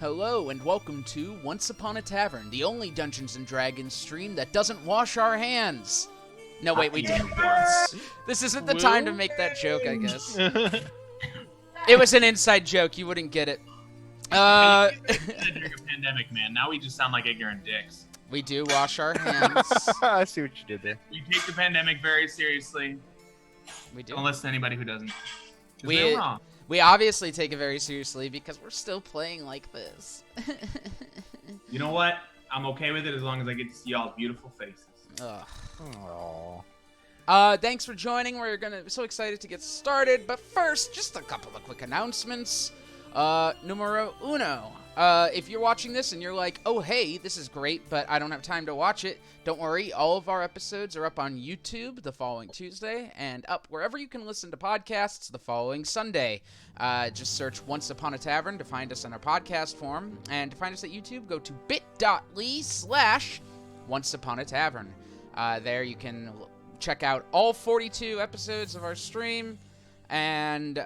Hello and welcome to Once Upon a Tavern, the only Dungeons & Dragons stream that doesn't wash our hands. No, wait, we do. This isn't the time to make that joke, I guess. It was an inside joke, you wouldn't get it. During a pandemic, man. Now we just sound like ignorant dicks. We do wash our hands. I see what you did there. We take the pandemic very seriously. We do. Don't listen to anybody who doesn't. They're wrong. We obviously take it very seriously because we're still playing like this. You know what? I'm okay with it as long as I get to see y'all's beautiful faces. Ugh. Thanks for joining. We're so excited to get started. But first, just a couple of quick announcements. Numero uno. If you're watching this and you're like, oh, hey, this is great, but I don't have time to watch it, don't worry. All of our episodes are up on YouTube the following Tuesday and up wherever you can listen to podcasts the following Sunday. Just search Once Upon a Tavern to find us in our podcast form. And to find us at YouTube, go to bit.ly/OnceUponATavern. There you can check out all 42 episodes of our stream and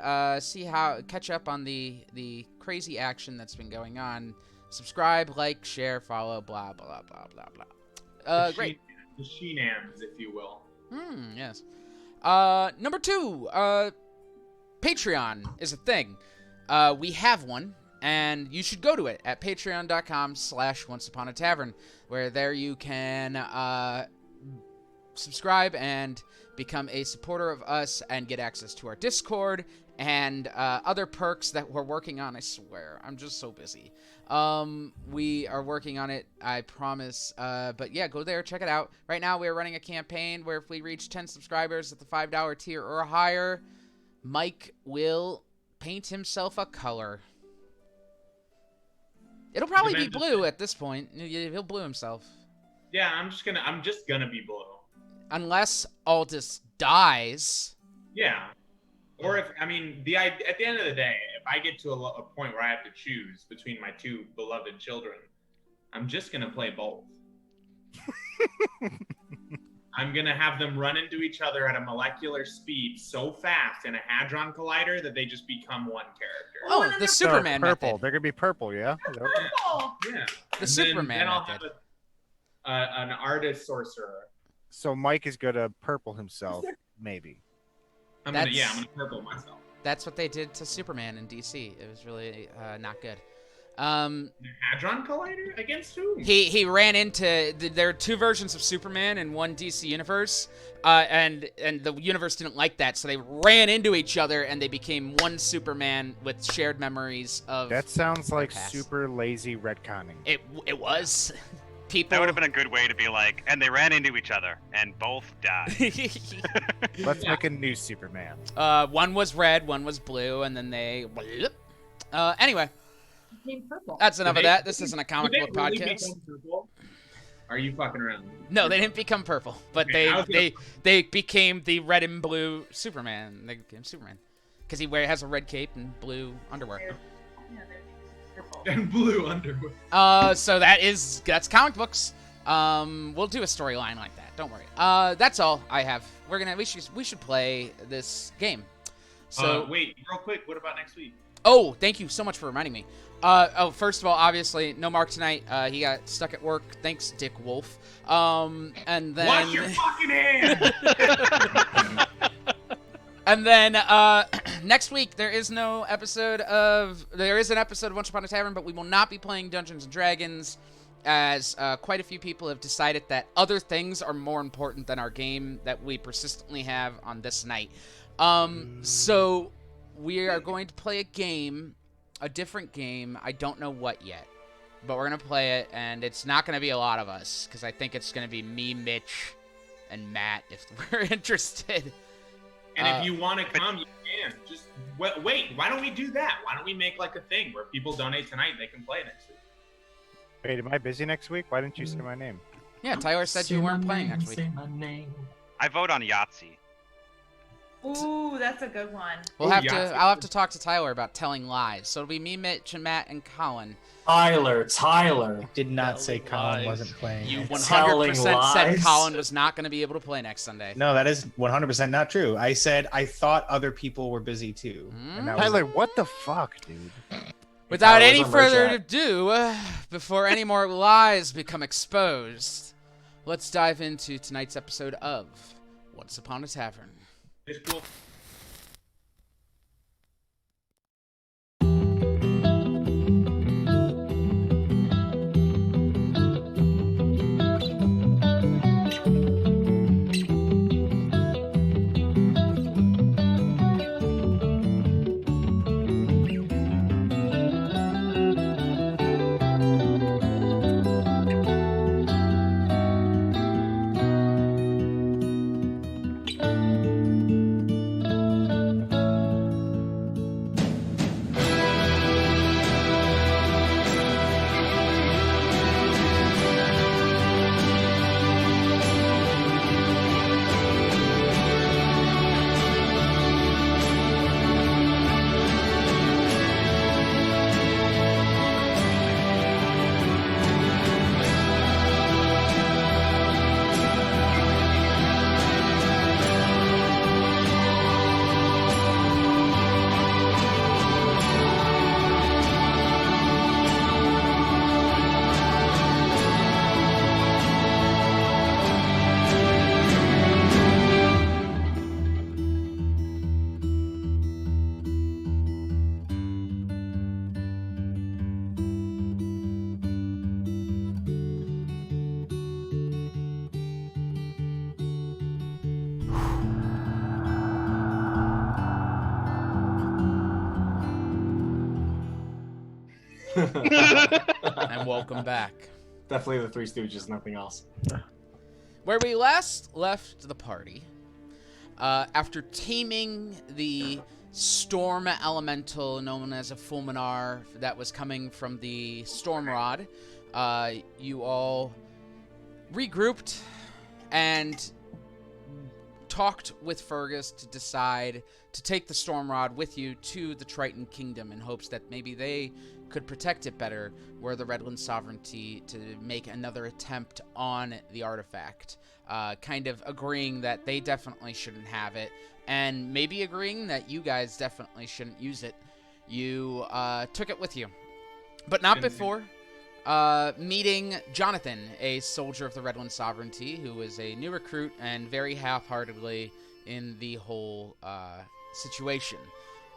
catch up on the crazy action that's been going on. Subscribe, like, share, follow, blah, blah, blah, blah, blah. Great. The Sheenans, if you will. Yes. Number 2, Patreon is a thing. We have one, and you should go to it at patreon.com/OnceUponATavern, where there you can subscribe and become a supporter of us and get access to our Discord and other perks that we're working on. I swear, I'm just so busy. We are working on it, I promise. But yeah, go there, check it out. Right now, we're running a campaign where if we reach 10 subscribers at the $5 tier or higher, Mike will paint himself a color. It'll probably be blue at this point. He'll blue himself. Yeah, I'm just gonna be blue. Unless Aldus dies. Yeah. Or at the end of the day, if I get to a point where I have to choose between my two beloved children, I'm just going to play both. I'm going to have them run into each other at a molecular speed so fast in a Hadron Collider that they just become one character. Oh, the Superman purple. method. They're going to be purple, yeah? Purple! Yeah. The Superman then I'll method. have an artist sorcerer. So Mike is going to purple himself, maybe. I'm gonna purple myself. That's what they did to Superman in DC. It was really not good. The Hadron Collider against who? He ran into there are two versions of Superman in one DC universe, and the universe didn't like that, so they ran into each other and they became one Superman with shared memories of. That sounds like past. super lazy retconning. It was. People. That would have been a good way to be like, and they ran into each other and both died. Let's make a new Superman. One was red, one was blue, and then they. Anyway. Became purple. That's enough of that. This isn't a comic book really podcast. Are you fucking around? No, they didn't become purple, but Okay, they became the red and blue Superman. They became Superman because he has a red cape and blue underwear. Yeah, they're purple. And blue underwear. So that's comic books. We'll do a storyline like that. Don't worry. That's all I have. We should play this game. So wait, real quick. What about next week? Oh, thank you so much for reminding me. First of all, obviously, no Mark tonight. He got stuck at work. Thanks, Dick Wolf. And then... Wash your fucking hands! And then, next week, there is an episode of Once Upon a Tavern, but we will not be playing Dungeons & Dragons, as quite a few people have decided that other things are more important than our game that we persistently have on this night. So... we are going to play a different game. I don't know what yet, but we're going to play it, and it's not going to be a lot of us, because I think it's going to be me, Mitch, and Matt, if we're interested. And if you want to come, you can. Just wait. Why don't we do that? Why don't we make like a thing where people donate tonight and they can play next week? Wait, am I busy next week? Why didn't you say my name? Yeah, Tyler said you weren't playing next week. I vote on Yahtzee. Ooh, that's a good one. I'll have to talk to Tyler about telling lies. So it'll be me, Mitch, and Matt, and Colin. Tyler. Did not say Colin wasn't playing. You It's- 100% said lies. Colin was not going to be able to play next Sunday. No, that is 100% not true. I said I thought other people were busy too. And that was- Tyler, what the fuck, dude? Without Tyler was any on further Merchat. ado, before any more lies become exposed, let's dive into tonight's episode of Once Upon a Tavern. It's cool. And welcome back. Definitely the Three Stooges, nothing else. Where we last left the party, after taming the storm elemental known as a fulminar that was coming from the storm rod, you all regrouped and talked with Fergus to decide to take the storm rod with you to the Triton Kingdom in hopes that maybe they could protect it better were the Redland sovereignty to make another attempt on the artifact, kind of agreeing that they definitely shouldn't have it, and maybe agreeing that you guys definitely shouldn't use it. You took it with you, but not before meeting Jonathan, a soldier of the Redland sovereignty, who is a new recruit and very half-heartedly in the whole situation.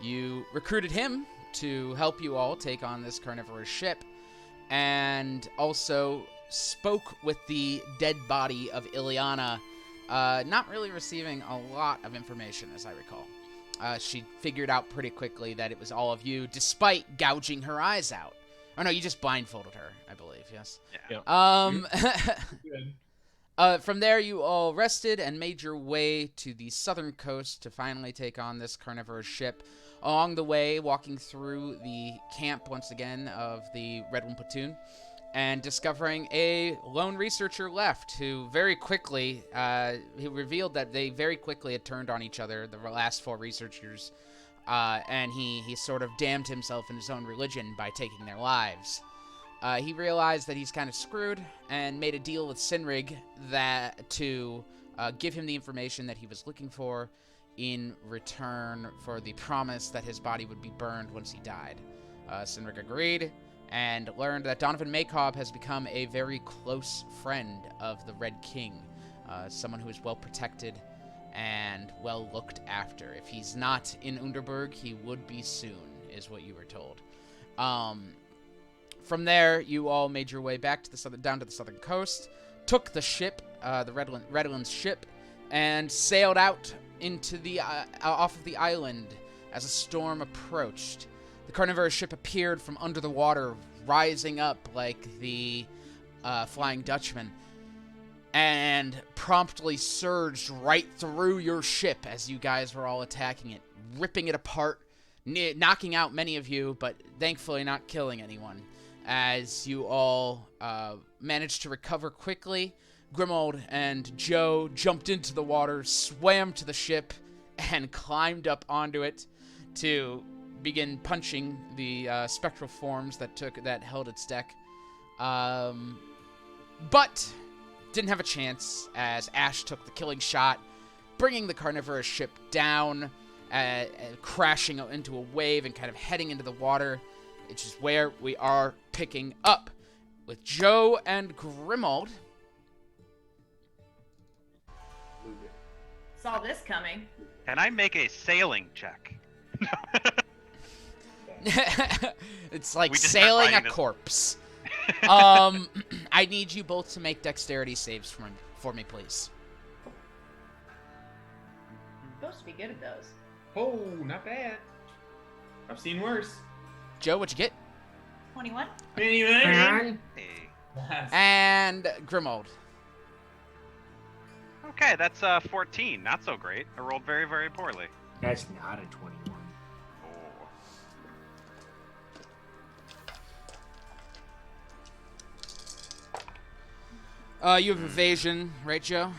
You recruited him to help you all take on this Carnivorous Ship, and also spoke with the dead body of Ileana, not really receiving a lot of information, as I recall. She figured out pretty quickly that it was all of you, despite gouging her eyes out. Oh no, you just blindfolded her, I believe, yes? Yeah. Good. From there, you all rested and made your way to the southern coast to finally take on this Carnivorous Ship. Along the way, walking through the camp once again of the Redland platoon, and discovering a lone researcher left who very quickly, he revealed that they very quickly had turned on each other, the last 4 researchers, and he sort of damned himself in his own religion by taking their lives. He realized that he's kind of screwed and made a deal with Sinrig that to give him the information that he was looking for in return for the promise that his body would be burned once he died. Sinrig agreed and learned that Donovan Makob has become a very close friend of the Red King, someone who is well protected and well looked after. If he's not in Underberg, he would be soon, is what you were told. From there, you all made your way back to down to the southern coast, took the ship, the Redland's ship, and sailed out into the off of the island as a storm approached. The Carnivorous Ship appeared from under the water, rising up like the Flying Dutchman, and promptly surged right through your ship as you guys were all attacking it, ripping it apart, knocking out many of you, but thankfully not killing anyone, as you all managed to recover quickly. Grimold and Joe jumped into the water, swam to the ship, and climbed up onto it to begin punching the spectral forms that held its deck. But didn't have a chance as Ash took the killing shot, bringing the Carnivorous Ship down, crashing into a wave and kind of heading into the water. which is where we are picking up with Joe and Grimald. Saw this coming. Can I make a sailing check? It's like We just sailing kept a riding this- corpse. I need you both to make dexterity saves for me, please. Supposed to be good at those. Oh, not bad. I've seen worse. Joe, what'd you get? 21. Anyway. Hey. And Grimald. Okay, that's 14. Not so great. I rolled very, very poorly. That's not a 21. You have evasion, right, Joe?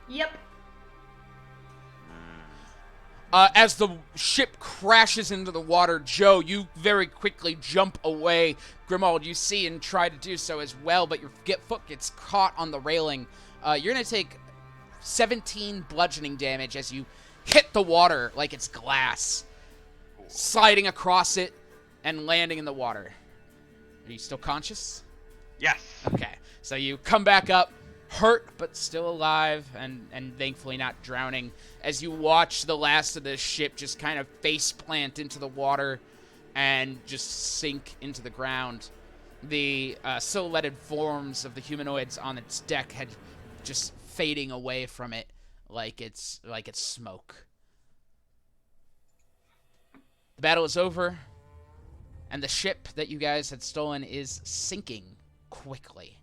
Yep. As the ship crashes into the water, Joe, you very quickly jump away. Grimald, you see and try to do so as well, but your foot gets caught on the railing. You're going to take 17 bludgeoning damage as you hit the water like it's glass, sliding across it and landing in the water. Are you still conscious? Yes. Okay, so you come back up, hurt but still alive, and thankfully not drowning, as you watch the last of the ship just kind of face plant into the water and just sink into the ground. The silhouetted forms of the humanoids on its deck had just fading away from it like it's smoke. The battle is over, and the ship that you guys had stolen is sinking quickly.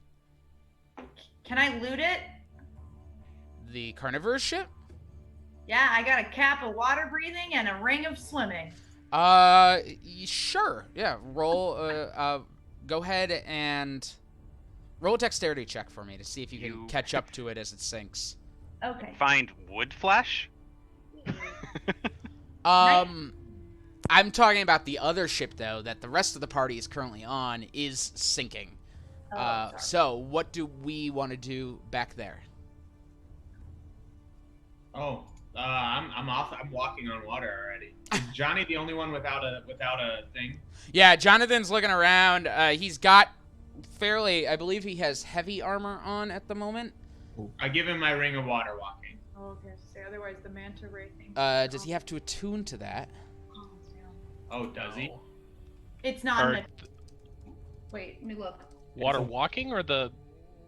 Can I loot it? The Carnivorous Ship? Yeah, I got a cap of water breathing and a ring of swimming. Sure. Yeah, roll, go ahead and roll a dexterity check for me to see if you can catch up to it as it sinks. Okay. Find wood flesh? I'm talking about the other ship, though, that the rest of the party is currently on is sinking. Sorry. So what do we want to do back there? Oh, I'm off. I'm walking on water already. Is Johnny the only one without a thing? Yeah, Jonathan's looking around. He's got fairly, I believe he has heavy armor on at the moment. I give him my ring of water walking. Oh, okay. So otherwise the manta ray thing. Does he have to attune to that? Oh, does he? It's not. Or In Wait, let me look. water walking or the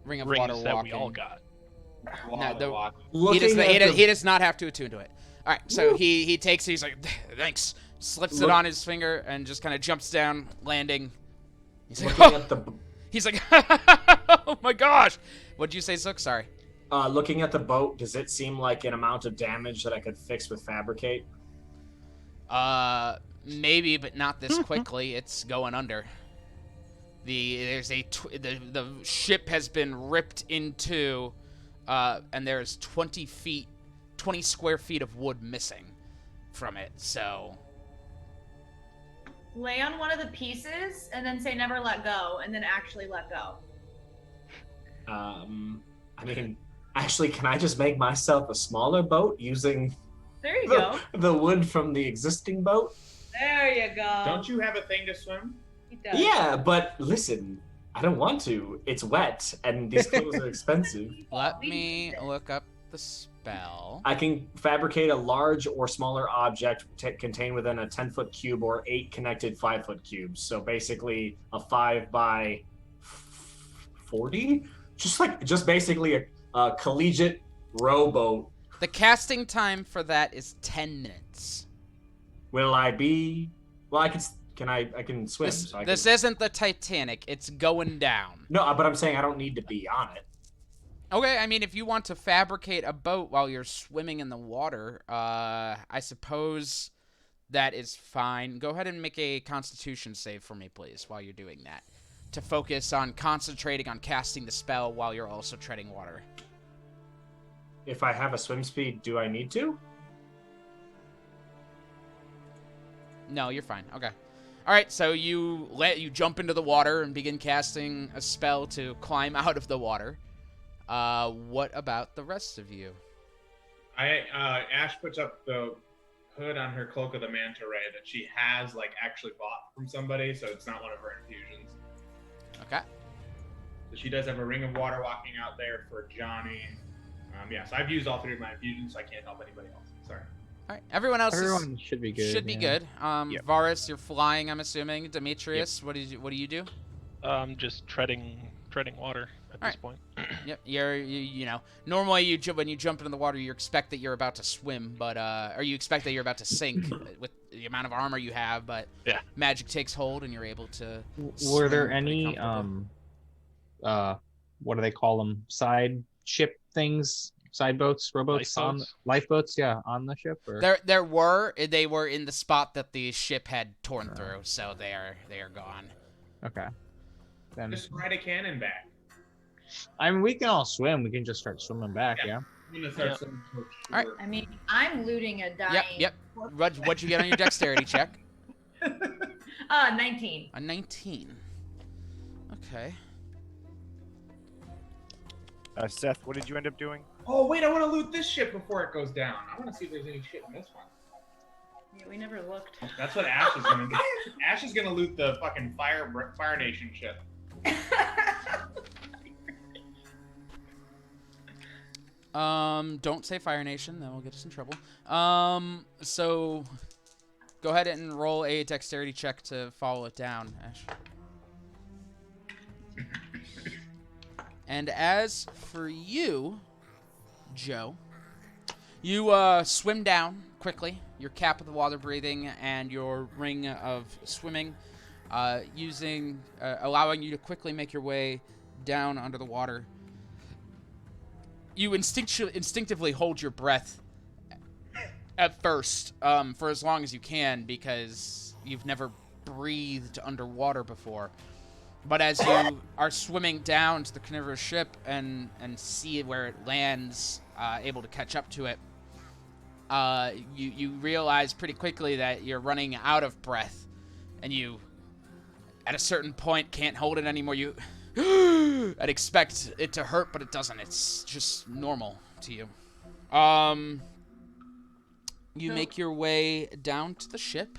Ring of rings water that walking. we all got? Water walking. He does not have to attune to it. All right, so he takes it. He's like, thanks. Slips it on his finger and just kind of jumps down, landing. He's like, Looking at the he's like, oh my gosh. What'd you say, Zook? Sorry. looking at the boat, does it seem like an amount of damage that I could fix with fabricate? Maybe, but not this quickly. It's going under. The ship has been ripped in two, and there's 20 square feet of wood missing from it. So Lay on one of the pieces and then say never let go, and then actually let go. I mean, actually, can I just make myself a smaller boat using There you go. the wood from the existing boat? There you go. Don't you have a thing to swim? He does. Yeah, but listen, I don't want to. It's wet, and these clothes are expensive. let me look up the spell. I can fabricate a large or smaller object contained within a 10-foot cube or 8 connected 5-foot cubes. So basically a 5 by 40? Just basically a collegiate rowboat. The casting time for that is 10 minutes. Will I be? Well, I can swim. This isn't the Titanic. It's going down. No, but I'm saying I don't need to be on it. Okay, I mean, if you want to fabricate a boat while you're swimming in the water, I suppose that is fine. Go ahead and make a Constitution save for me, please, while you're doing that. To focus on concentrating on casting the spell while you're also treading water. If I have a swim speed, do I need to? No, you're fine. Okay. All right, so you jump into the water and begin casting a spell to climb out of the water. What about the rest of you? Ash puts up the hood on her Cloak of the Manta Ray that she has like actually bought from somebody, so it's not one of her infusions. Okay. So she does have a Ring of Water walking out there for Johnny. Yeah, so I've used all 3 of my infusions, so I can't help anybody else. Sorry. All right. Everyone else should be good. should be good. Yep. Varus, you're flying, I'm assuming. Demetrius, what do you do? Just treading water at this point. Yep. You know, normally when you jump into the water, you expect that you're about to swim, but or you expect that you're about to sink with the amount of armor you have, but yeah, magic takes hold and you're able to. Were there swim any pretty comfortably. what do they call them? Side ship things, side boats, rowboats, lifeboats? Yeah, on the ship. Or? They were in the spot that the ship had torn through, so they are gone. Okay. Then Just ride a cannon back. I mean, we can all swim. We can just start swimming back. Yeah. I'm gonna start swimming for sure. All right. I mean, I'm looting a dying. Yep. What'd you get on your dexterity check? 19. A 19. Okay. Seth, what did you end up doing? Oh wait, I want to loot this ship before it goes down. I want to see if there's any shit in this one. Yeah, we never looked. That's what Ash is gonna do. Ash is gonna loot the fucking Fire Nation ship. Don't say Fire Nation, that will get us in trouble. So go ahead and roll a dexterity check to follow it down, Ash. And as for you, Joe, you swim down quickly, your cap of the water breathing and your ring of swimming, allowing you to quickly make your way down under the water. You instinctively hold your breath at first for as long as you can because you've never breathed underwater before. But as you are swimming down to the Carnivorous Ship and see where it lands, able to catch up to it, you realize pretty quickly that you're running out of breath, and you, at a certain point, can't hold it anymore. I'd expect it to hurt, but it doesn't. It's just normal to you. You make your way down to the ship,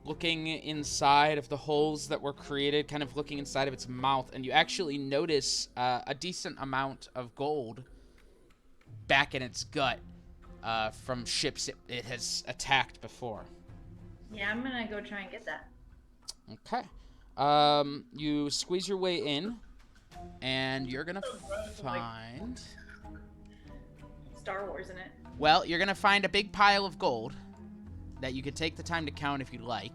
looking inside of the holes that were created, kind of looking inside of its mouth, and you actually notice a decent amount of gold back in its gut from ships it has attacked before. Yeah, I'm gonna go try and get that. Okay. You squeeze your way in, and you're gonna find... Star Wars in it. Well, you're gonna find a big pile of gold that you could take the time to count if you'd like.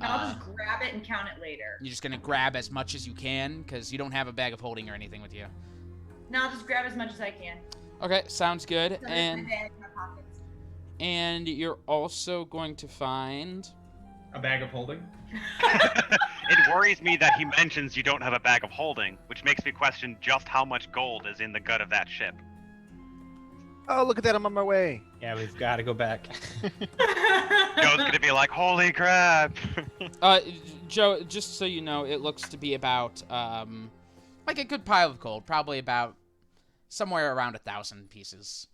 No, I'll just grab it and count it later. You're just gonna grab as much as you can, because you don't have a bag of holding or anything with you. No, I'll just grab as much as I can. Okay, sounds good. So there's my bag in my pockets. And you're also going to find... A bag of holding? It worries me that he mentions you don't have a bag of holding, which makes me question just how much gold is in the gut of that ship. Oh, look at that! I'm on my way. Yeah, we've got to go back. Joe's gonna be like, holy crap! Joe, just so you know, it looks to be about, like a good pile of gold. Probably about somewhere around 1,000 pieces.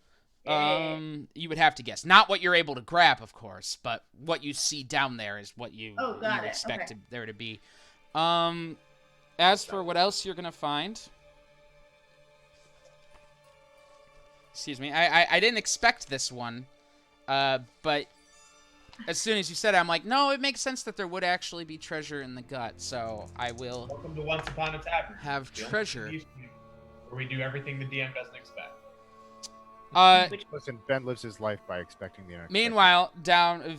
You would have to guess. Not what you're able to grab, of course, but what you see down there is what you expect there to be. As for what else you're gonna find... Excuse me. I didn't expect this one, but as soon as you said it, I'm like, no, it makes sense that there would actually be treasure in the gut, so I will... Welcome to Once Upon a Tavern. Have treasure. Where we do everything the DM doesn't expect. Listen, Ben lives his life by expecting the unexpected. Meanwhile, down,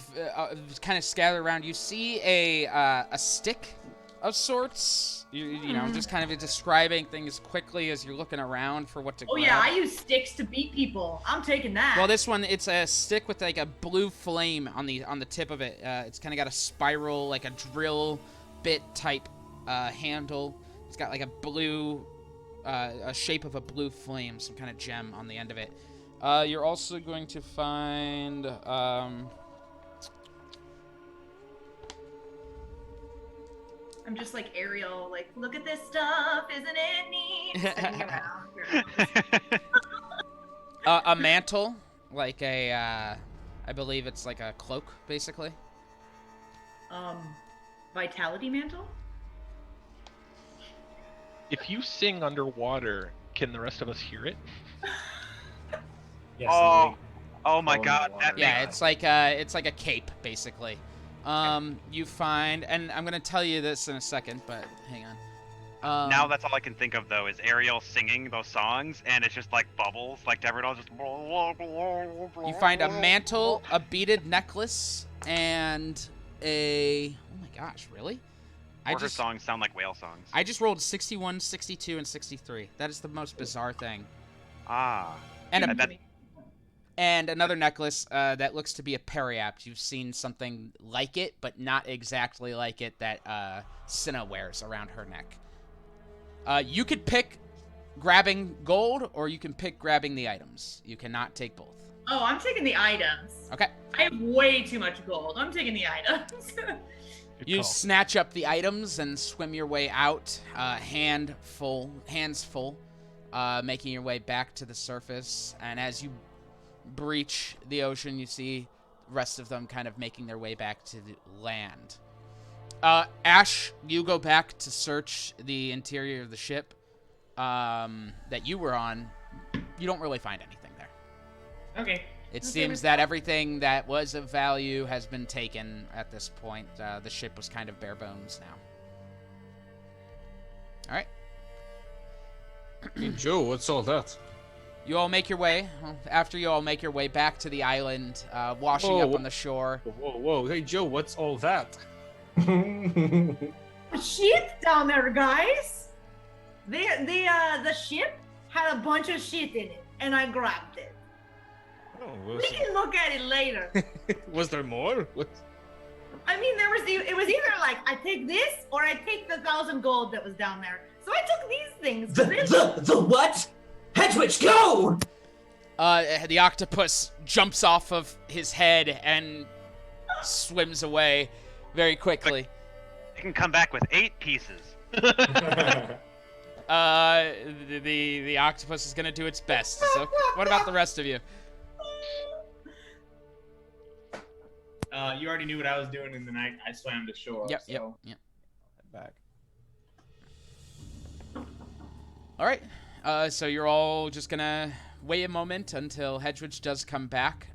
kind of scattered around, you see a stick of sorts. You know, just kind of describing things quickly as you're looking around for what to grab. Oh yeah, I use sticks to beat people. I'm taking that. Well, this one, it's a stick with like a blue flame on the tip of it. It's kind of got a spiral, like a drill bit type handle. It's got like a blue, a shape of a blue flame, some kind of gem on the end of it. You're also going to find... I'm just like Ariel, like, look at this stuff, isn't it neat? Spinning around. a mantle like a, I believe it's like a cloak, basically. Vitality mantle? If you sing underwater, can the rest of us hear it? Yes, Oh my Oh, god. no, That Yeah, makes, it's like a cape, basically. You find, and I'm gonna tell you this in a second, but hang on. now that's all I can think of though is Ariel singing those songs, and it's just like bubbles, like Tavern just. You find a mantle, a beaded necklace, and a. Oh my gosh, really? Or her songs sound like whale songs. I just rolled 61, 62, and 63. That is the most bizarre thing. Ah. And Yeah, a, that- and another necklace that looks to be a periapt. You've seen something like it, but not exactly like it that Cinna wears around her neck. You could pick grabbing gold, or you can pick grabbing the items. You cannot take both. Oh, I'm taking the items. Okay. I have way too much gold. I'm taking the items. You snatch up the items and swim your way out, hands full, making your way back to the surface. And as you breach the ocean, you see the rest of them kind of making their way back to the land. Ash, you go back to search the interior of the ship that you were on. You don't really find anything there. Okay. It seems that everything that was of value has been taken at this point. The ship was kind of bare bones now. All right. Hey, Joe, what's all that? You all make your way. After you all make your way back to the island, washing up on the shore. Whoa. Hey, Joe, what's all that? Shit down there, guys. The ship had a bunch of shit in it, and I grabbed it. Oh, We can look at it later. was there more? What? I mean, it was either like I take this or I take the 1,000 gold that was down there. So I took these things. The what? Hedwig, go! The octopus jumps off of his head and swims away very quickly. It can come back with 8 pieces. The octopus is gonna do its best. So, what about the rest of you? You already knew what I was doing, and then I swam to shore. Yep. Back. All right. So you're all just gonna wait a moment until Hedwig does come back.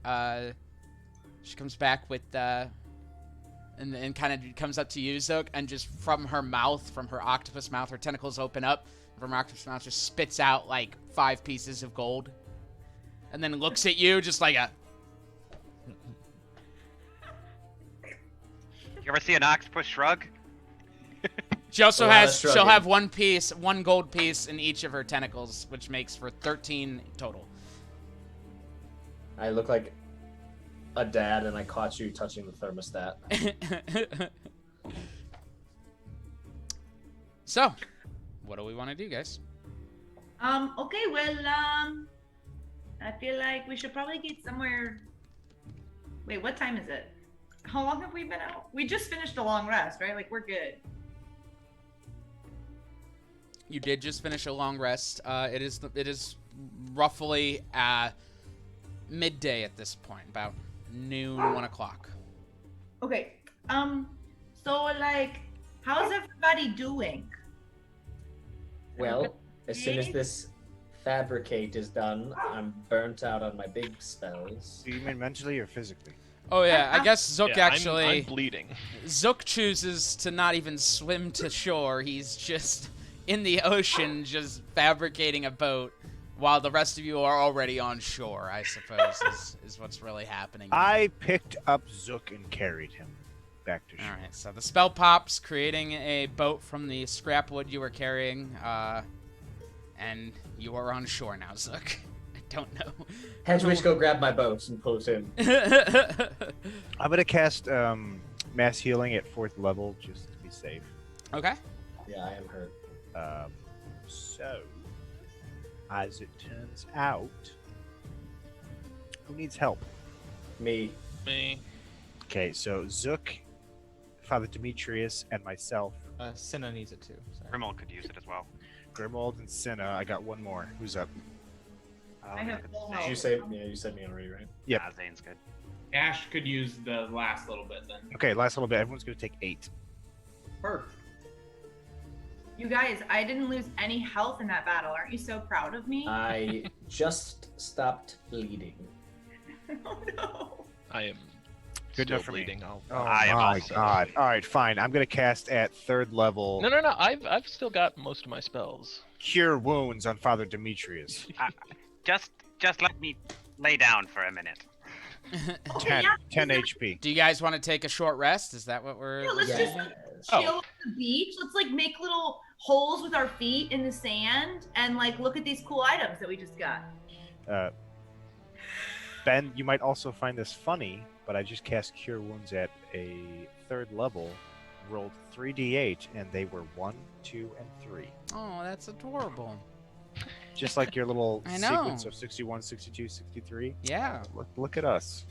She comes back with and kind of comes up to you, Zook, and just from her mouth, from her octopus mouth, her tentacles open up. From her octopus mouth, just spits out like 5 pieces of gold, and then looks at you just like a. You ever see an octopus shrug? She also A lot of has. She'll shrugging. have one gold piece in each of her tentacles, which makes for 13 total. I look like a dad, and I caught you touching the thermostat. So, what do we want to do, guys? Okay, well, I feel like we should probably get somewhere. Wait, what time is it? How long have we been out? We just finished a long rest, right? Like, we're good. You did just finish a long rest. It is roughly midday at this point, about noon, 1 o'clock. Okay. So, like, how's everybody doing? Well, as soon as this fabricate is done, I'm burnt out on my big spells. Do you mean mentally or physically? Oh yeah, I guess Zook Yeah, actually. I'm bleeding. Zook chooses to not even swim to shore. He's just in the ocean, just fabricating a boat, while the rest of you are already on shore. I suppose is what's really happening. I picked up Zook and carried him back to shore. All right, so the spell pops, creating a boat from the scrap wood you were carrying, and you are on shore now, Zook. I don't know. Hedwig, go grab my boats and pull it in. I'm gonna cast mass healing at 4th level just to be safe. Okay. Yeah, I am hurt. So, as it turns out, who needs help? Me. Me. Okay, so Zook, Father Demetrius, and myself. Cinna needs it too. Sorry. Rimmel could use it as well. Grimald and Cinna. I got one more. Who's up? I have full Did health. you say? Yeah, you said me already, right? Yep. Nah, Zane's good. Ash could use the last little bit then. Okay, last little bit. Everyone's gonna take 8. Perfect. You guys, I didn't lose any health in that battle. Aren't you so proud of me? I just stopped bleeding. Oh no. I am Good still enough for me. bleeding. I'll... Oh I am my also- god! All right, fine. I'm gonna cast at 3rd level. No. I've still got most of my spells. Cure wounds on Father Demetrius. Just let me lay down for a minute. 10, yeah, 10 HP. Do you guys want to take a short rest? Is that what we're? Yeah, let's Yes. just chill on the beach. Let's like make little holes with our feet in the sand and like look at these cool items that we just got. Ben, you might also find this funny, but I just cast Cure Wounds at a 3rd level, rolled 3d8, and they were 1, 2, and 3. Oh, that's adorable. Just like your little I know. sequence of 61, 62, 63. Yeah. Look at us.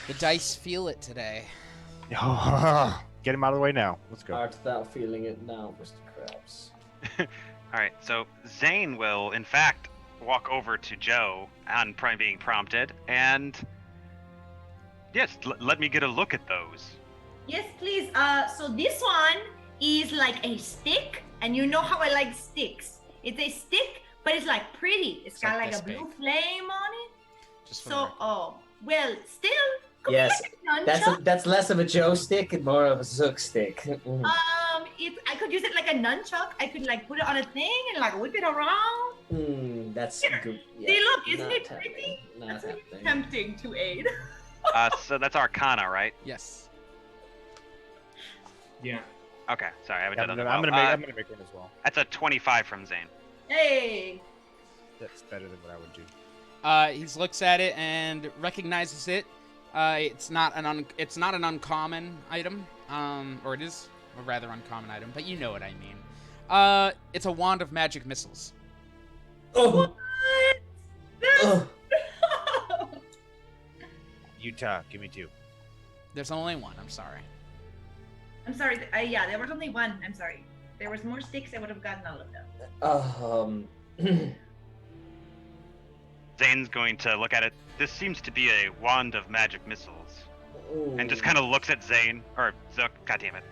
The dice feel it today. Get him out of the way now. Let's go. Art thou feeling it now, Mr. Krabs? All right, so Zane will, in fact, walk over to Joe on being prompted, and yes, let me get a look at those. Yes, please. So this one is like a stick, and you know how I like sticks. It's a stick, but it's like pretty. It's got like like this a blue big. flame on it. Just for So, the record. oh, well, still. could be Yes, like a nunchuck. that's less of a Joe stick and more of a Zook stick. Mm. I could use it like a nunchuck. I could like put it on a thing and like whip it around. That's Here. good. Yeah, See, look, isn't not it happening. pretty? Not That's really happening. tempting to aid. So that's Arcana, right? Yes. Yeah. Okay, sorry, I haven't I'm done gonna, that. I'm gonna make one as well. That's a 25 from Zane. Hey. That's better than what I would do. He looks at it and recognizes it. It's not an uncommon item. Or it is a rather uncommon item, but you know what I mean. It's a wand of magic missiles. Oh, That's oh. Utah, give me 2. There's only one. I'm sorry. I'm sorry. Yeah, there was only one. I'm sorry. If there was more sticks, I would have gotten all of them. Zane's going to look at it. This seems to be a wand of magic missiles. And just kind of looks at Zane, or Zook, goddammit.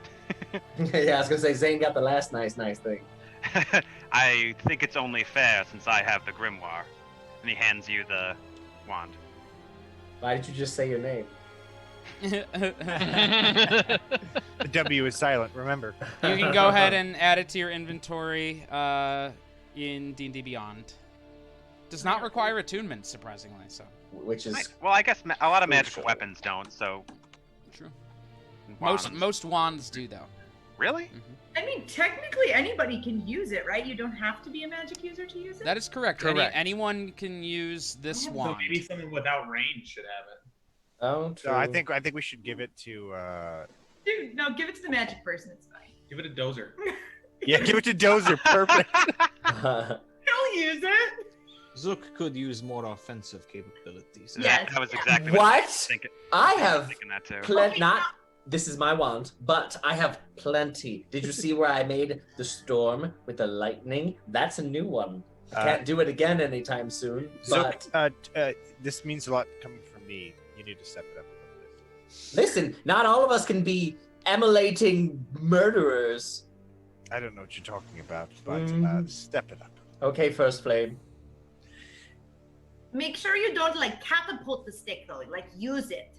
Yeah, I was gonna say Zane got the last nice thing. I think it's only fair since I have the grimoire. And he hands you the wand. Why did you just say your name? The W is silent, remember. You can go ahead and add it to your inventory in D&D Beyond. Does not require attunement, surprisingly. So. Which is Well, I guess a lot of magical Crucial. weapons don't, so... True. Wands. Most wands do, though. Really? I mean, technically anybody can use it, right? You don't have to be a magic user to use it. That is correct. Correct. Anyone can use this So So wand. maybe someone without range should have it. oh, true. So I think we should give it to. Dude, no, give it to the magic person. It's fine. Give it a dozer. Yeah, give it to Dozer. Perfect. He'll use it. Zook could use more offensive capabilities. Yes. That was exactly what I was What? thinking. I was have thinking that too. Okay, not. This is my wand, but I have plenty. Did you see where I made the storm with the lightning? That's a new one. Can't do it again anytime soon. But Zook, this means a lot coming from me. You need to step it up a little bit. listen, not all of us can be emulating murderers. I don't know what you're talking about, but step it up. Okay, First Flame. Make sure you don't like catapult the stick though. Like use it.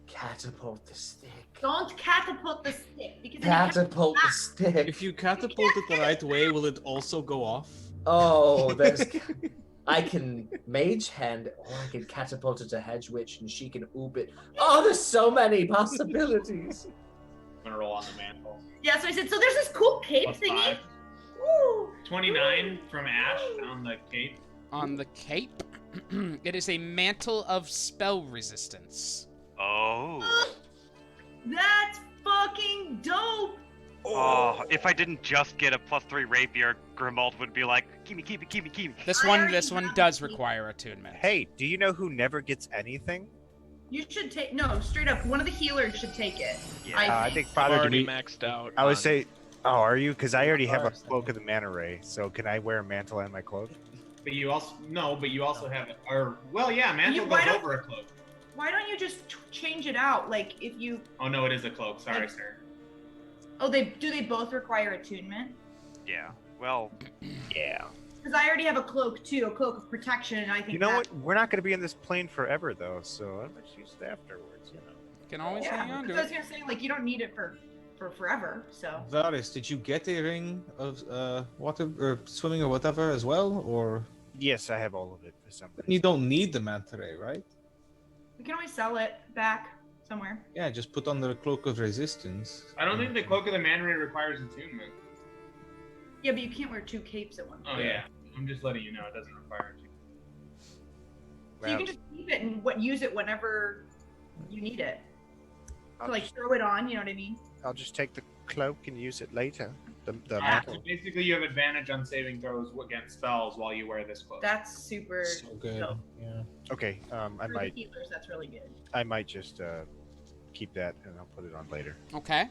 Catapult the stick. Don't catapult the stick because then you Catapult the stick. If you catapult it the right way, will it also go off? Oh, there's. I can mage hand, or I can catapult it to Hedge Witch, and she can oop it. Oh, there's so many possibilities. I'm gonna roll on the mantle. Yeah, so I said, so there's this cool cape Plus thingy. 5. Woo! 29 from Ash on the cape. On the cape, it is a mantle of spell resistance. Oh. That's fucking dope. Oh, if I didn't just get a +3 rapier, Grimald would be like, gimme. This I one already does have it. require attunement. Hey, do you know who never gets anything? You should take no straight up. One of the healers should take it. Yeah. I think I've Father already Demetrius. maxed out. I would on- say, oh, are you? Because I already have a course. cloak of the mana ray. So can I wear a mantle and my cloak? But you also have mantle why goes don't- over a cloak. Why don't you just change it out? Like if you. Oh no, it is a cloak. Sorry, sir. Oh, they both require attunement? Yeah. Well. Yeah. Because I already have a cloak too, a cloak of protection, and I think You know what? We're not going to be in this plane forever, though, so I might use it afterwards. You know. You can always hang on to I was it. gonna say, like, you don't need it for forever, so. Varys, did you get a ring of water or swimming or whatever as well, or Yes, I have all of it for some reason. you don't need the manta ray, right? We can always sell it back somewhere. Yeah, just put on the cloak of resistance. I don't think the cloak of the man ray requires attunement. Yeah, but you can't wear 2 capes at once. Oh yeah. I'm just letting you know it doesn't require attunement. So you can just keep it and use it whenever you need it. I'll So, like, just- throw it on, you know what I mean? I'll just take the cloak and use it later. The So mantle. basically, you have advantage on saving throws against spells while you wear this cloak. That's super. So good. dope. Yeah. Okay, I For the might healers, that's really good. just keep that and I'll put it on later. Okay.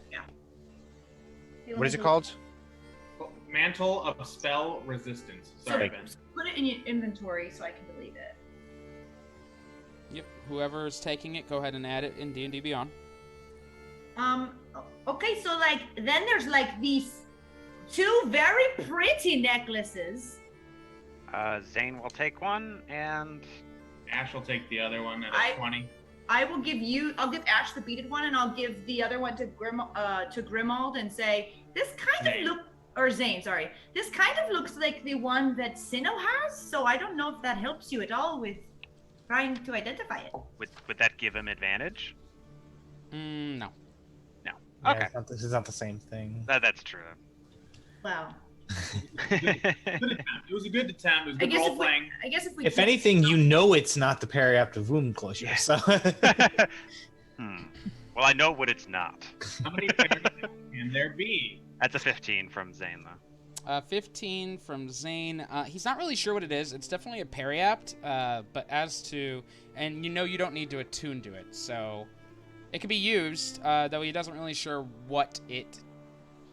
What is it called? Mantle of spell resistance. Sorry, Ben. Put it in your inventory so I can delete it. Yep. Whoever's taking it, go ahead and add it in D&D Beyond. Okay, so like then there's like these 2 very pretty necklaces. Zane will take one, and Ash will take the other one at I- 20. I'll give Ash the beaded one, and I'll give the other one to Grimald and say, this kind Zane. of or Zane, sorry. This kind of looks like the one that Sinnoh has, so I don't know if that helps you at all with trying to identify it. would that give him advantage? No. No. Yeah, Okay. this is not the same thing. That's true. Wow. It was a good attempt. It was good role playing. I guess if we If can't- anything, you know it's not the periaptive wound closure. Yeah. So Well, I know what it's not. How many pairs can there be? That's a 15 from Zane, though. 15 from Zane. He's not really sure what it is. It's definitely a periapt, but as to... And you know you don't need to attune to it, so... It can be used, though he doesn't really sure what it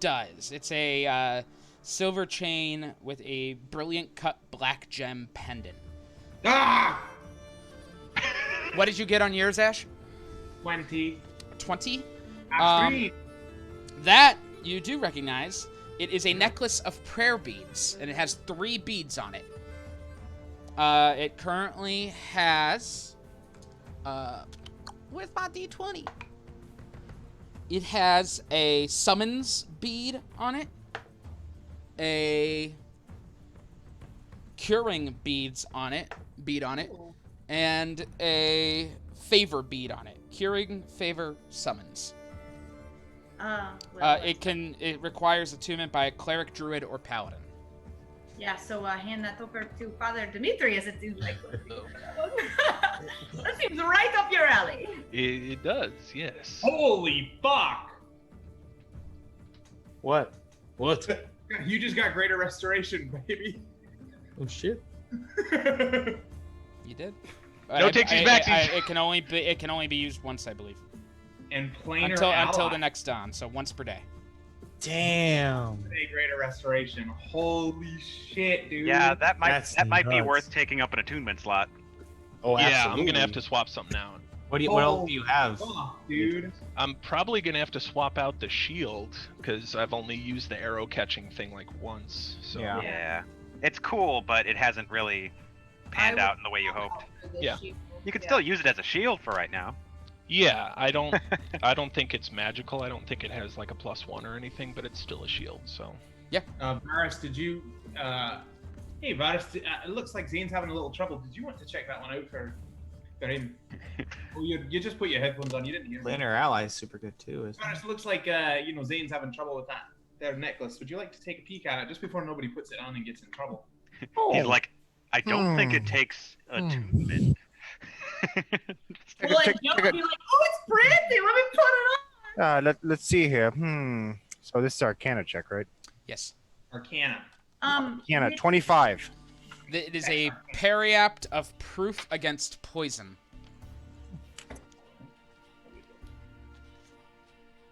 does. It's a silver chain with a brilliant cut black gem pendant. Ah! What did you get on yours, Ash? 20. 20? Ash, That you do recognize. It is a necklace of prayer beads, and it has 3 beads on it. It currently has... where's my D20? It has a summons bead on it, a curing bead on it, and a favor bead on it. Curing, favor, summons. It requires attunement by a cleric, druid, or paladin. Yeah, so hand that over to Father Demetrius. It seems like that seems right up your alley. It does, yes. Holy fuck! what? What? You just got greater restoration, baby. Oh shit. You did. No takesies backsies. It can only be used once, I believe. And planar Until the ally. next dawn, so once per day. Damn. A greater restoration. Holy shit, dude. Yeah, that might That's be nuts. worth taking up an attunement slot. Oh, Yeah, absolutely. I'm gonna have to swap something out. What else do you have? Fuck, dude. I'm probably gonna have to swap out the shield because I've only used the arrow catching thing like once. So Yeah. Yeah. It's cool, but it hasn't really panned out in the way you hoped. Yeah. You can still use it as a shield for right now. Yeah, I don't think it's magical. I don't think it has like a +1 or anything, but it's still a shield. So Varys, did you? Hey, Varys, it looks like Zane's having a little trouble. Did you want to check that one out for him? Well, you just put your headphones on. You didn't hear me. Planar ally is super good too. Varys, it looks like Zane's having trouble with their necklace. Would you like to take a peek at it just before nobody puts it on and gets in trouble? He's like, I don't think it takes attunement. Well, like, you'll be like, oh, it's pretty. Let me put it on. Let's see here. So this is Arcana check, right? Yes. Arcana. Arcana 25. It is a periapt of proof against poison.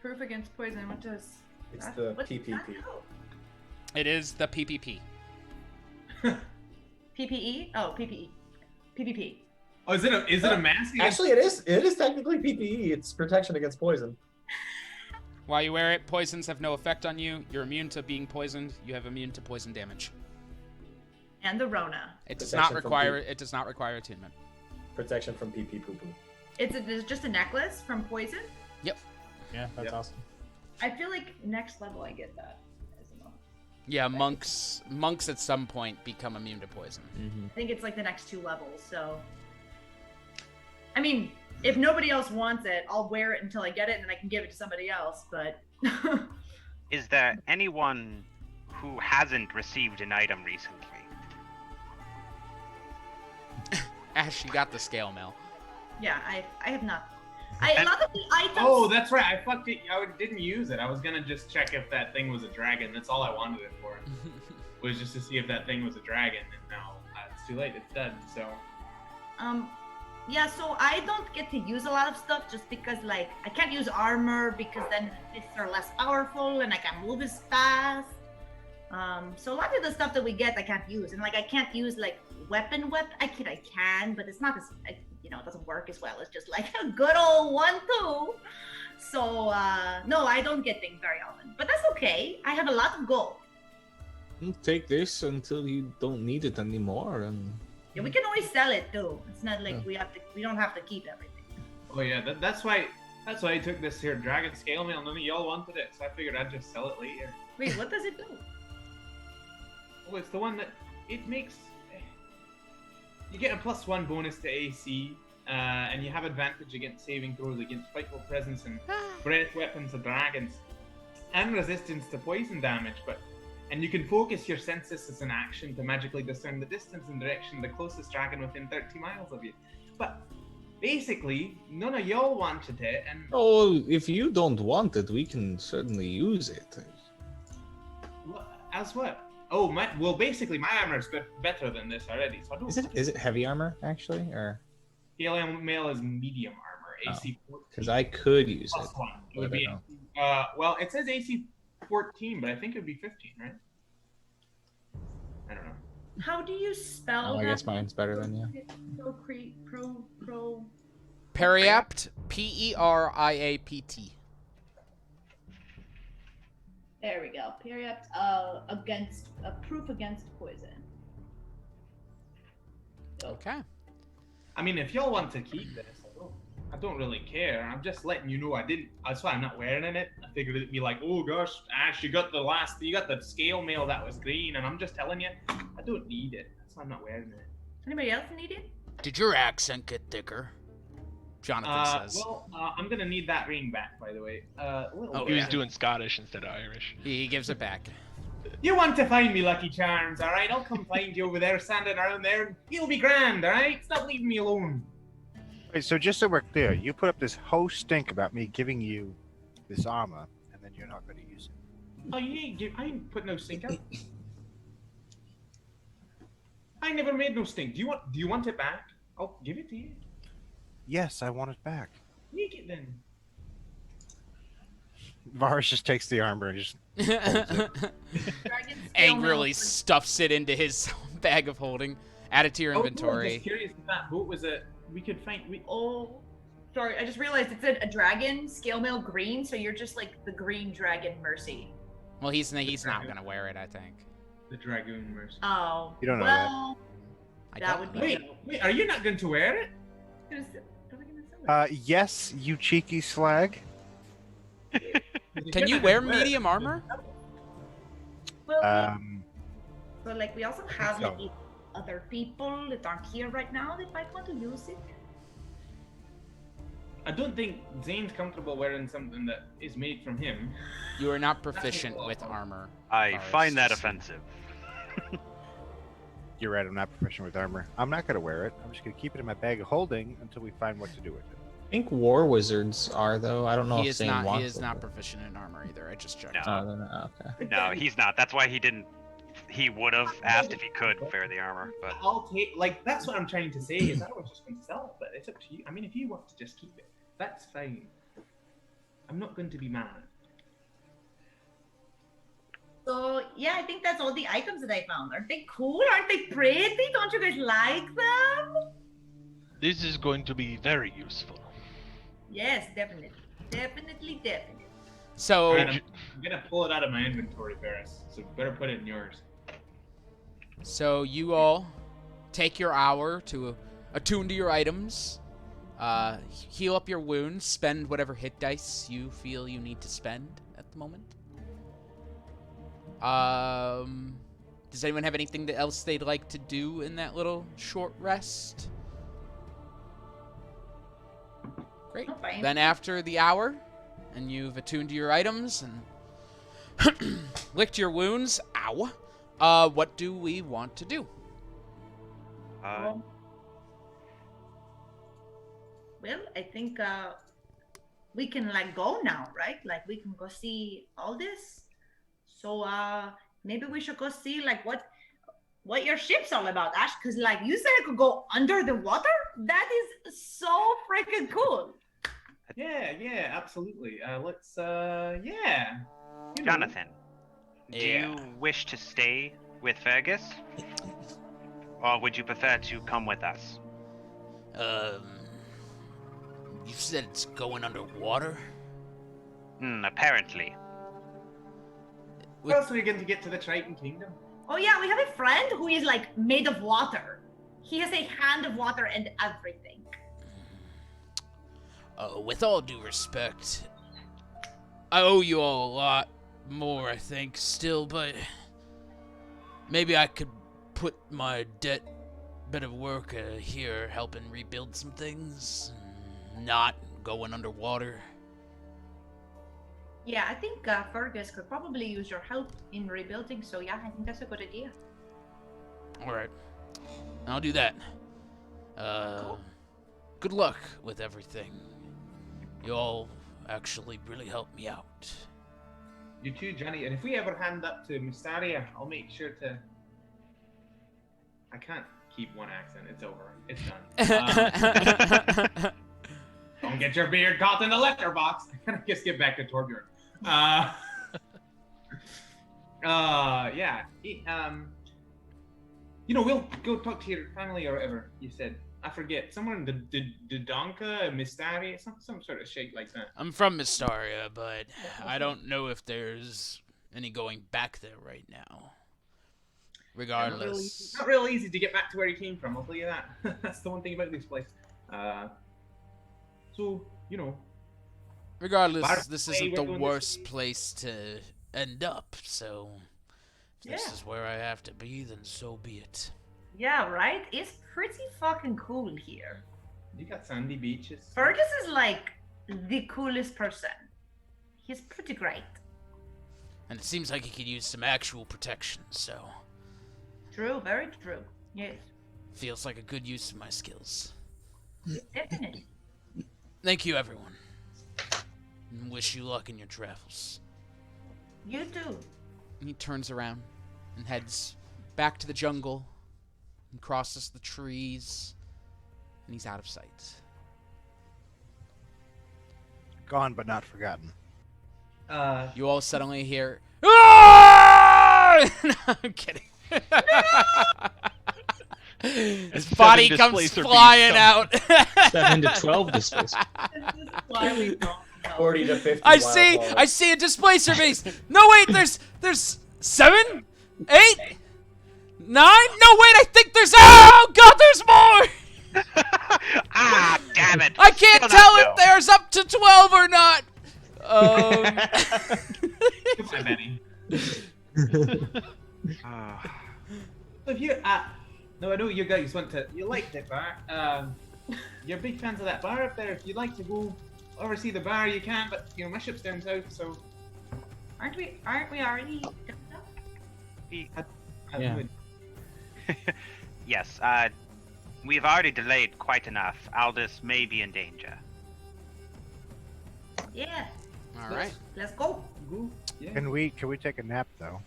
Proof against poison. What does? It's that- the what does that PPP. do? It is the PPP. PPE? Oh, PPE. PPP. Oh, is it a mask? Actually, it is. It is technically PPE. It's protection against poison. While you wear it, poisons have no effect on you. You're immune to being poisoned. You have immune to poison damage. And the Rona. It does not require attunement. Protection from PP poo poo. It's just a necklace from poison? Yep. Yeah, that's awesome. I feel like next level I get that. Yeah, monks at some point become immune to poison. Mm-hmm. I think it's like the next 2 levels, so. I mean, if nobody else wants it, I'll wear it until I get it and then I can give it to somebody else, but. Is there anyone who hasn't received an item recently? Ash, you got the scale mail. Yeah, I have not. A lot of the items. Oh, that's right. I fucked it. I didn't use it. I was gonna just check if that thing was a dragon. That's all I wanted it for. Was just to see if that thing was a dragon. And now it's too late. It's dead. So. Yeah. So I don't get to use a lot of stuff just because, like, I can't use armor because then fists are less powerful and I can't move as fast. So a lot of the stuff that we get I can't use, and like I can't use like weapon. I can, but it's not as it doesn't work as well. It's just like a good old 1-2. So no, I don't get things very often, but that's okay. I have a lot of gold. Take this until you don't need it anymore, and Yeah, we can always sell it too. It's not like we don't have to keep everything. Oh yeah, that's why I took this here dragon scale mail. None of y'all wanted it, so I figured I'd just sell it later. Wait, what does it do? Oh, it's the one that it makes. You get a +1 bonus to AC, and you have advantage against saving throws against frightful presence and breath weapons of dragons, and resistance to poison damage. And you can focus your senses as an action to magically discern the distance and direction of the closest dragon within 30 miles of you. But basically, none of y'all wanted it, and if you don't want it, we can certainly use it. as what? Oh, basically my armor is better than this already. So I don't. Is it heavy armor actually, or? Scale mail is medium armor, AC 14. Because I could use it. +1. It would be. Well, it says AC 14, but I think it would be 15, right? I don't know. How do you spell that? I guess mine's better than you. Pro. Periapt, Periapt. There we go. Periapt, against a proof against poison. Okay. I mean, if y'all want to keep this, I don't really care. I'm just letting you know I didn't. That's why I'm not wearing it. I figured it'd be like, oh gosh, Ash, you got the scale mail that was green, and I'm just telling you, I don't need it. That's why I'm not wearing it. Anybody else need it? Did your accent get thicker? Jonathan says. Well, I'm gonna need that ring back, by the way. He was doing Scottish instead of Irish. He gives it back. You want to find me, Lucky Charms, all right? I'll come find you over there, standing around there, and you'll be grand, all right? Stop leaving me alone. Wait, so just so we're clear, you put up this whole stink about me giving you this armor, and then you're not going to use it. Oh, I ain't put no stink up. I never made no stink. Do you want it back? I'll give it to you. Yes, I want it back. Take it then. Varus just takes the armor and just holds it. Angrily stuffs it into his bag of holding. Add it to your inventory. I'm just curious if that boat was we could find. Oh, sorry, I just realized it said a dragon, scale mail green, so you're just like the green dragon Mercy. Well, he's not gonna wear it, I think. The dragoon Mercy. Oh. You don't know well, that. That would be. Wait, are you not going to wear it? Yes, you cheeky slag. Can you wear medium armor? Well, but like we also have so. maybe other people that aren't here right now that might want to use it. I don't think Zane's comfortable wearing something that is made from him. You are not proficient with armor. I find that offensive. You're right, I'm not proficient with armor. I'm not going to wear it. I'm just going to keep it in my bag of holding until we find what to do with it. I think war wizards are though. I don't know He if is Zane not. wants He is it, not but- proficient in armor either. I just checked. No. Okay. No, he's not. That's why he didn't. He would have asked if he could wear the armor, but I'll take. That's what I'm trying to say. Is I was just going to sell it, but it's up to you. I mean, if you want to just keep it, that's fine. I'm not going to be mad. So yeah, I think that's all the items that I found. Aren't they cool? Aren't they pretty? Don't you guys like them? This is going to be very useful. Yes, definitely. Definitely. So Alright, I'm gonna pull it out of my inventory, Ferris. So better put it in yours. So you all take your hour to attune to your items, heal up your wounds, spend whatever hit dice you feel you need to spend at the moment. Does anyone have anything else they'd like to do in that little short rest? Great. Then after the hour, and you've attuned to your items and licked your wounds, what do we want to do? Well, I think we can like go now, right? Like we can go see Aldus. So maybe we should go see like what your ship's all about, Ash. Because like you said, it could go under the water. That is so freaking cool. Yeah, absolutely. Let's yeah. You know. Jonathan, do you wish to stay with Fergus? Or would you prefer to come with us? You said it's going underwater? Apparently. What else are we going to get to the Triton Kingdom? Oh yeah, we have a friend who is like made of water. He has a hand of water and everything. With all due respect, I owe you all a lot more, I think, still, but maybe I could put my bit of work here helping rebuild some things, not going underwater. Yeah, I think Fergus could probably use your help in rebuilding, so yeah, I think that's a good idea. Alright, I'll do that. Cool. Good luck with everything. You all actually really helped me out. You too, Johnny. And if we ever hand up to Mystaria, I'll make sure to... I can't keep one accent. It's over. It's done. Don't get your beard caught in the letterbox. I guess get back to Torbjorn. Yeah. You know, we'll go talk to your family or whatever you said. I forget. Somewhere in the Donka, Mystaria, some sort of shape like that. I'm from Mystaria, but I don't know if there's any going back there right now. Regardless. Not real easy to get back to where you came from, I'll tell you that. That's the one thing about this place. So, you know. Regardless, this isn't the worst place to end up, so if this is where I have to be, then so be it. Yeah, right? It's pretty fucking cool here. You got sandy beaches. Fergus is like the coolest person. He's pretty great. And it seems like he could use some actual protection, so. True, very true. Yes. Feels like a good use of my skills. Definitely. Thank you, everyone. And wish you luck in your travels. You too. And he turns around and heads back to the jungle and crosses the trees, and he's out of sight. Gone but not forgotten. You all suddenly hear, "Ah!" No, I'm kidding. His body comes flying out. 7 to 12 displays. 40 to 50. I see a displacer base. No, wait, there's 7, 8, 9. No, wait, I think there's. Oh God, there's more. Ah, damn it! I can't tell if there's up to 12 or not. Goodbye, Benny. If you, no, I know you guys you liked it bar. You're big fans of that bar up there. If you'd like to go oversee the bar, you can. But you know, my ship's down south, so. Aren't we already done up? Yeah. Yes, we've already delayed quite enough. Aldus may be in danger. Yeah. All right. Let's go. Yeah. Can we take a nap though?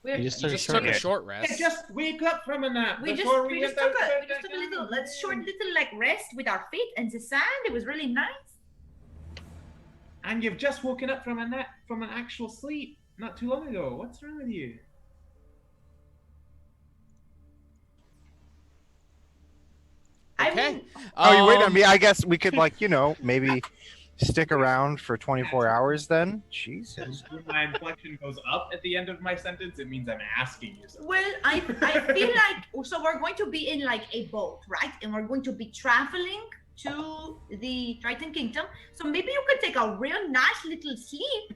You just took a short rest. Just wake up from a nap. We just took a little like rest with our feet in the sand. It was really nice. And you've just woken up from a nap, from an actual sleep. not too long ago. What's wrong with you? Okay. I mean, Oh, you wait on me. I guess we could, like, maybe stick around for 24 hours then. Jesus. When my inflection goes up at the end of my sentence, it means I'm asking you something. well, I feel like so we're going to be in like a boat, right? And we're going to be traveling to the Triton Kingdom. So maybe you could take a real nice little sleep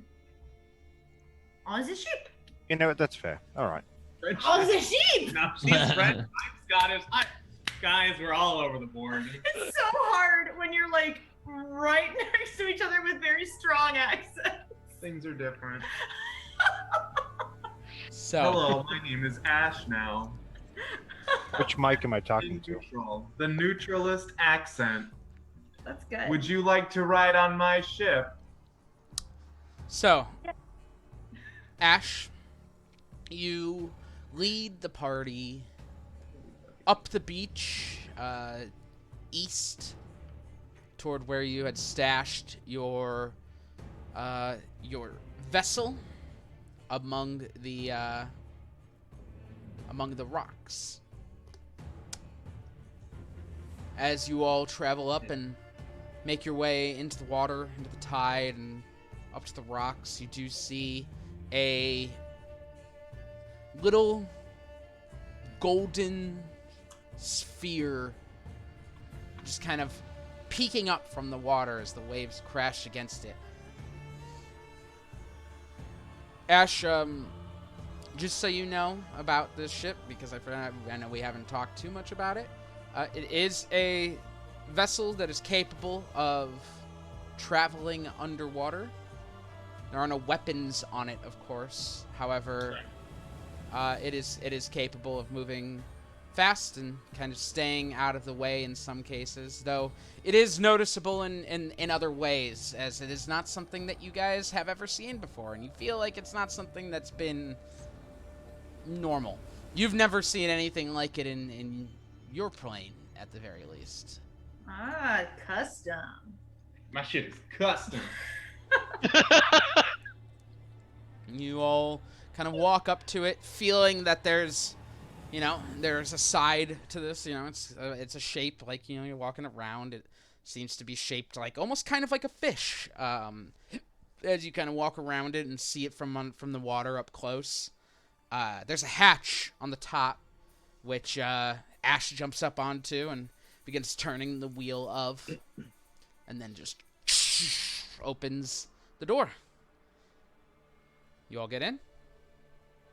on the ship. You know what? That's fair. All right. On the ship. No, she's French. I'm Scottish. Guys, we're all over the board. It's so hard when you're like right next to each other with very strong accents. Things are different. So. Hello, my name is Ash now. Which mic am I talking to? Neutral. The neutralist accent. That's good. Would you like to ride on my ship? So, Ash, you lead the party up the beach, east, toward where you had stashed your vessel among the rocks. As you all travel up and make your way into the water, into the tide, and up to the rocks, you do see a little golden sphere just kind of peeking up from the water as the waves crash against it. Ash, just so you know about this ship, because I know we haven't talked too much about it, it is a vessel that is capable of traveling underwater. There are no weapons on it, of course. However, it is capable of moving fast and kind of staying out of the way in some cases, though it is noticeable in other ways, as it is not something that you guys have ever seen before, and you feel like it's not something that's been normal. You've never seen anything like it in your plane, at the very least. Ah, custom. My shit is custom. You all kind of walk up to it, feeling that there's a side to this. It's a shape like, you're walking around. It seems to be shaped like almost kind of like a fish. As you kind of walk around it and see it from the water up close. There's a hatch on the top, which Ash jumps up onto and begins turning the wheel of, and then just opens the door. You all get in?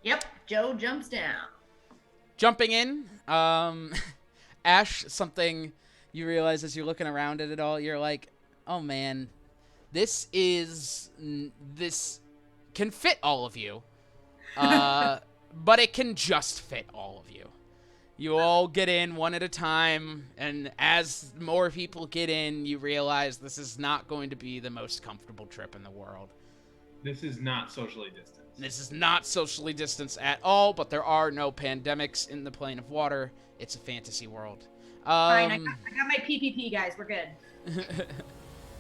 Yep, Joe jumps down. Jumping in, Ash, something you realize as you're looking around at it all, you're like, oh man, this can fit all of you, but it can just fit all of you. You all get in one at a time, and as more people get in, you realize this is not going to be the most comfortable trip in the world. This is not socially distanced. This is not socially distanced at all, but there are no pandemics in the plane of water. It's a fantasy world. Fine, I got my PPP, guys. We're good.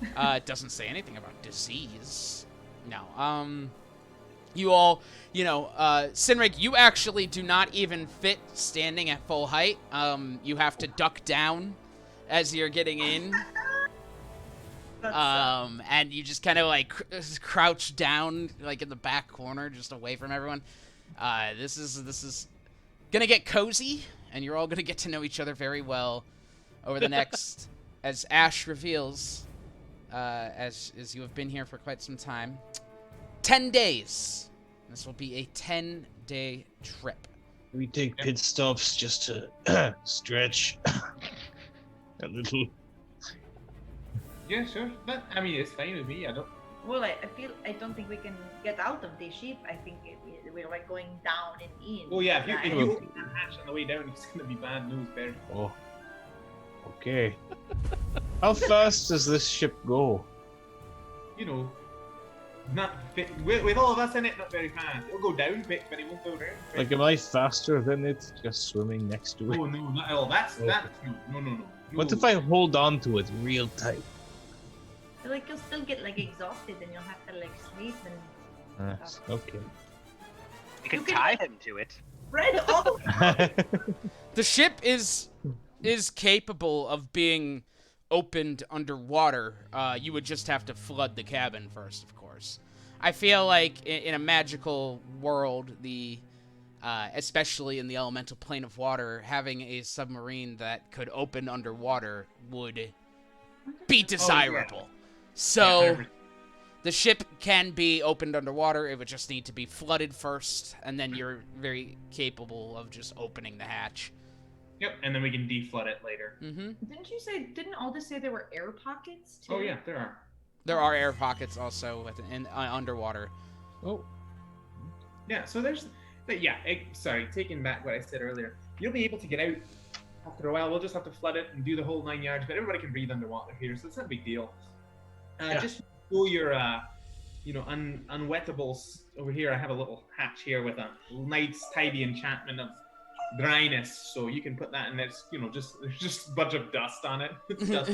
It doesn't say anything about disease. No. You all, Sinrig, you actually do not even fit standing at full height. You have to duck down as you're getting in. And you just kind of like crouch down like in the back corner, just away from everyone. This is gonna get cozy, and you're all gonna get to know each other very well over the next, as Ash reveals, as you have been here for quite some time, 10 days. This will be a 10-day trip. We take pit stops just to stretch a little. Yeah, sure. But I mean, it's fine with me. I don't. Well, I don't think we can get out of the ship. I think we're like going down and in. Oh yeah, if you right? open that hatch on the way down, it's gonna be bad news, Barry. Oh. Okay. How fast does this ship go? Not with all of us in it, not very fast. It'll go down quick, but it won't go down quick. Like, am I faster than it just swimming next to it? Oh no, not at all. That's no. What if I hold on to it real tight? Like you'll still get like exhausted, and you'll have to like sleep and Okay. We can tie him to it. Red, all The ship is capable of being opened underwater. You would just have to flood the cabin first, of course. I feel like in a magical world, especially in the elemental plane of water, having a submarine that could open underwater would be desirable. So the ship can be opened underwater. It would just need to be flooded first, and then you're very capable of just opening the hatch. Yep, and then we can deflood it later. Mm-hmm. Didn't Aldus say there were air pockets too? Oh yeah, there are. There are air pockets also underwater. Oh. Yeah, so sorry, taking back what I said earlier. You'll be able to get out after a while. We'll just have to flood it and do the whole 9 yards, but everybody can breathe underwater here, so it's not a big deal. Just show your, unwettables over here. I have a little hatch here with a nice, tidy enchantment of dryness, so you can put that in there. There's just a bunch of dust on it. It's dust.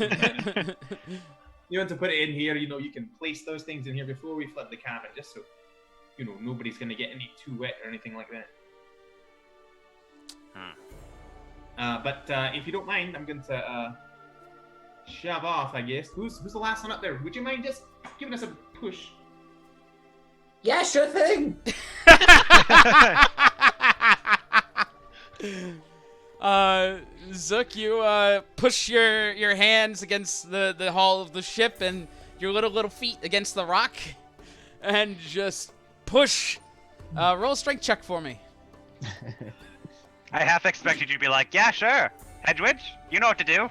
You want to put it in here, you can place those things in here before we flood the cabin, just so, nobody's going to get any too wet or anything like that. But if you don't mind, I'm going to shove off, I guess. Who's the last one up there? Would you mind just giving us a push? Yeah, sure thing. Zook, you push your hands against the hull of the ship and your little feet against the rock, and just push. Roll a strength check for me. I half expected you to be like, yeah, sure. Hedwig, you know what to do.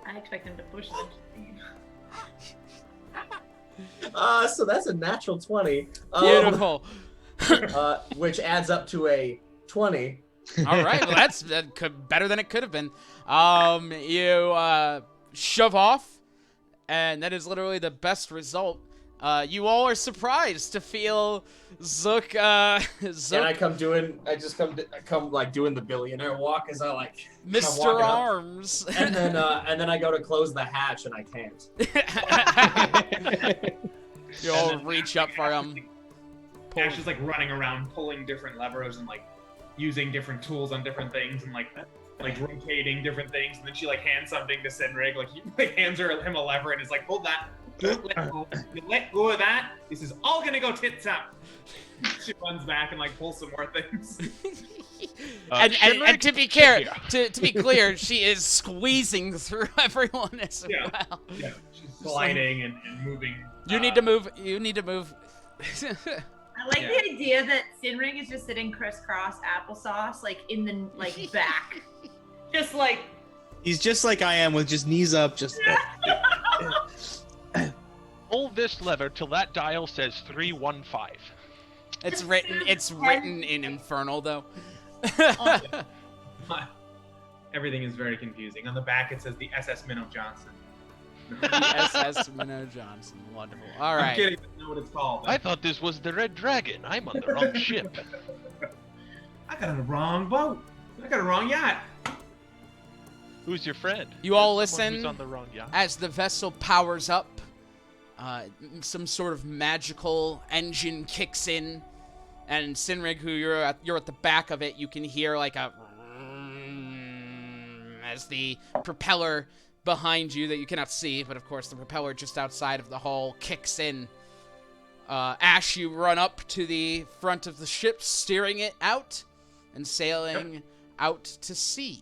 I expect him to push them. So that's a natural 20. Beautiful. Which adds up to a 20. All right, well that's better than it could have been. You shove off, and that is literally the best result. You all are surprised to feel Zook. And I come doing the billionaire walk as I like Mr. Arms. and then I go to close the hatch and I can't. You all reach up for him. Ash is like running around, pulling different levers and like using different tools on different things and like rotating different things. And then she like hands something to Sinrig, hands him a lever and is like, hold that. Don't let go. You let go of that. This is all gonna go tits up. She runs back and like pulls some more things. And to be clear, to be clear, she is squeezing through everyone as well. Yeah, she's sliding and moving. You need to move. You need to move. I like the idea that Sinrig is just sitting crisscross applesauce, like in the back, just like. He's just like I am, with just knees up, just. Pull this lever till that dial says 315. It's written in Infernal though. Everything is very confusing. On the back it says the SS Minnow Johnson. The SS Minnow Johnson. Wonderful. All right. I'm kidding. That's not what it's called. I thought this was the Red Dragon. I'm on the wrong ship. I got on the wrong boat. I got a wrong yacht. Who's your friend? You all Someone listen who's on the wrong yacht. as the vessel powers up. Some sort of magical engine kicks in, and Sinrig, who you're at the back of it, you can hear like a as the propeller behind you that you cannot see, but of course the propeller just outside of the hull kicks in. Ash, you run up to the front of the ship, steering it out and sailing out to sea.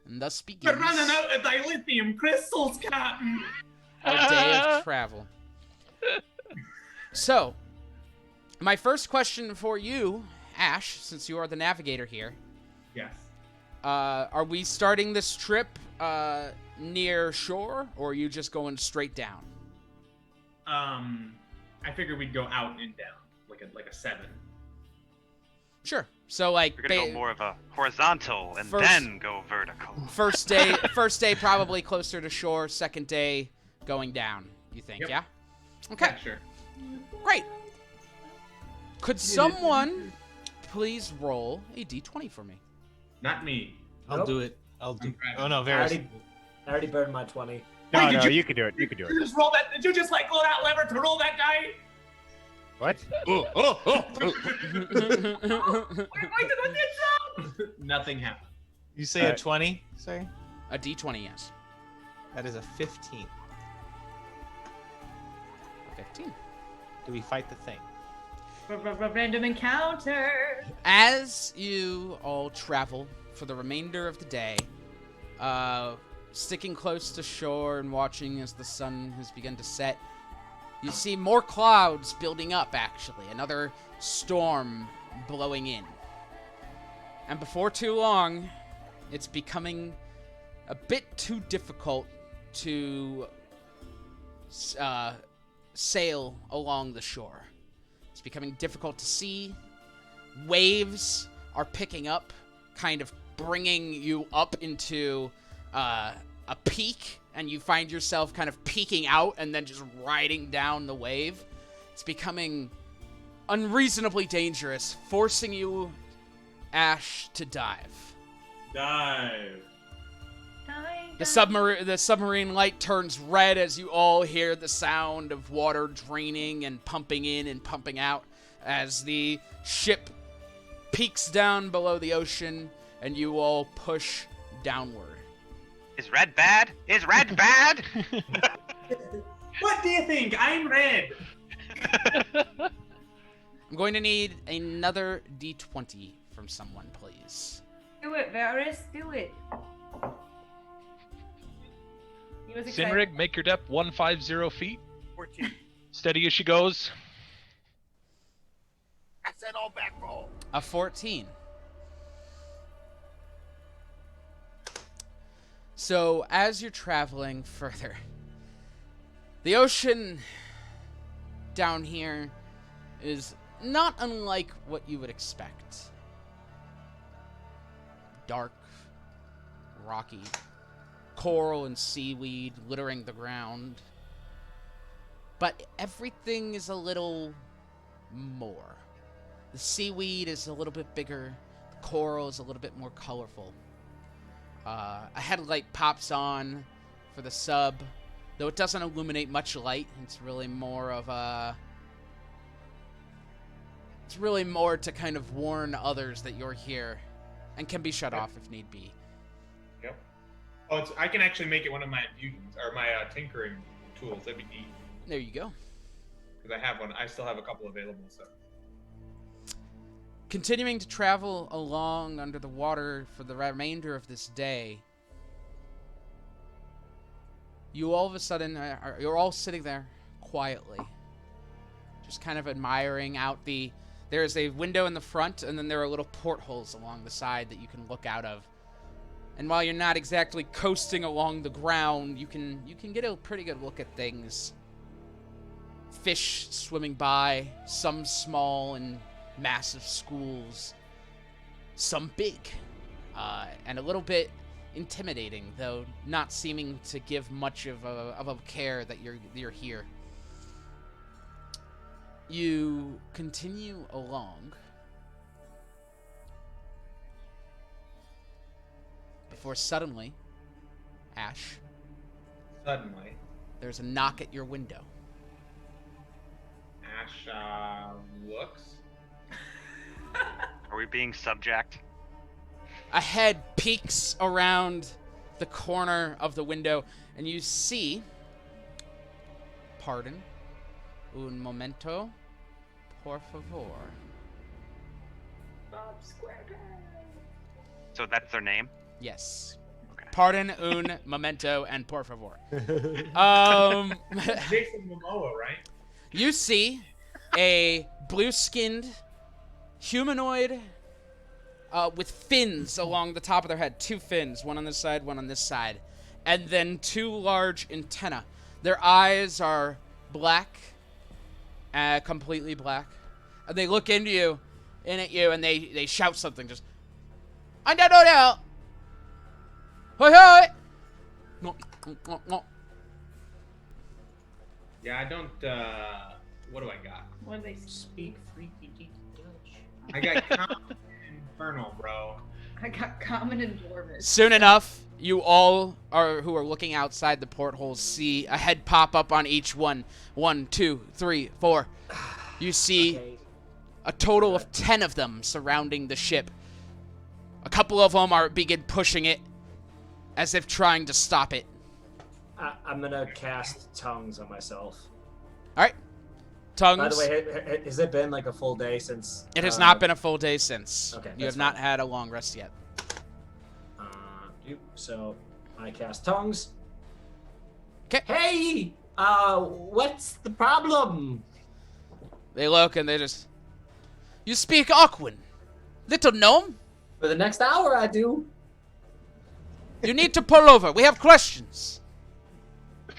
And thus begins We're running out of dilithium crystals, Captain. a day of travel. So, my first question for you, Ash, since you are the navigator here. Yes. Are we starting this trip near shore, or are you just going straight down? I figured we'd go out and down, like a 7. Sure. So like We're gonna go more of a horizontal and then go vertical. First day probably closer to shore. Second day going down. You think? Yep. Yeah. Okay. Yeah, sure. Great. Could someone please roll a d20 for me? Not me. I'll Nope. do it. I'll do. I'm Oh no, I Varys. already burned my 20. No, Wait, did no, you- you can do it. You can do Did you it. just roll that? Did you just like go that lever to roll that die? What? Why did I get so? Nothing happened. You say a 20? Sorry. A D20, yes. That is a 15. 15. Do we fight the thing? Random encounter. As you all travel for the remainder of the day, sticking close to shore and watching as the sun has begun to set, you see more clouds building up, actually. Another storm blowing in. And before too long, it's becoming a bit too difficult to sail along the shore. It's becoming difficult to see. Waves are picking up, kind of bringing you up into a peak, and you find yourself kind of peeking out and then just riding down the wave. It's becoming unreasonably dangerous, forcing you, Ash, to dive. Dive. The submarine light turns red as you all hear the sound of water draining and pumping in and pumping out as the ship peaks down below the ocean and you all push downward. Is red bad? Is red bad? What do you think? I'm red. I'm going to need another D20 from someone, please. Do it, Varys. Do it. He was excited. Sinrig, make your depth 150 feet. 14. Steady as she goes. I said all back roll. A 14. So, as you're traveling further, the ocean down here is not unlike what you would expect. Dark, rocky, coral and seaweed littering the ground. But everything is a little more. The seaweed is a little bit bigger. The coral is a little bit more colorful. A headlight pops on for the sub, though it doesn't illuminate much light. It's really more of a... It's really more to kind of warn others that you're here, and can be shut off if need be. Yep. Oh, I can actually make it one of my infusions or my tinkering tools. That'd be neat. There you go. Because I have one. I still have a couple available. So. Continuing to travel along under the water for the remainder of this day, you all of a sudden you're all sitting there quietly, just kind of admiring out the. There's a window in the front, and then there are little portholes along the side that you can look out of. And while you're not exactly coasting along the ground, you can get a pretty good look at things. Fish swimming by, some small and massive schools, some big, and a little bit intimidating, though not seeming to give much of a care that you're here. You continue along before suddenly, Ash, Suddenly, there's a knock at your window. Ash looks. Are we being subject? A head peeks around the corner of the window, and you see... Pardon. Un momento. Por favor. Bob SquarePants. So that's their name? Yes. Okay. Pardon, un momento, and por favor. Jason Momoa, right? You see a blue-skinned humanoid with fins along the top of their head. 2 fins, one on this side, one on this side. And then 2 large antennae. Their eyes are black, completely black. And they look into you, at you, and they shout something. Just, I don't know. Hoi hoi! No, no, no. Yeah, I don't. What do I got? What do they Speak freaky deaky Dutch. I got Common and Infernal, bro. I got common and dwarvish. Soon enough, you all who are looking outside the portholes see a head pop up on each one. 1, 2, 3, 4. You see a total of 10 of them surrounding the ship. A couple of them begin pushing it as if trying to stop it. I'm gonna cast tongues on myself. All right. Tongues. By the way, has it been like a full day since? It has not been a full day since. Okay, you have not had a long rest yet. So I cast tongues. Okay. Hey, what's the problem? They look and they just. You speak Aquan, little gnome. For the next hour, I do. You need to pull over. We have questions.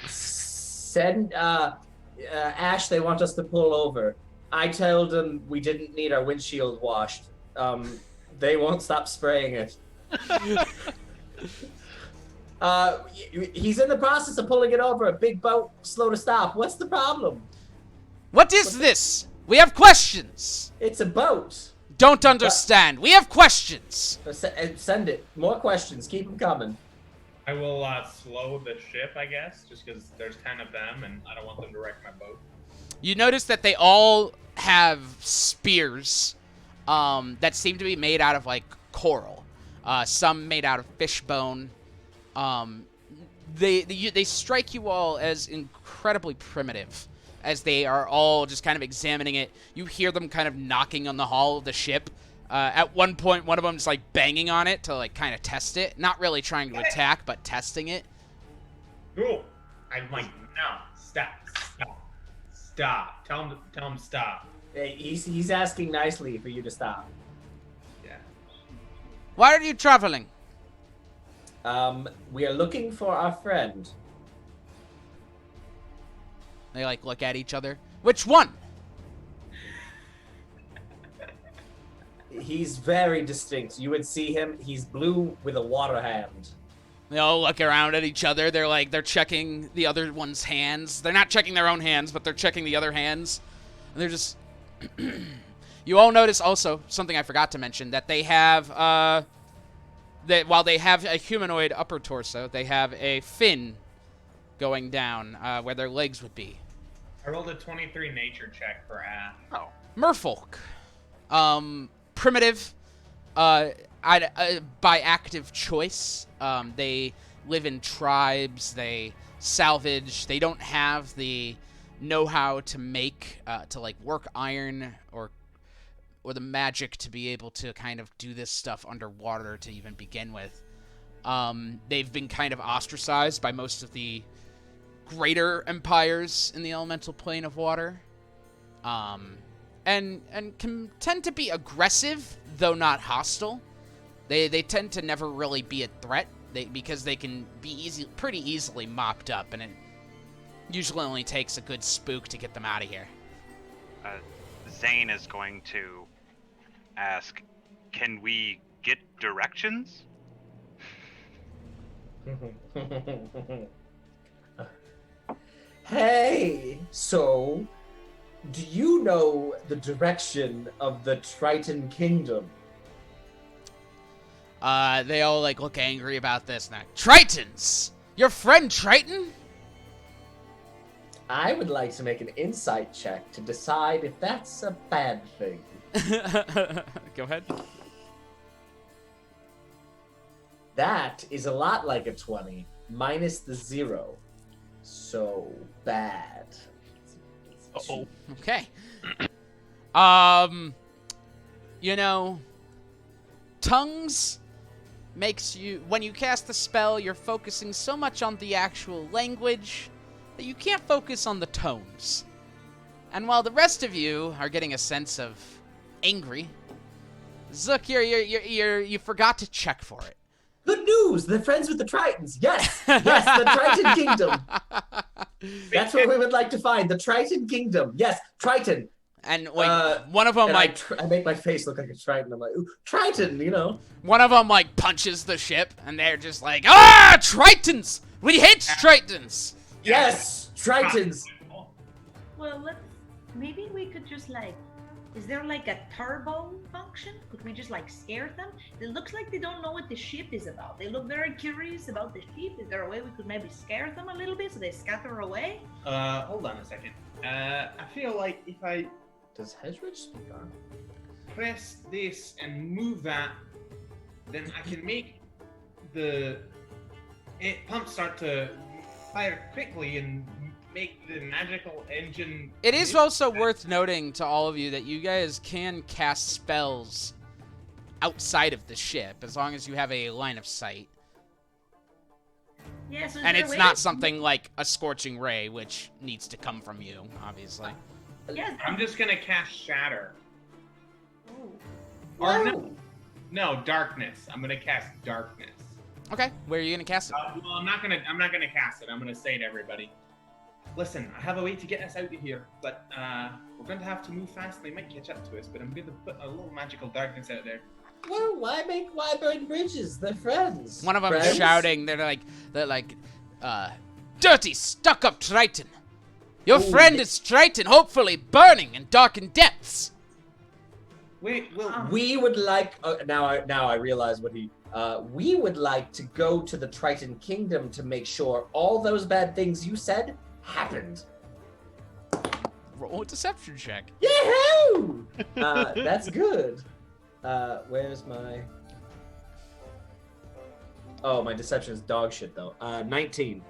Send Ash. They want us to pull over. I told them we didn't need our windshield washed. They won't stop spraying it. He's in the process of pulling it over. A big boat, slow to stop. What's the problem? What is this? We have questions. It's a boat. Don't understand. We have questions. Send it. More questions. Keep them coming. I will slow the ship, I guess, just because there's 10 of them, and I don't want them to wreck my boat. You notice that they all have spears that seem to be made out of, like, coral. Some made out of fish bone. They strike you all as incredibly primitive, as they are all just kind of examining it. You hear them kind of knocking on the hull of the ship. At one point, one of them is like banging on it to like kind of test it. Not really trying to attack, but testing it. Cool. I'm like, no, stop. Tell him stop. Hey, he's asking nicely for you to stop. Yeah. Why are you traveling? We are looking for our friend. They like look at each other. Which one? He's very distinct. You would see him. He's blue with a water hand. They all look around at each other. They're checking the other one's hands. They're not checking their own hands, but they're checking the other hands. And they're just... You all notice also, something I forgot to mention, that they have, that while they have a humanoid upper torso, they have a fin going down where their legs would be. I rolled a 23 nature check for Ash. Oh. Merfolk. Primitive, by active choice. They live in tribes. They salvage. They don't have the know-how to make, to like work iron or the magic to be able to kind of do this stuff underwater to even begin with. They've been kind of ostracized by most of the greater empires in the elemental plane of water. And can tend to be aggressive, though not hostile. They tend to never really be a threat, because they can be pretty easily mopped up, and it usually only takes a good spook to get them out of here. Zane is going to ask, can we get directions? Hey, so... do you know the direction of the Triton Kingdom? They all like look angry about this now. Tritons! Your friend Triton? I would like to make an insight check to decide if that's a bad thing. Go ahead. That is a lot like a 20, minus the 0. So bad. Uh-oh. Okay. You know, tongues makes you, when you cast the spell, you're focusing so much on the actual language that you can't focus on the tones. And while the rest of you are getting a sense of angry, Zook, you forgot to check for it. Good news! They're friends with the Tritons. Yes, yes, the Triton Kingdom. That's what we would like to find. The Triton Kingdom. Yes, Triton. And like one of them, like I make my face look like a Triton. I'm like, ooh, Triton, you know. One of them like punches the ship, and they're just like, ah, Tritons! We hate Tritons. Yes, Tritons. Well, maybe we could just like Is there like a turbo function? Could we just like scare them? It looks like they don't know what the ship is about. They look very curious about the ship. Is there a way we could maybe scare them a little bit so they scatter away? Hold on a second. I feel like if I Does Hedgeridge speak on? press this and move that, then I can make the pump start to fire quickly and make the magical engine. It is also worth noting to all of you that you guys can cast spells outside of the ship as long as you have a line of sight. Yeah, so And it's not something like a scorching ray, which needs to come from you, obviously. Yes. I'm just gonna cast Shatter. Oh. Or no, Darkness. I'm gonna cast Darkness. Okay, where are you gonna cast it? Well, I'm not gonna cast it. I'm gonna say to everybody, listen, I have a way to get us out of here, but we're going to have to move fast. They might catch up to us, but I'm going to put a little magical darkness out there. Well, why burn bridges? They're friends. One of them friends? is shouting. They're like, dirty, stuck-up Triton. Your friend is Triton, hopefully burning in darkened depths. Wait, well, we would like. Now I realize what he. We would like to go to the Triton Kingdom to make sure all those bad things you said happened. Roll a deception check. Yahoo! That's good. Where's my? Oh, my deception is dog shit though. 19.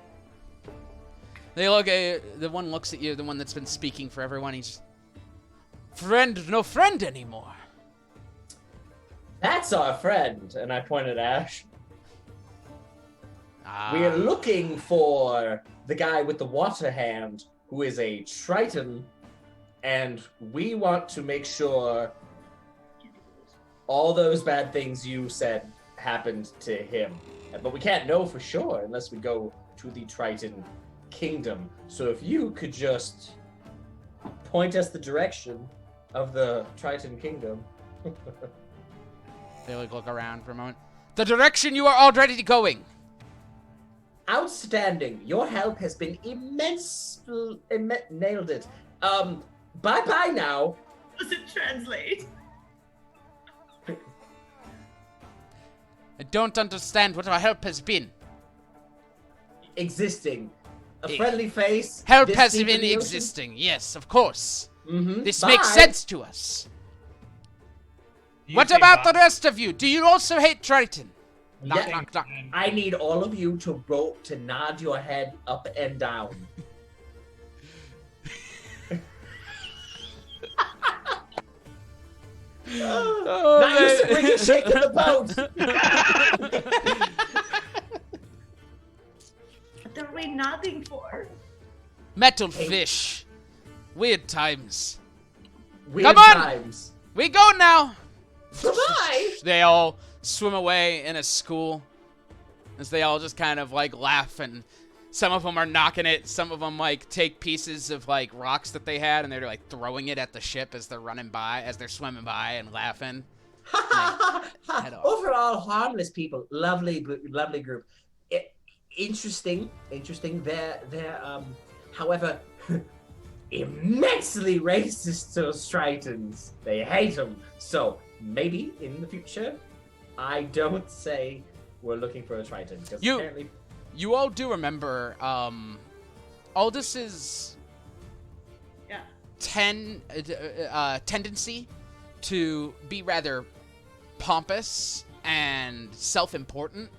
They look at the one looks at you, the one that's been speaking for everyone. He's no friend anymore. That's our friend, and I point at Ash. We're looking for the guy with the water hand, who is a Triton, and we want to make sure all those bad things you said happened to him. But we can't know for sure unless we go to the Triton Kingdom. So if you could just point us the direction of the Triton Kingdom. They look around for a moment. The direction you are already going. Outstanding. Your help has been immense. Nailed it. Bye-bye now. Does it translate? I don't understand what our help has been. Existing. A friendly face. Help this has deep in been the ocean? existing. Yes, of course. Mm-hmm. This Bye. makes sense to us. What about the rest of you? Do you also hate Triton? Knock, Yeah, knock, knock. I need all of you to nod your head up and down. Now you're springing shaking the boat. What are we nodding for? Metal fish. Weird times. Weird Come on! times. We go now. Bye-bye. They all swim away in a school as they all just kind of like laugh, and some of them are knocking it. Some of them like take pieces of like rocks that they had and they're like throwing it at the ship as they're running by, as they're swimming by and laughing. Head off. Overall, harmless people. Lovely group. Interesting. They're however, immensely racist to Tritons. They hate them. So maybe in the future, I don't say we're looking for a Triton. Because apparently... You all do remember Aldus's tendency to be rather pompous and self-important.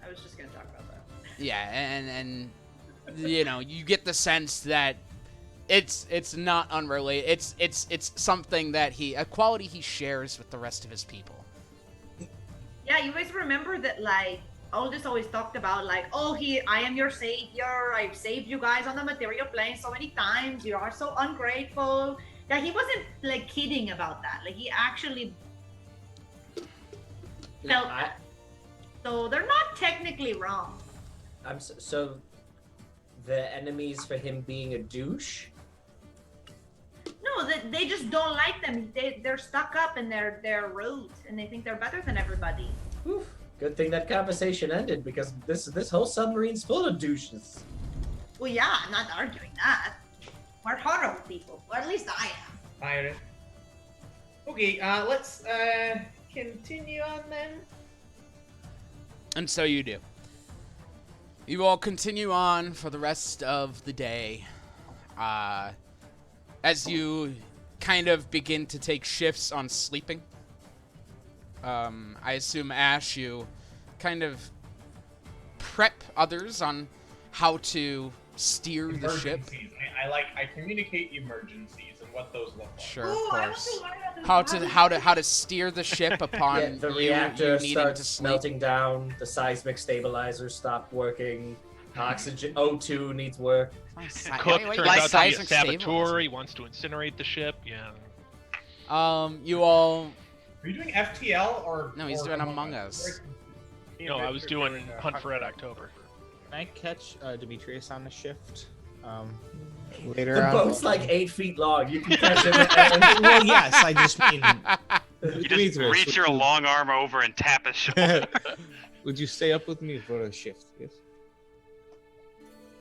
I was just gonna talk about that. Yeah, and you know, you get the sense that it's not unrelated. It's something that a quality he shares with the rest of his people. Yeah, you guys remember that, like, Aldus always talked about, like, oh, I am your savior. I've saved you guys on the material plane so many times. You are so ungrateful. Yeah, he wasn't, like, kidding about that. Like, he actually felt that. So they're not technically wrong. So the enemies for him being a douche? No, they just don't like them. They're stuck up and they're rude, and they think they're better than everybody. Oof. Good thing that conversation ended, because this whole submarine's full of douches. Well, yeah, I'm not arguing that. We're horrible people, or at least I am. Fire it. Okay, let's continue on then. And so you do. You all continue on for the rest of the day. As you kind of begin to take shifts on sleeping. I assume, Ash, you kind of prep others on how to steer the ship. Emergencies. I communicate emergencies and what those look like. Sure, of course. How to steer the ship upon the you reactor needing starts to sleep. melting down. The seismic stabilizers stop working. Oxygen Cook O2 needs work. turns out to be a seismic saboteur. He wants to incinerate the ship. Yeah. You all. Are you doing FTL or? No, he's or doing Among Us. No, I was doing Hunt for Red October. Can I catch Demetrius on the shift? Later The on? boat's like 8 feet long. You can catch him. Well, yes, I just mean. You just reach your long arm over and tap his shoulder. Would you stay up with me for a shift? Yes.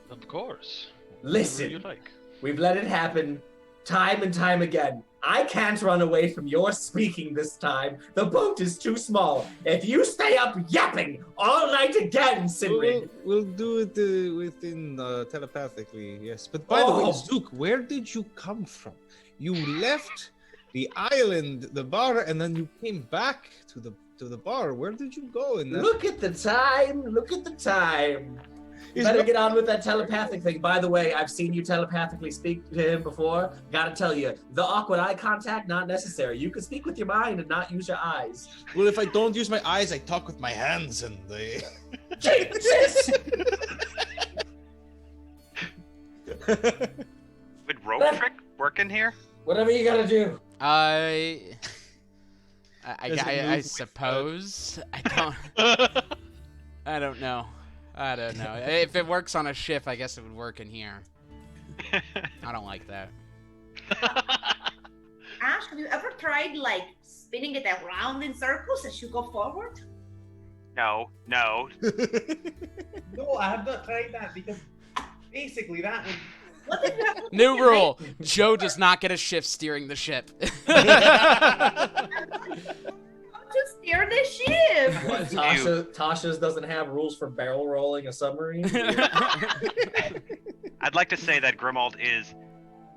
Of course. Listen, Whatever you like. we've let it happen time and time again. I can't run away from your speaking this time. The boat is too small. If you stay up yapping all night again, Simrig. We'll do it within telepathically, yes. But by the way, Zook, where did you come from? You left the island, the bar, and then you came back to the bar. Where did you go? Look at the time. Look at the time. You better get on with that telepathic thing. By the way, I've seen you telepathically speak to him before. Gotta tell you, the awkward eye contact, not necessary. You can speak with your mind and not use your eyes. Well, if I don't use my eyes, I talk with my hands and they... Jesus! Would rope trick work in here? Whatever you gotta do. I suppose. I don't know. I don't know. If it works on a ship, I guess it would work in here. I don't like that. Ash, have you ever tried, like, spinning it around in circles as you go forward? No. No, I have not tried that because basically that would. What if you have to New rule: Joe does not get a shift steering the ship. to steer the ship? What, Tasha's doesn't have rules for barrel rolling a submarine? I'd like to say that Grimald is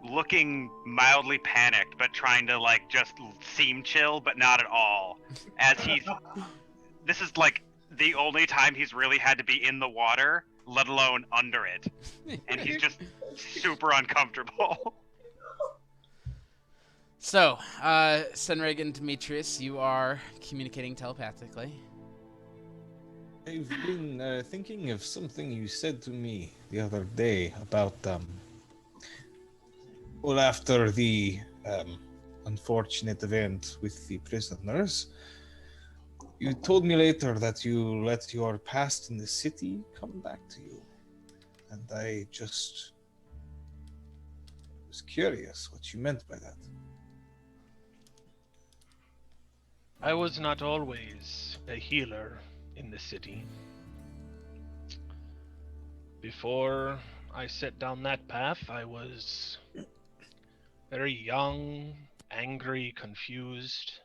looking mildly panicked, but trying to like just seem chill, but not at all. As this is like the only time he's really had to be in the water, let alone under it, and he's just super uncomfortable. So, Senreg and Demetrius, you are communicating telepathically. I've been thinking of something you said to me the other day about, well, after the unfortunate event with the prisoners, you told me later that you let your past in the city come back to you. And I just was curious what you meant by that. I was not always a healer in the city. Before I set down that path, I was very young, angry, confused.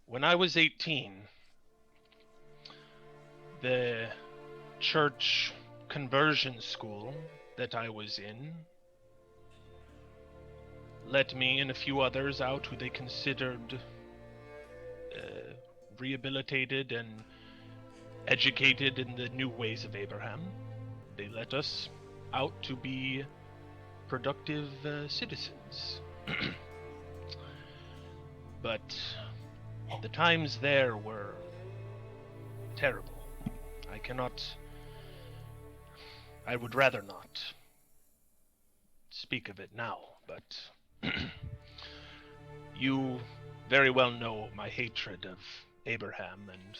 When I was 18, the church conversion school that I was in let me and a few others out who they considered rehabilitated and educated in the new ways of Abraham. They let us out to be productive citizens. But the times there were terrible. I would rather not speak of it now, but you very well know my hatred of Abraham and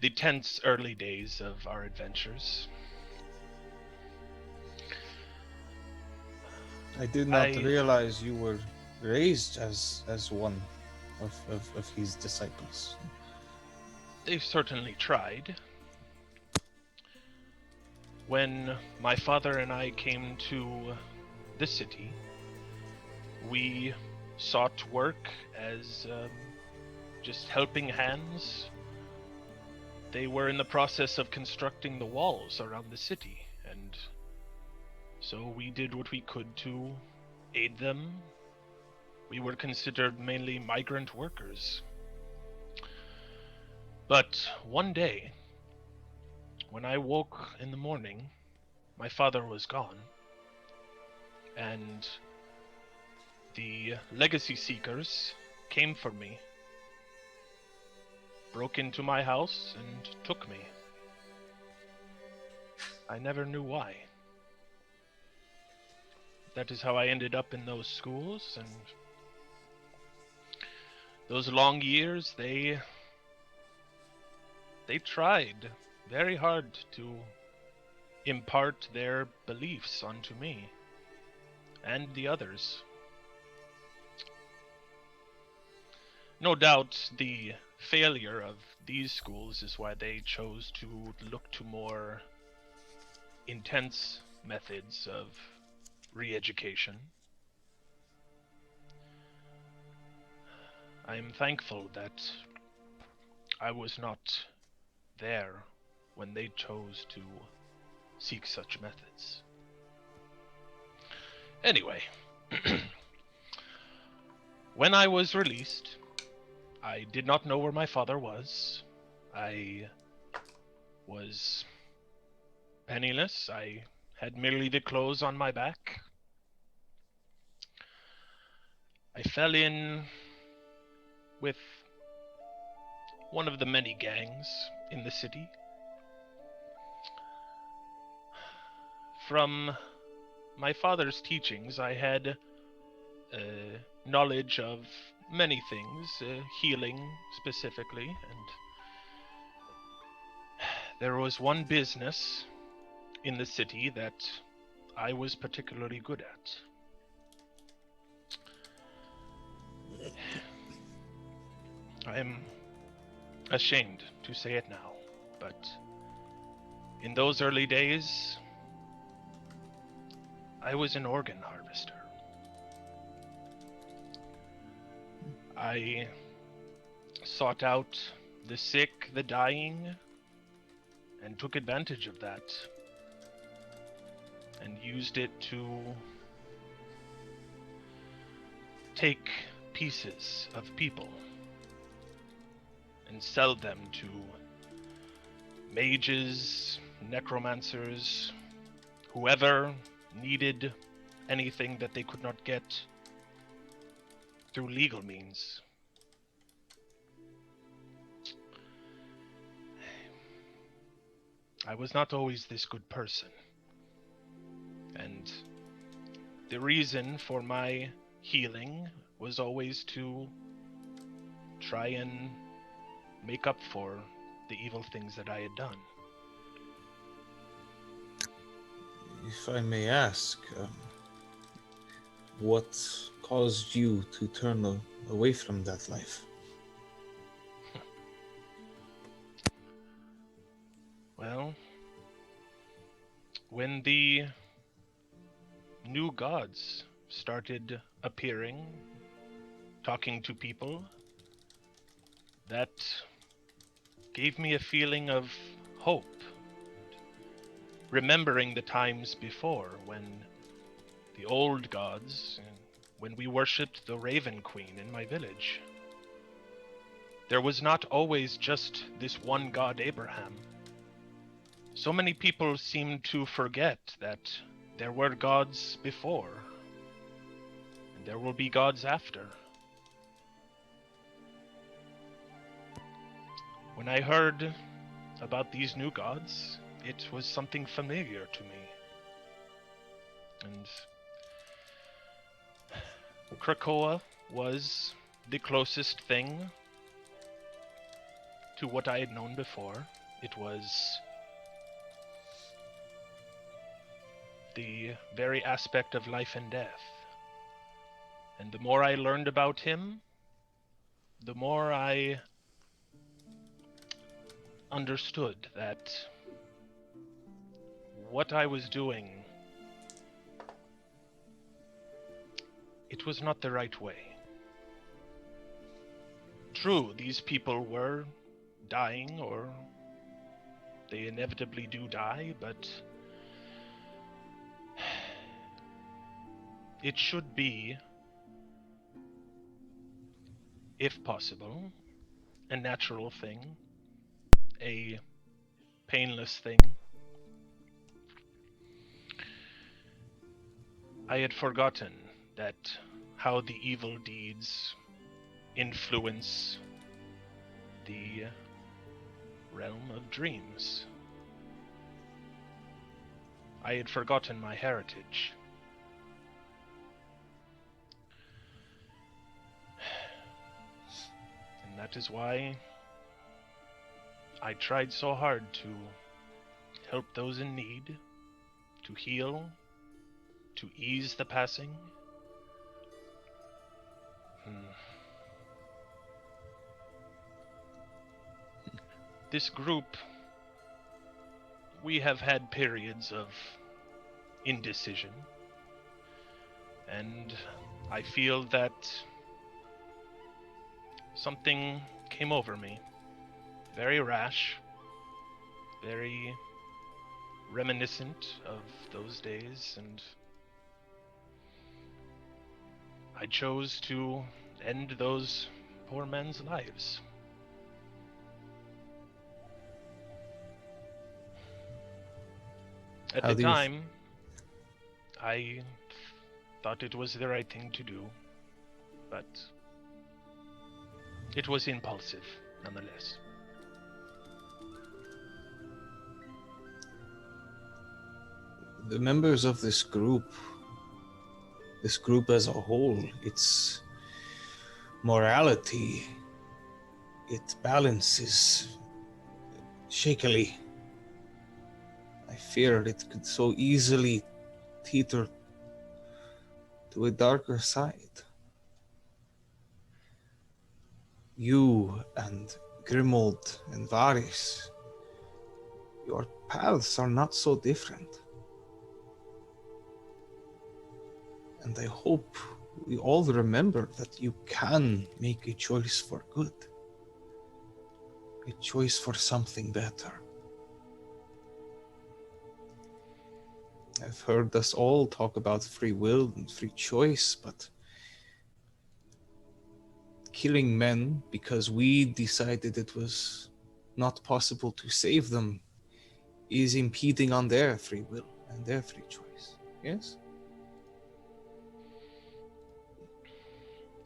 the tense early days of our adventures. I did not realize you were raised as one of his disciples. They've certainly tried. When my father and I came to the city, we sought work as just helping hands. They were in the process of constructing the walls around the city, and so we did what we could to aid them. We were considered mainly migrant workers. But one day, when I woke in the morning, my father was gone, and the legacy seekers came for me, broke into my house, and took me. I never knew why. That is how I ended up in those schools, and those long years, they tried very hard to impart their beliefs onto me and the others. No doubt the failure of these schools is why they chose to look to more intense methods of re-education. I am thankful that I was not there when they chose to seek such methods. Anyway, when I was released, I did not know where my father was. I was penniless. I had merely the clothes on my back. I fell in with one of the many gangs in the city. From my father's teachings, I had knowledge of many things, healing specifically, and there was one business in the city that I was particularly good at. I am ashamed to say it now, but in those early days, I was an organ harvester. I sought out the sick, the dying, and took advantage of that, and used it to take pieces of people and sell them to mages, necromancers, whoever needed anything that they could not get through legal means. I was not always this good person, and the reason for my healing was always to try and make up for the evil things that I had done. If I may ask, what caused you to turn away from that life? Well, when the new gods started appearing, talking to people, that gave me a feeling of hope. Remembering the times before when the old gods, when we worshipped the Raven Queen in my village. There was not always just this one god Abraham. So many people seem to forget that there were gods before, and there will be gods after. When I heard about these new gods, it was something familiar to me. And Krakoa was the closest thing to what I had known before. It was the very aspect of life and death. And the more I learned about him, the more I understood that what I was doing, it was not the right way. true, these people were dying, or they inevitably do die, but it should be, if possible, a natural thing, a painless thing. I had forgotten that how the evil deeds influence the realm of dreams. I had forgotten my heritage. And that is why I tried so hard to help those in need, to heal, to ease the passing. This group, we have had periods of indecision, and I feel that something came over me, very rash, very reminiscent of those days, and I chose to end those poor men's lives. At How the do you time, I thought it was the right thing to do, but it was impulsive, nonetheless. The members of this group as a whole, its morality, it balances shakily. I fear it could so easily teeter to a darker side. You and Grimold and Varys, your paths are not so different. And I hope we all remember that you can make a choice for good. A choice for something better. I've heard us all talk about free will and free choice, but killing men because we decided it was not possible to save them is impeding on their free will and their free choice. Yes?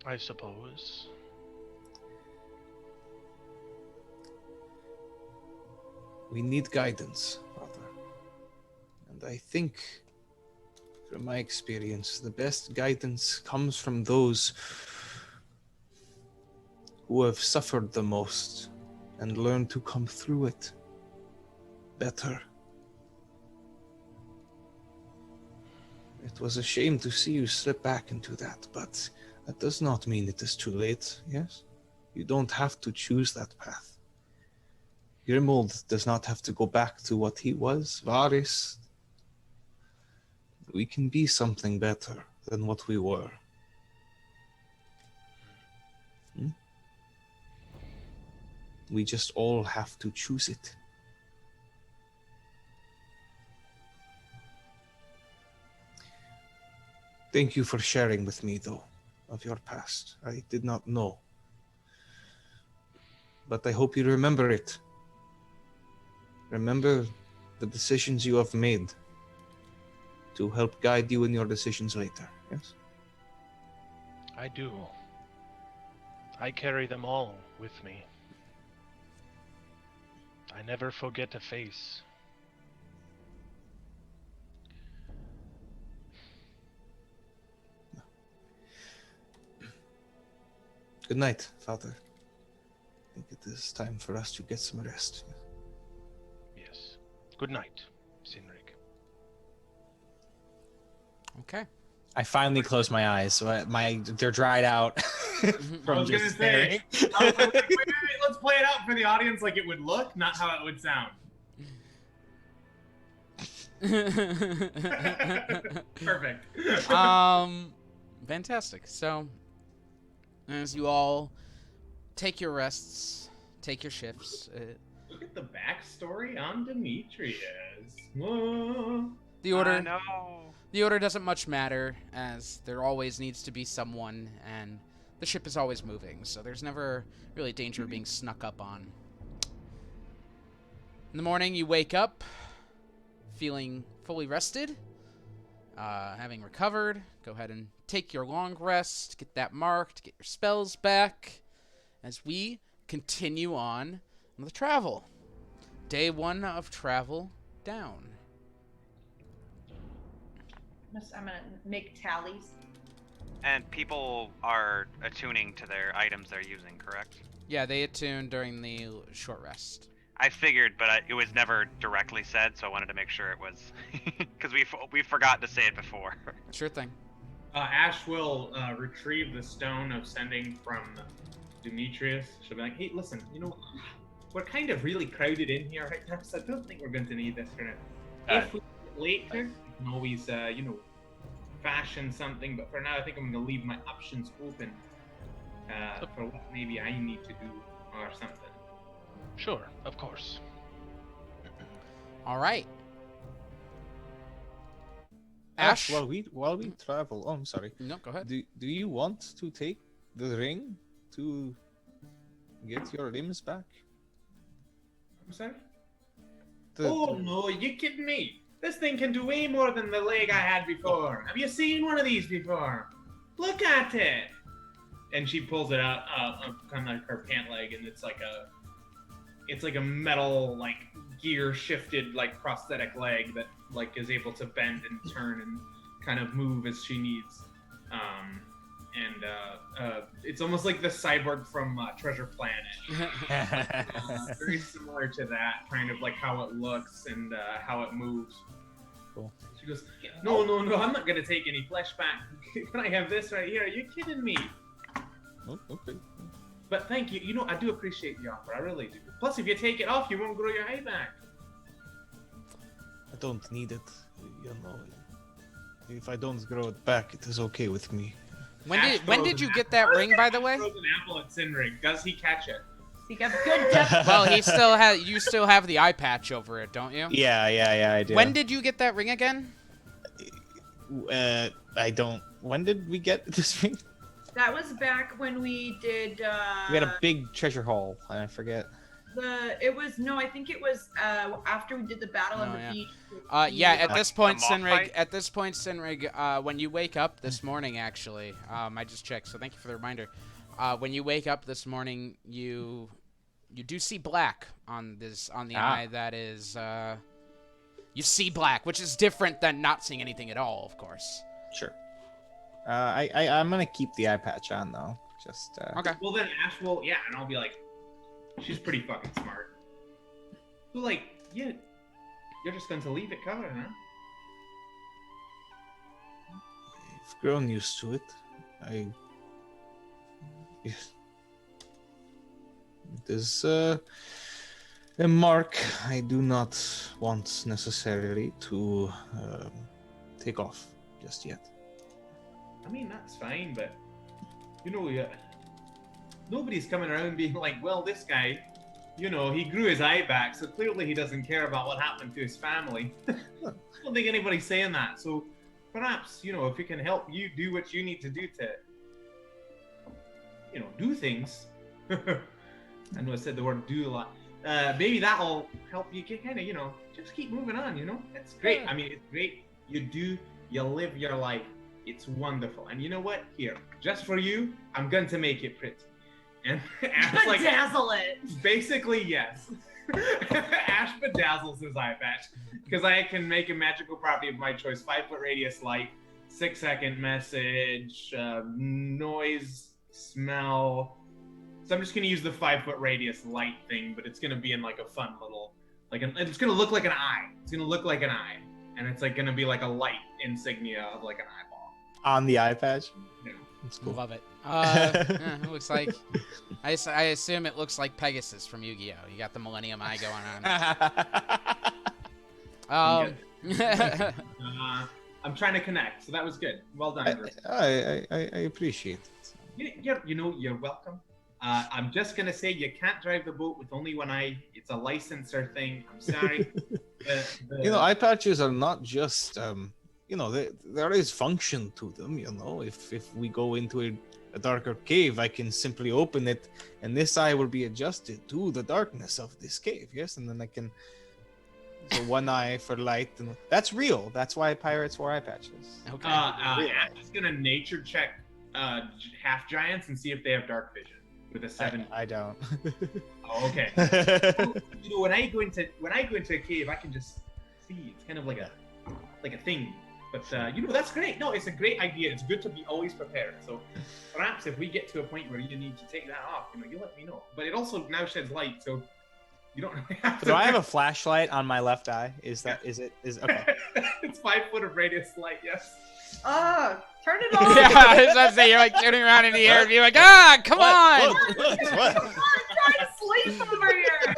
I suppose. We need guidance, Father. And I think, from my experience, the best guidance comes from those who have suffered the most and learned to come through it better. It was a shame to see you slip back into that, but that does not mean it is too late, yes? You don't have to choose that path. Grimold does not have to go back to what he was. Varys, we can be something better than what we were. We just all have to choose it. Thank you for sharing with me, though, of your past. I did not know. But I hope you remember it. Remember the decisions you have made to help guide you in your decisions later, yes? I do. I carry them all with me. I never forget a face. Good night, Father. I think it is time for us to get some rest. Yes. Good night, Sinrig. Okay. I finally closed my eyes, so they're dried out I from was just gonna staring. say, I was like, wait, let's play it out for the audience like it would look, not how it would sound. Perfect. Fantastic. So, as you all take your rests, take your shifts. Look at the backstory on Demetrius. Whoa. The order. No. The order doesn't much matter, as there always needs to be someone, and the ship is always moving, so there's never really danger of being snuck up on. In the morning, you wake up, feeling fully rested, having recovered. Go ahead and take your long rest, get that marked, get your spells back, as we continue on with travel. Day 1 of travel down. I'm gonna make tallies. And people are attuning to their items they're using, correct? Yeah, they attune during the short rest. I figured, but it was never directly said, so I wanted to make sure it was, because we forgot to say it before. Sure thing. Ash will retrieve the stone of sending from Demetrius. She'll be like, hey, listen, we're kind of really crowded in here right now, so I don't think we're going to need this for now. If we get later, we can always, fashion something, but for now, I think I'm going to leave my options open for what maybe I need to do or something. Sure, of course. All right. Ash, Ash? while we travel, oh, I'm sorry. No, go ahead. Do you want to take the ring to get your limbs back? I'm sorry? The- No, you kidding me? This thing can do way more than the leg I had before. Have you seen one of these before? Look at it. And she pulls it out, kind of like her pant leg, and it's like a metal, like gear shifted, like prosthetic leg that like is able to bend and turn and kind of move as she needs. It's almost like the cyborg from Treasure Planet. Very similar to that, kind of like how it looks and how it moves. Cool. She goes, no, I'm not gonna take any flesh back. Can I have this right here? Are you kidding me? Oh, okay. But thank you. I do appreciate the offer. I really do. Plus, if you take it off, you won't grow your hair back. I don't need it. If I don't grow it back, it is okay with me. When did you get that ring, by the way? Throws an apple at Sinrig. Does he catch it? You got good depth. Well, you still have the eye patch over it, don't you? Yeah, I do. When did you get that ring again? I don't. When did we get this ring? That was back when we did. We had a big treasure haul, and I forget. I think it was after we did the battle on the beach. At this point, moth fight? Sinrig, when you wake up this morning, actually, I just checked, so thank you for the reminder. When you wake up this morning, you do see black on the eye. That is, you see black, which is different than not seeing anything at all, of course. Sure. I'm gonna keep the eye patch on though. Just Okay. Well, then Ash will, and I'll be like, she's pretty fucking smart. So, like, you're just going to leave it covered, huh? I've grown used to it. Yes. It is a mark I do not want necessarily to take off just yet. I mean, that's fine, but, nobody's coming around being like, well, this guy, he grew his eye back, so clearly he doesn't care about what happened to his family. I don't think anybody's saying that. So perhaps, if it can help you do what you need to do to, do things. I know I said the word do a lot. Maybe that'll help you get kind of, just keep moving on, It's great. I mean, it's great. You live your life. It's wonderful. And you know what? Here, just for you, I'm going to make it pretty. And Ash Bedazzle it. Basically, yes. Ash bedazzles his eye patch because I can make a magical property of my choice: 5-foot radius light, 6-second message, noise, smell. So I'm just gonna use the 5-foot radius light thing, but it's gonna be in like a fun little, it's gonna look like an eye. It's gonna look like an eye, and it's like gonna be like a light insignia of like an eyeball on the eye patch. Yeah. That's cool. Love it. It looks like. I assume it looks like Pegasus from Yu-Gi-Oh. You got the Millennium Eye going on. I'm trying to connect, so that was good. Well done. I appreciate it. You're welcome. I'm just gonna say you can't drive the boat with only one eye. It's a licensor thing. I'm sorry. Eye patches are not just there is function to them. If we go into a darker cave, I can simply open it, and this eye will be adjusted to the darkness of this cave. Yes, and then I can. So one eye for light, and that's real. That's why pirates wear eye patches. Okay. I'm just gonna nature check half giants and see if they have dark vision with a 7. I don't. Oh, okay. So, when I go into a cave, I can just see. It's kind of like a thing. But that's great. No, it's a great idea. It's good to be always prepared. So perhaps if we get to a point where you need to take that off, you let me know. But it also now sheds light, so you don't really have to. Do I have a flashlight on my left eye? Is okay? It's 5 foot of radius light. Yes. Turn it on. Yeah, I was about to say, you're like turning around in the air and you're like, come on! What? I'm trying to sleep over here.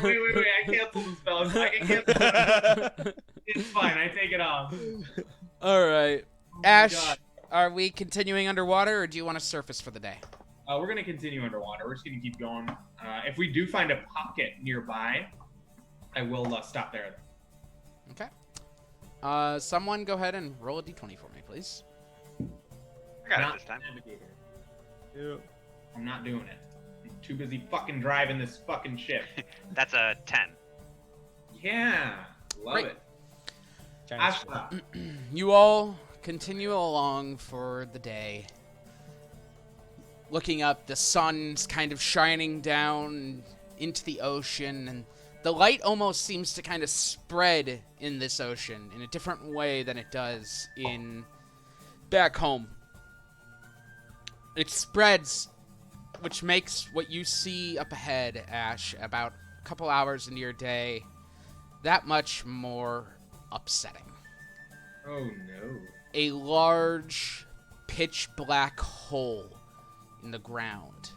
Wait, I canceled the spell. I can cancel. It's fine, I take it off. Alright. Oh Ash, God. are we continuing underwater or do you want to surface for the day? We're going to continue underwater. We're just going to keep going. If we do find a pocket nearby, I will stop there. Okay. Someone go ahead and roll a d20 for me, please. I got it this time. Yeah. I'm not doing it. I'm too busy fucking driving this fucking ship. That's a 10. Yeah. Love Great. it. Ashla. You all continue along for the day. Looking up, the sun's kind of shining down into the ocean, and the light almost seems to kind of spread in this ocean in a different way than it does in back home. It spreads, which makes what you see up ahead, Ash, about a couple hours into your day, that much more upsetting. Oh no. A large, pitch black hole in the ground.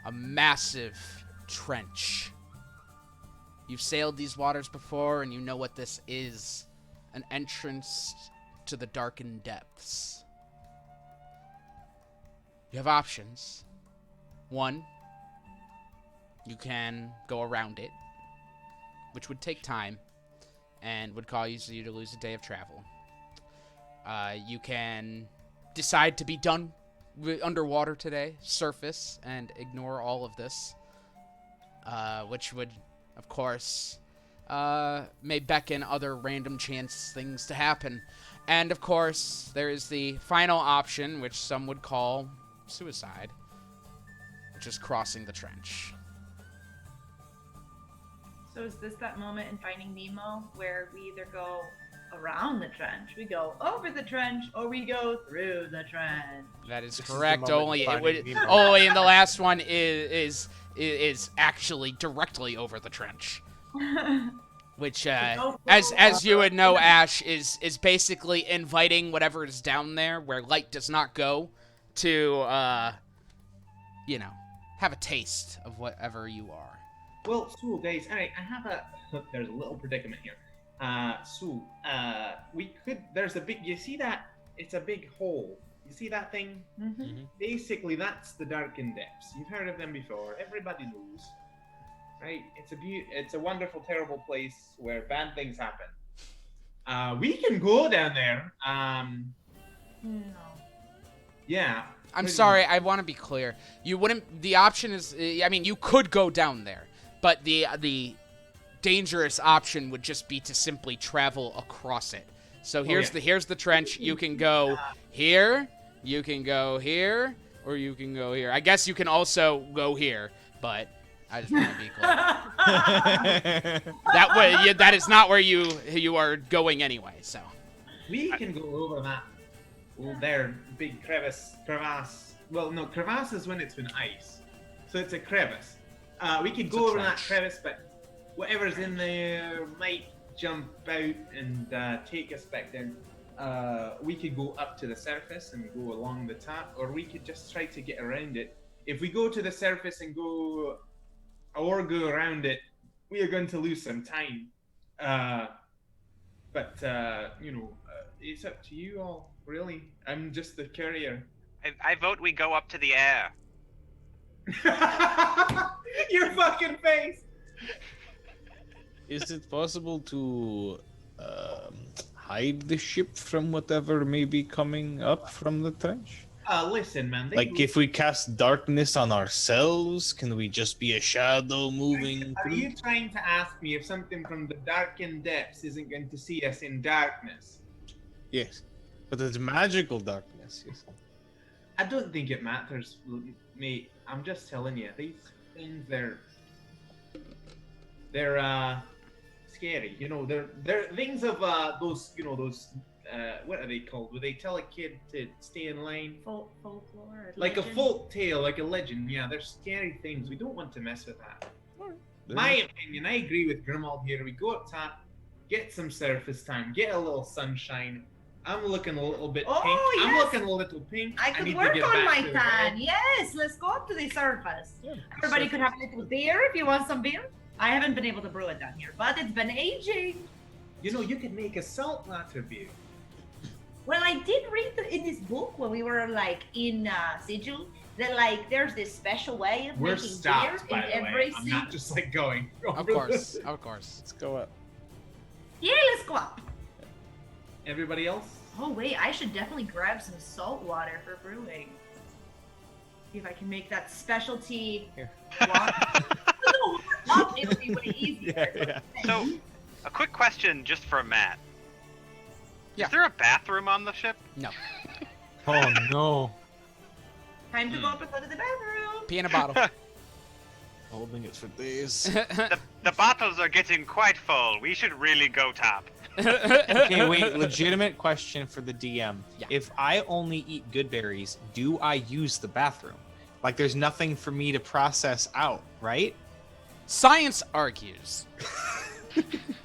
A massive trench. You've sailed these waters before, and you know what this is. An entrance to the darkened depths. You have options. One, you can go around it, which would take time and would cause you to lose a day of travel. You can decide to be done underwater today, surface, and ignore all of this, which would, of course, may beckon other random chance things to happen. And, of course, there is the final option, which some would call suicide, which is crossing the trench. So is this that moment in Finding Nemo where we either go around the trench, we go over the trench, or we go through the trench? That is This correct. is the moment Only in it would Finding Nemo. only in the last one is actually directly over the trench, which as you would know, Ash is basically inviting whatever is down there where light does not go to have a taste of whatever you are. Well, so guys, all right, there's a little predicament here. There's a big, you see that? It's a big hole. You see that thing? Mm-hmm. Basically, that's the darkened depths. You've heard of them before. Everybody knows, right? It's a wonderful, terrible place where bad things happen. We can go down there. No. Yeah. I'm sorry, I want to be clear. You wouldn't. The option is, you could go down there, but the dangerous option would just be to simply travel across it. So here's the trench. You can go here, you can go here, or you can go here. I guess you can also go here, but I just want to be clear. That way, that is not where you are going anyway. So We can go over that. Oh, there, big crevasse. Well, no, crevasse is when it's been ice, so it's a crevice. We could go over that crevice, but whatever's in there might jump out and take us back down. We could go up to the surface and go along the top, or we could just try to get around it. If we go to the surface and go around it, we are going to lose some time. But it's up to you all, really. I'm just the courier. I vote we go up to the air. Your fucking face. Is it possible to hide the ship from whatever may be coming up from the trench? Listen, man. Like, if we cast darkness on ourselves, can we just be a shadow moving Are through? you trying to ask me if something from the darkened depths isn't going to see us in darkness? Yes, but it's magical darkness. Yes. I don't think it matters, mate. I'm just telling you, these things, they're scary. You know, they're things of those, you know, those what are they called? Where they tell a kid to stay in line? Folklore. Like legend. a folk tale, like a legend. Yeah, they're scary things. We don't want to mess with that. My opinion, I agree with Grimald here. We go up top, get some surface time, get a little sunshine. I'm looking a little bit Oh, pink. I'm yes. looking a little pink. I could need to work get on back my to the tan. bed. Yes, let's go up to the surface. Everybody could have a little beer if you want some beer. I haven't been able to brew it down here, but it's been aging. You know, you could make a saltwater beer. Well, I did read in this book when we were like in Sigil that like there's this special way of We're making stopped, beer by in the every way. I'm not just like going. Of course, of course. Let's go up. Yeah, let's go up. Everybody else? Oh wait, I should definitely grab some salt water for brewing. See if I can make that specialty water. It would be way easier. So, a quick question just for Matt. Yeah. Is there a bathroom on the ship? No. Oh no. Time to go up and go to the bathroom. Pee in a bottle. Holding it for days. The bottles are getting quite full. We should really go top. Okay, wait. Legitimate question for the DM. Yeah. If I only eat good berries, do I use the bathroom? Like, there's nothing for me to process out, right? Science argues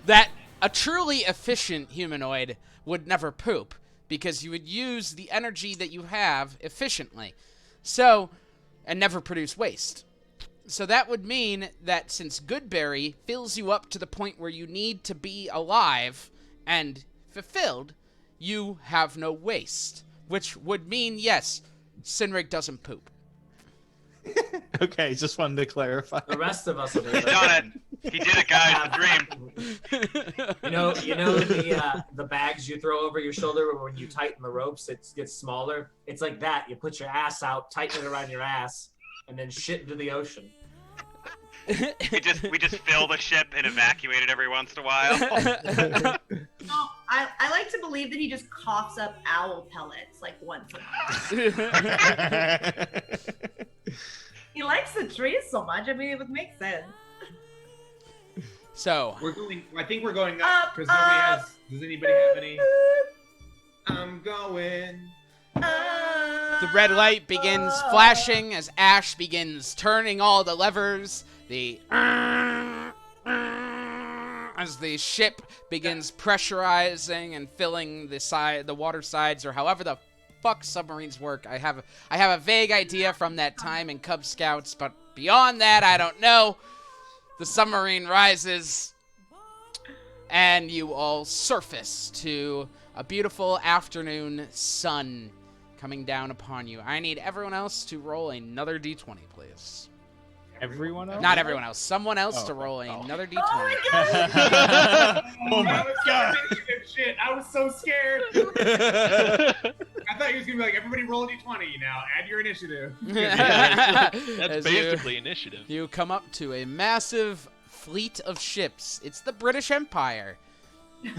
that a truly efficient humanoid would never poop because you would use the energy that you have efficiently. So, and never produce waste. So that would mean that since Goodberry fills you up to the point where you need to be alive and fulfilled, you have no waste. Which would mean, yes, Sinrig doesn't poop. Okay, just wanted to clarify. The rest of us will do He's it. done it. He did it, guys. The dream. You know the bags you throw over your shoulder when you tighten the ropes, it gets smaller. It's like that. You put your ass out, tighten it around your ass, and then shit into the ocean. We just fill the ship and evacuate it every once in a while. No, I like to believe that he just coughs up owl pellets like once a month. He likes the trees so much. I mean, it would make sense. So We're going. I think we're going up because nobody has. Does anybody have any? I'm going. the red light begins flashing as Ash begins turning all the levers. As the ship begins pressurizing and filling the water sides, or however the fuck submarines work. I have a vague idea from that time in Cub Scouts, but beyond that, I don't know. The submarine rises, and you all surface to a beautiful afternoon sun coming down upon you. I need everyone else to roll another d20, please. Everyone else? Not everyone else. Someone else to roll another d20. Oh my god! Shit, I was so scared. I thought he was gonna be like, everybody roll a d20 now. Add your initiative. That's basically initiative. You come up to a massive fleet of ships. It's the British Empire. Yeah.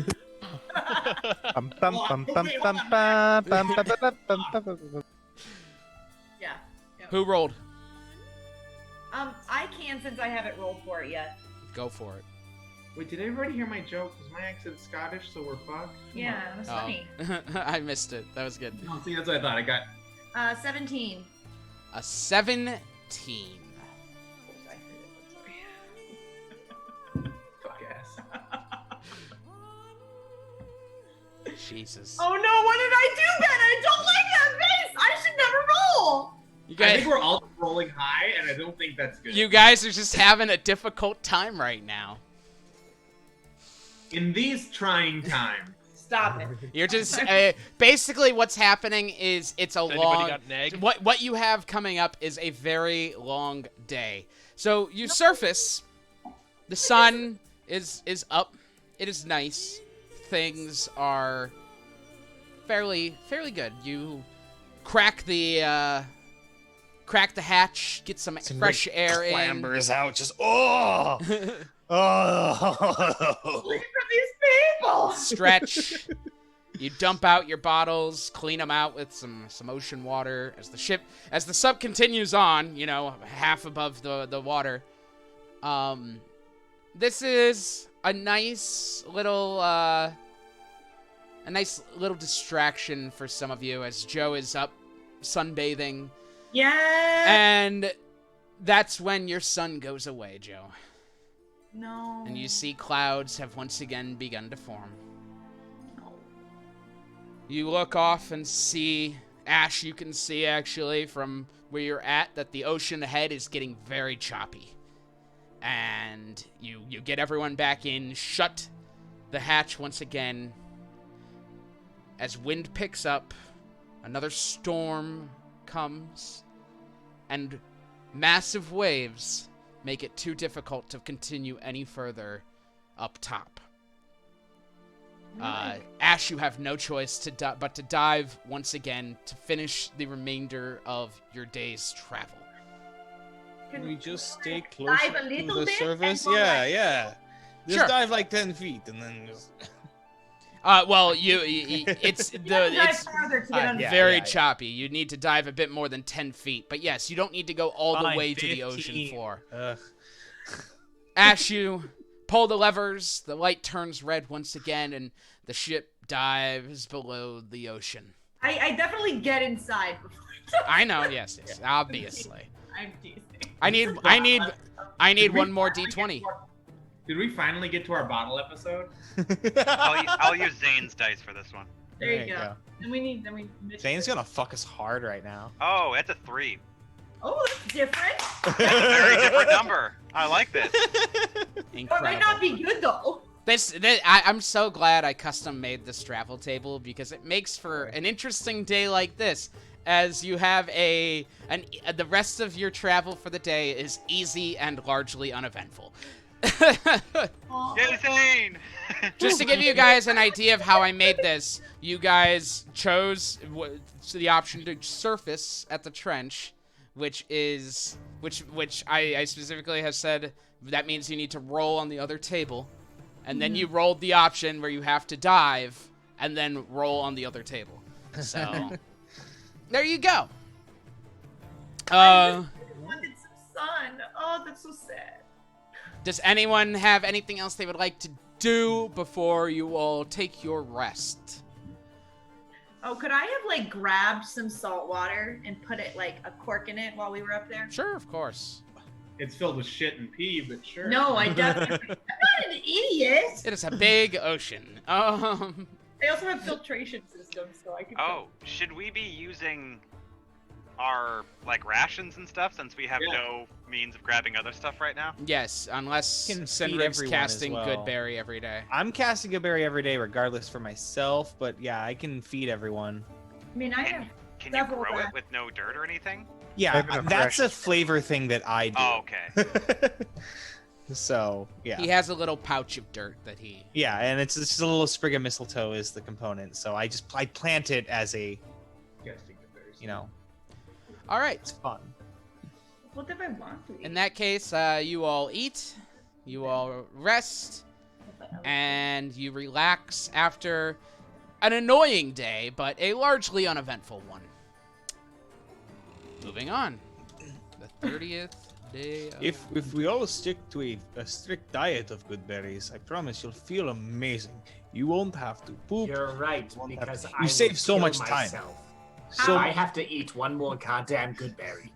Who rolled? I can since I haven't rolled for it yet. Go for it. Wait, did everybody hear my joke? Is my accent Scottish, so we're fucked? Yeah, it was funny. I missed it. That was good. No, see, that's what I thought. I got 17. A 17. fuck ass. Jesus. Oh no, what did I do then? I don't like that face! I should never roll! You I guys, think we're all rolling high, and I don't think that's good. you guys are just having a difficult time right now. In these trying times, Stop it. You're just basically what's happening is it's a Anybody long. got nag? What you have coming up is a very long day. So you surface. The sun is up. It is nice. Things are fairly good. You crack the hatch, get some fresh air in. Clambers out, just oh. Look for these people. Stretch. You dump out your bottles, clean them out with some ocean water. As the sub continues on, half above the water. This is a nice little distraction for some of you as Joe is up sunbathing. Yeah. And that's when your sun goes away, Joe. No. And you see clouds have once again begun to form. No. You look off and see, Ash, you can see actually from where you're at that the ocean ahead is getting very choppy. And you get everyone back in, shut the hatch once again. As wind picks up, another storm comes, and massive waves make it too difficult to continue any further up top. Ash, you have no choice but to dive once again to finish the remainder of your day's travel. Can we just stay closer dive a to little the bit surface? and go Yeah. Just Sure. dive like 10 feet and then just... Well, it's Dive further to get under. very choppy. You need to dive a bit more than 10 feet. But yes, you don't need to go all the Fine, way to the 15. ocean floor. Ugh. Ash, you pull the levers, the light turns red once again, and the ship dives below the ocean. I definitely get inside before. I know, yes, obviously. I'm teasing. I need one more D20. Did we finally get to our bottle episode? I'll use Zane's dice for this one. There you go. And we Zane's gonna fuck us hard right now. Oh, it's a 3. Oh, that's different. That's a very different number. I like this. It might not be good though. I'm so glad I custom made this travel table because it makes for an interesting day like this. As you have the rest of your travel for the day is easy and largely uneventful. Yay, Zane! Just to give you guys an idea of how I made this, you guys chose the option to surface at the trench, which I specifically have said that means you need to roll on the other table, and then you rolled the option where you have to dive and then roll on the other table. So there you go. I wanted some sun. Oh, that's so sad. Does anyone have anything else they would like to do before you all take your rest? Oh, could I have grabbed some salt water and put it a cork in it while we were up there? Sure, of course. It's filled with shit and pee, but sure. No, I definitely. I'm not an idiot. It is a big ocean. I also have filtration systems, so I can. Oh, should we be using our rations and stuff since we have no means of grabbing other stuff right now? Yes, unless Senrig's casting Goodberry every day. I'm casting Goodberry every day regardless for myself, but yeah, I can feed everyone. I mean, I have. Can you grow it with no dirt or anything? Yeah, that's a flavor thing that I do. Oh, okay. So, yeah. He has a little pouch of dirt that he... Yeah, and it's just a little sprig of mistletoe is the component, so I plant it as a, All right. It's fun. What if I want to eat? In that case, you all eat, you all rest, and you relax after an annoying day, but a largely uneventful one. Moving on. The 30th day of... If we all stick to a strict diet of good berries, I promise you'll feel amazing. You won't have to poop. You're right, because I you save would so kill much time. myself. So I have to eat one more goddamn good berry.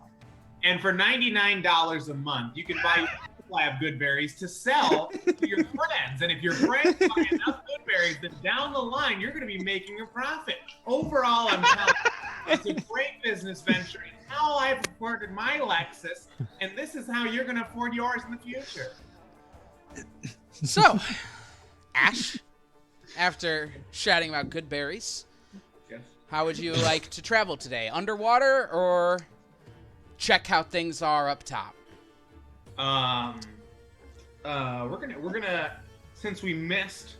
And for $99 a month, you can buy a supply of good berries to sell to your friends. And if your friends buy enough good berries, then down the line, you're going to be making a profit. Overall, I'm telling you, it's a great business venture. It's how I've afforded my Lexus, and this is how you're going to afford yours in the future. So, Ash, after chatting about good berries, Yes. how would you like to travel today? Underwater or check how things are up top? We're gonna since we missed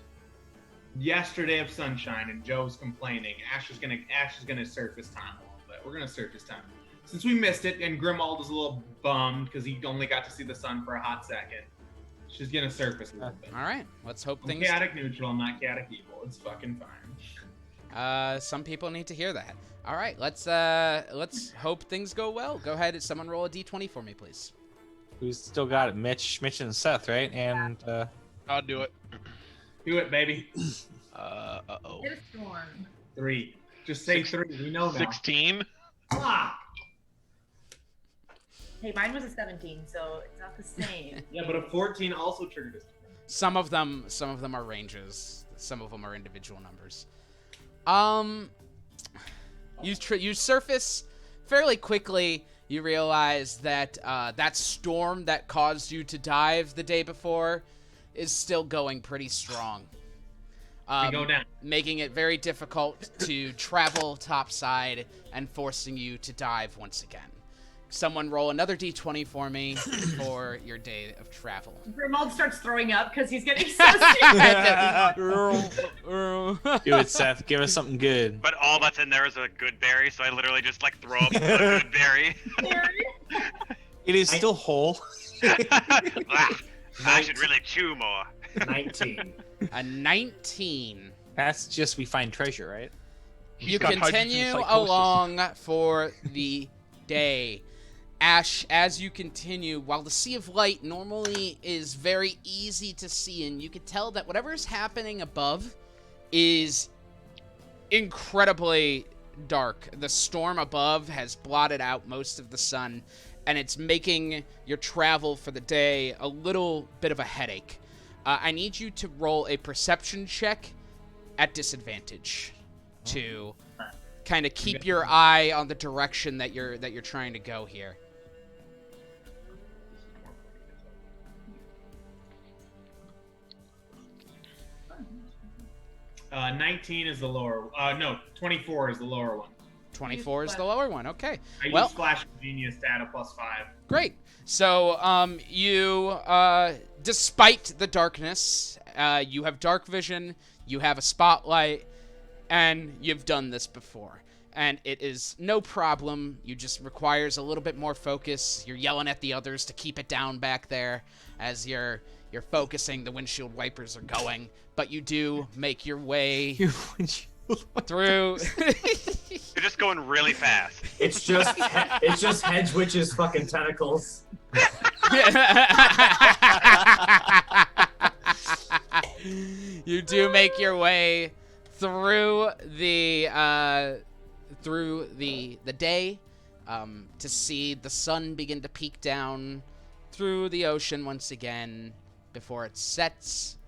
yesterday of sunshine and Joe's complaining, Ash is gonna surface time a little bit. We're gonna surface time. Since we missed it and Grimald is a little bummed because he only got to see the sun for a hot second. She's gonna surface a little bit. All right, let's hope I'm things. chaotic neutral, I'm not chaotic evil. It's fucking fine. Some people need to hear that. All right, let's hope things go well. Go ahead, someone roll a d20 for me, please. Who's still got it? Mitch, and Seth, right? And I'll do it. Do it, baby. Uh-oh. Get a storm. 3. Just say 3. We know now. 16. Ah! Hey, mine was a 17, so it's not the same. Yeah, but a 14 also triggered us. Some of them are ranges. Some of them are individual numbers. You surface fairly quickly. You realize that that storm that caused you to dive the day before is still going pretty strong. We go down. Making it very difficult to travel topside and forcing you to dive once again. Someone roll another d20 for me for your day of travel. Grimald starts throwing up because he's getting so sick. do it, Seth. Give us something good. But all that's in there is a good berry, so I literally just like throw up a good berry. It is still whole. I should really chew more. 19. A 19. That's just we find treasure, right? You continue along for the day. Ash, as you continue, while the Sea of Light normally is very easy to see in, you can tell that whatever is happening above is incredibly dark. The storm above has blotted out most of the sun, and it's making your travel for the day a little bit of a headache. I need you to roll a perception check at disadvantage to kind of keep your eye on the direction that you're trying to go here. 19 is the lower. No, 24 is the lower one. 24 is the lower one. Okay. I Well, use Flash of Genius to add a +5. great. So, you, despite the darkness, you have dark vision, you have a spotlight, and you've done this before. And it is no problem. You just requires a little bit more focus. You're yelling at the others to keep it down back there as you're focusing. The windshield wipers are going, but you do make your way through. You're just going really fast. It's just Hedgewitch's fucking tentacles. You do make your way through the day to see the sun begin to peek down through the ocean once again before it sets,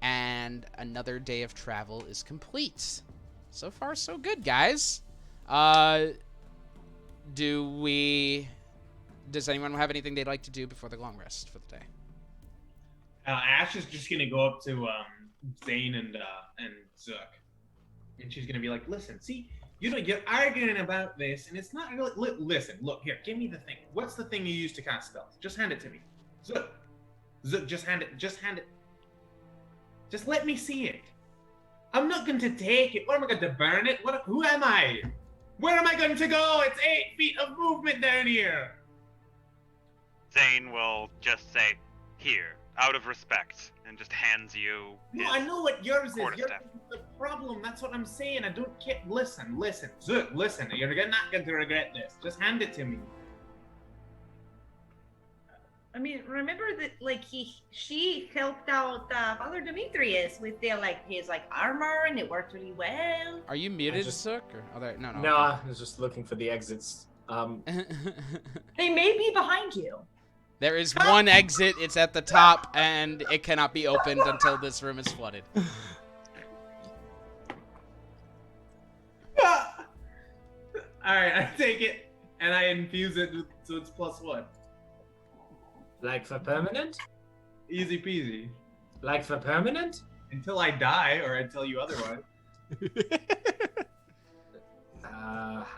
and another day of travel is complete. So far, so good, guys. Does anyone have anything they'd like to do before the long rest for the day? Ash is just gonna go up to Zane and Zook, and she's gonna be like, "Listen, see, you're arguing about this, and it's not really. Listen, look here, give me the thing. What's the thing you use to cast spells? Just hand it to me, Zook. Just hand it. Just let me see it. I'm not going to take it. What am I going to burn it? Who am I? Where am I going to go? It's 8 feet of movement down here." Zane will just say, "Here," out of respect, and just hands you. No, I know what yours is. Yours quarterstaff. is the problem. That's what I'm saying. I don't care. Listen, Zook, listen. You're not going to regret this. Just hand it to me. I mean, remember that she helped out Father Demetrius with his armor, and it worked really well. Are you muted, Zook? Or no. No, I was just looking for the exits. They may be behind you. There is one exit. It's at the top, and it cannot be opened until this room is flooded. Alright, I take it, and I infuse it so it's +1. Like for permanent? Easy peasy. Like for permanent? until I die or I tell you otherwise.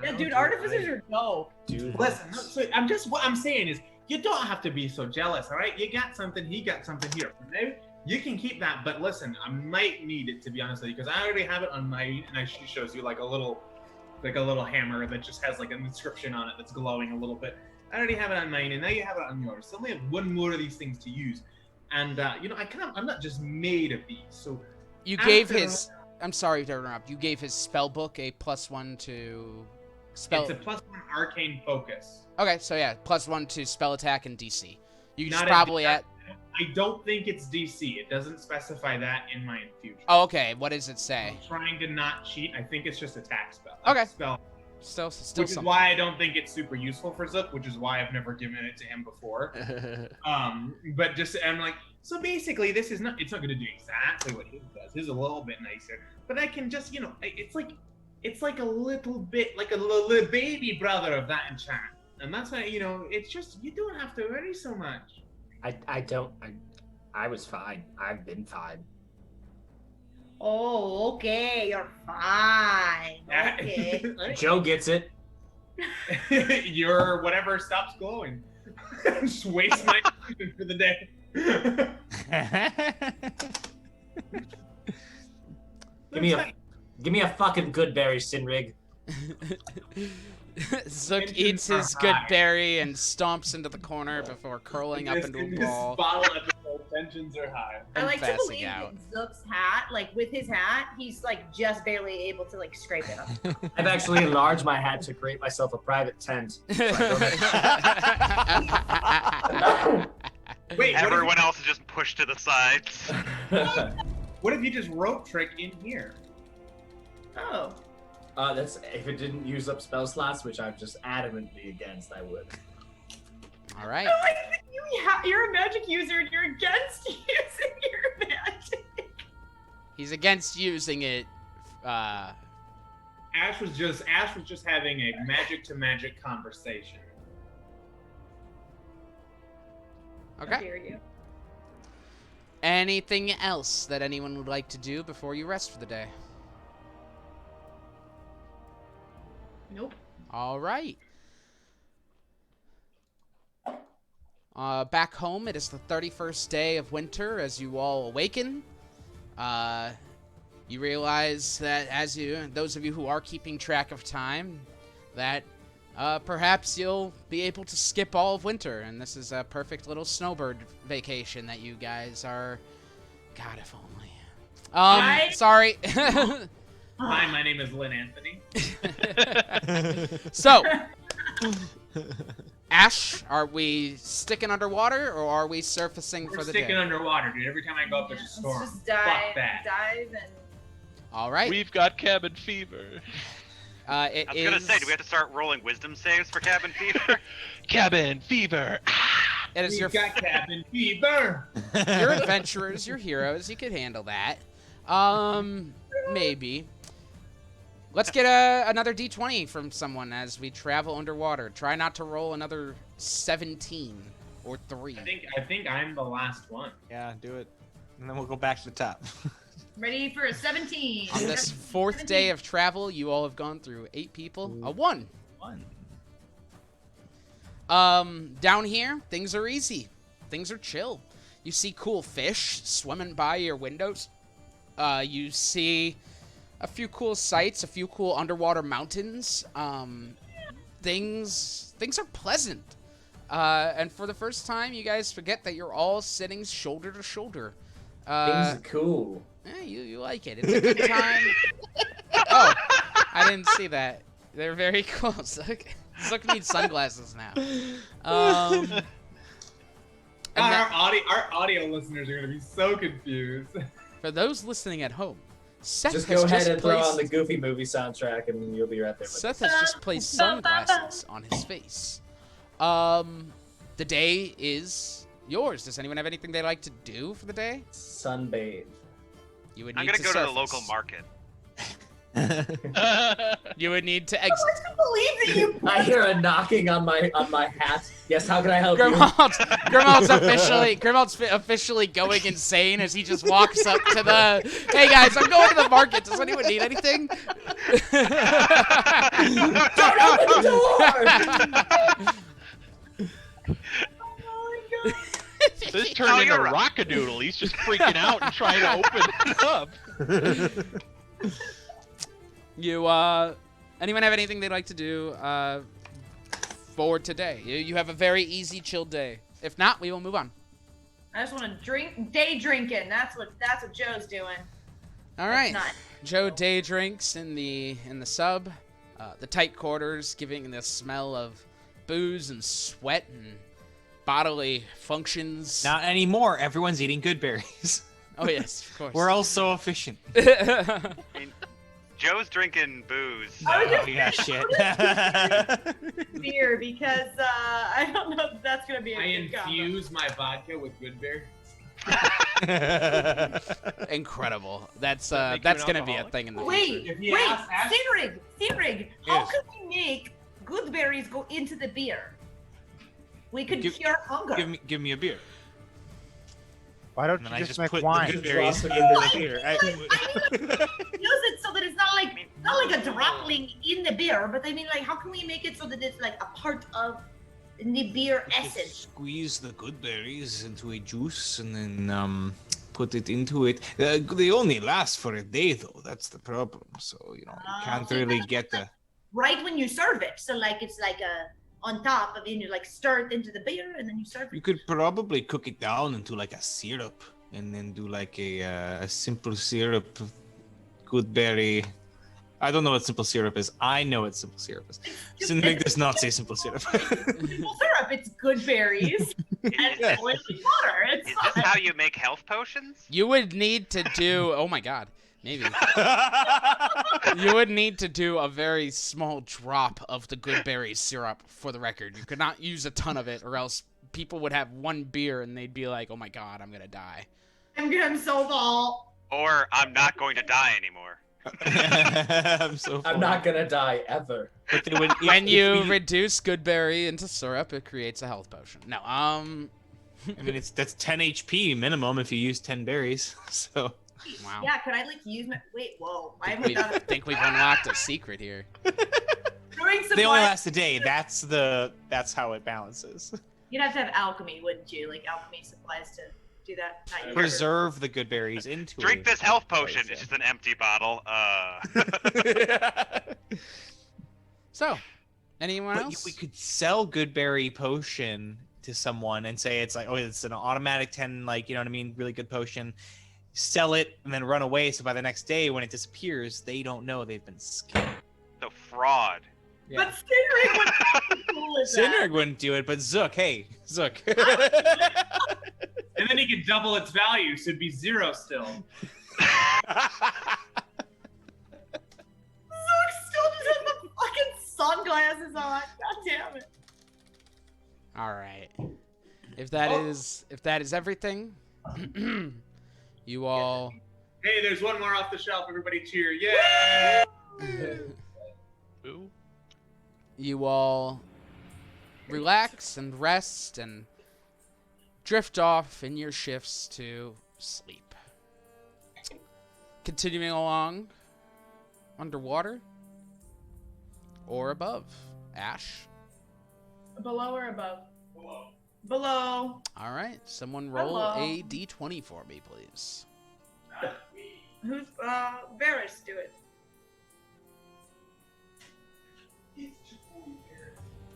Yeah, dude, artificers are dope. Listen, so what I'm saying is, you don't have to be so jealous, all right? You got something, he got something here. For now, you can keep that, but listen, I might need it, to be honest with you, because I already have it on mine, and she shows you like a little hammer that just has like an inscription on it that's glowing a little bit. I already have it on mine, and now you have it on yours. So I only have one more of these things to use, and I'm not just made of these. So you gave his. I'm sorry to interrupt. You gave his spell book a +1 to spell. It's a +1 arcane focus. Okay, so yeah, +1 to spell attack and DC. You Not just probably I don't think it's DC. It doesn't specify that in my infusion. Oh, okay. What does it say? I'm trying to not cheat. I think it's just attack spell. Okay. Spell. Still Which is something. why I don't think it's super useful for Zook, which is why I've never given it to him before. But just I'm like, so basically it's not going to do exactly what his does. His is a little bit nicer, but I can just, it's like a little bit like a little baby brother of that enchant, and that's why it's just you don't have to worry so much. I was fine. I've been fine. Oh, okay, you're fine. Okay. Joe gets it. Your whatever stops glowing. Just waste my time for the day. Give me a fucking good berry, Sinrig. Zook eats his good berry and stomps into the corner before curling up into a ball. Bottle episode, tensions are high. I like to passing believe out. that Zook's hat, like with his hat, he's like just barely able to like scrape it up. I've actually enlarged my hat to create myself a private tent. Wait, everyone else is just pushed to the sides. What if you just rope trick in here? Oh. That's if it didn't use up spell slots, which I'm just adamantly against. I would. All right. I like that you're a magic user and you're against using your magic. He's against using it. Ash was just having a magic to magic conversation. Okay. How dare you? Anything else that anyone would like to do before you rest for the day? Nope. All right. Back home, it is the 31st day of winter as you all awaken. You realize that those of you who are keeping track of time, that perhaps you'll be able to skip all of winter, and this is a perfect little snowbird vacation that you guys are. God, if only. Sorry. Hi, my name is Lynn Anthony. So, Ash, are we sticking underwater or are we surfacing for the day? We're sticking underwater, dude. Every time I go up, there's a storm. Let's just dive and. All right. We've got cabin fever. I was gonna say, do we have to start rolling wisdom saves for cabin fever? Cabin fever. It is We've got cabin fever. You're adventurers, you're heroes. You could handle that. Maybe. Let's get another D20 from someone as we travel underwater. Try not to roll another 17 or 3. I think I'm the last one. Yeah, do it. And then we'll go back to the top. Ready for a 17. On this 4th day of travel, you all have gone through 8 people. A 1. Down here, things are easy. Things are chill. You see cool fish swimming by your windows. You see a few cool sights, a few cool underwater mountains. Things are pleasant. And for the first time, you guys forget that you're all sitting shoulder to shoulder. Things are cool. Yeah, you like it. It's a good time. Oh, I didn't see that. They're very cool. Zook needs sunglasses now. Our audio listeners are gonna be so confused. For those listening at home, Seth Just has go ahead just and throw placed, on the Goofy movie soundtrack, and you'll be right there. With Seth has just placed sunglasses on his face. The day is yours. Does anyone have anything they'd like to do for the day? Sunbathe. You would I'm need gonna go to the surface. local market. You would need to I can't believe that you. I hear a knocking on my hat. Yes, how can I help Grimald's officially going insane as he just walks up to the. Hey guys, I'm going to the market. Does anyone need anything? Don't open the door! This turned into Rockadoodle. He's just freaking out and trying to open it up. Anyone have anything they'd like to do for today? You have a very easy, chill day. If not, we will move on. I just want to drink, day drinking. That's what Joe's doing. All right. Joe day drinks in the sub, the tight quarters, giving the smell of booze and sweat and bodily functions. Not anymore. Everyone's eating good berries. Oh yes, of course. We're all so efficient. Joe's drinking booze. So. Oh yeah, shit. Beer because I don't know if that's gonna be a good combo. infuse my vodka with good beer. Incredible. That's gonna be a thing in the future. Wait, Sinrig, how can we make good berries go into the beer? We could cure hunger. Give me a beer. Why don't and you I just make put wine? the good berries into the beer. Use it so that it's not like a dropling in the beer, but I mean like how can we make it so that it's like a part of the beer essence? Squeeze the good berries into a juice and then put it into it. They only last for a day though. That's the problem. So you can't really get the. Right when you serve it, so like it's like on top of you like stir it into the beer and then you serve it. You could probably cook it down into like a syrup and then do like a simple syrup, good berry. I don't know what simple syrup is. I know what simple syrup is. Sinrig does not say simple syrup. Simple syrup, it's good berries and boiling water. Is this how you make health potions? You would need to do. Oh my god. Maybe. You would need to do a very small drop of the good berry syrup for the record. You could not use a ton of it or else people would have one beer and they'd be like, oh my god, I'm gonna die. I'm so full. Or I'm not going to die anymore. I'm not gonna die ever. But they would, when you reduce good berry into syrup, it creates a health potion. No, I mean, that's 10 HP minimum if you use 10 berries. So. Wow. Yeah, could I like use my whoa. I think we've unlocked a secret here. They only last a day. That's how it balances. You'd have to have alchemy, wouldn't you? Like alchemy supplies to do that. Preserve the good berries into Drink this health potion. It's just an empty bottle. So, anyone else? We could sell good berry potion to someone and say it's like, oh, it's an automatic 10, like, you know what I mean, really good potion. Sell it and then run away. So by the next day, when it disappears, they don't know they've been scammed. So fraud. Yeah. But Sinrig wouldn't do it, but Zook, hey, Zook. And then he could double its value, so it'd be 0 still. Zook still just has the fucking sunglasses on. God damn it. All right. If that is everything, you all. Hey, there's one more off the shelf. Everybody cheer! Yeah! Boo. You all relax and rest and drift off in your shifts to sleep. Continuing along, underwater or above. Ash? Below or above? Below. All right, someone roll a d20 for me, please. Who's Varys do it?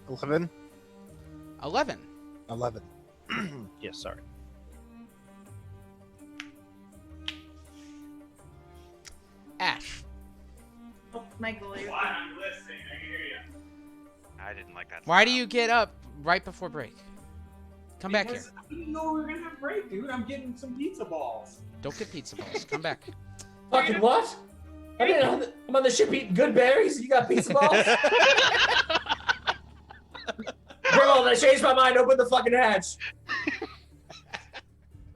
11. 11. 11. Yes, sorry. Ash. Oh, Michael, you're I'm listening. I can hear you. I didn't like that. Why do you get up right before break? Come back here. I didn't know we were gonna have break, dude. I'm getting some pizza balls. Don't get pizza balls. Come back. Fucking what? I'm on the ship eating good berries. You got pizza balls? Bro, I changed my mind. Open the fucking hatch.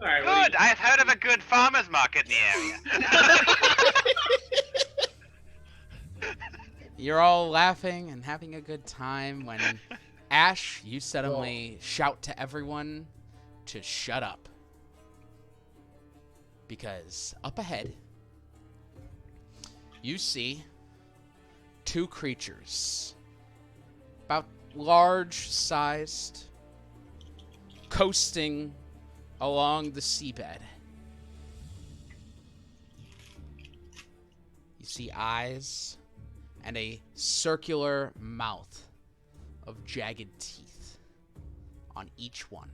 All right. Good. I have heard of a good farmer's market in the area. You're all laughing and having a good time when Ash, you suddenly shout to everyone to shut up. Because up ahead, you see two creatures, about large-sized, coasting along the seabed. You see eyes and a circular mouth of jagged teeth on each one.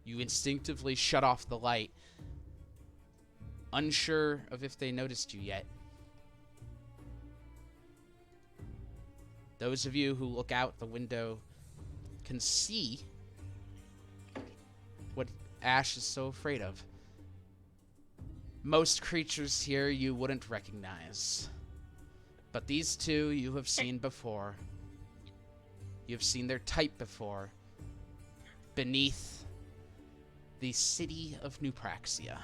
You instinctively shut off the light, unsure of if they noticed you yet. Those of you who look out the window can see what Ash is so afraid of. Most creatures here you wouldn't recognize. But these two you have seen before. You've seen their type before. Beneath the city of New Praxia.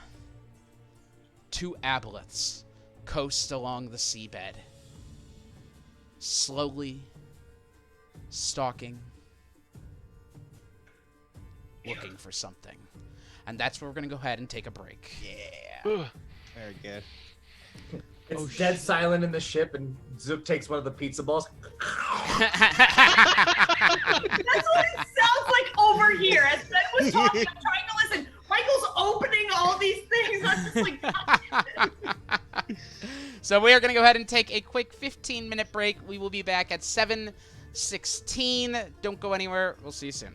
Two aboleths coast along the seabed. Slowly stalking, looking for something. And that's where we're going to go ahead and take a break. Yeah. Very good. It's dead silent in the ship, and Zook takes one of the pizza balls. That's what it sounds like over here. As Ben was talking, I'm trying to listen. Michael's opening all these things. I'm just like, So we are going to go ahead and take a quick 15-minute break. We will be back at 7:16. Don't go anywhere. We'll see you soon.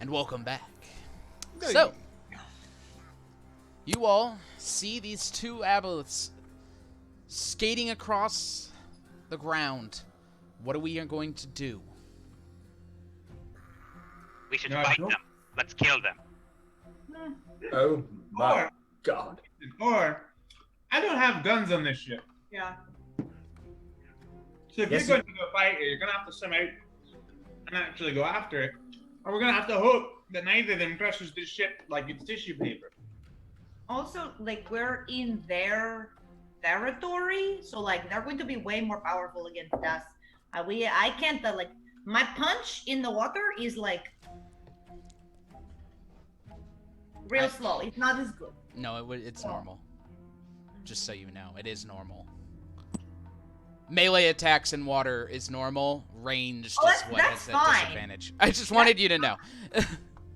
and welcome back. So, you all see these two aboleths skating across the ground. What are we going to do? We should fight them. Let's kill them. Oh my god. Or, I don't have guns on this ship. Yeah. So if Yes, you're going to go fight it, you're going to have to swim out and actually go after it. Or we're going to have to hope that neither of them crushes this ship like it's tissue paper. Also, like, we're in their territory, so, like, they're going to be way more powerful against us. I can't, like, my punch in the water is, like, real slow. It's not as good. No, it's normal. Just so you know, it is normal. Melee attacks in water is normal. Ranged is what has that disadvantage. I just wanted you to know.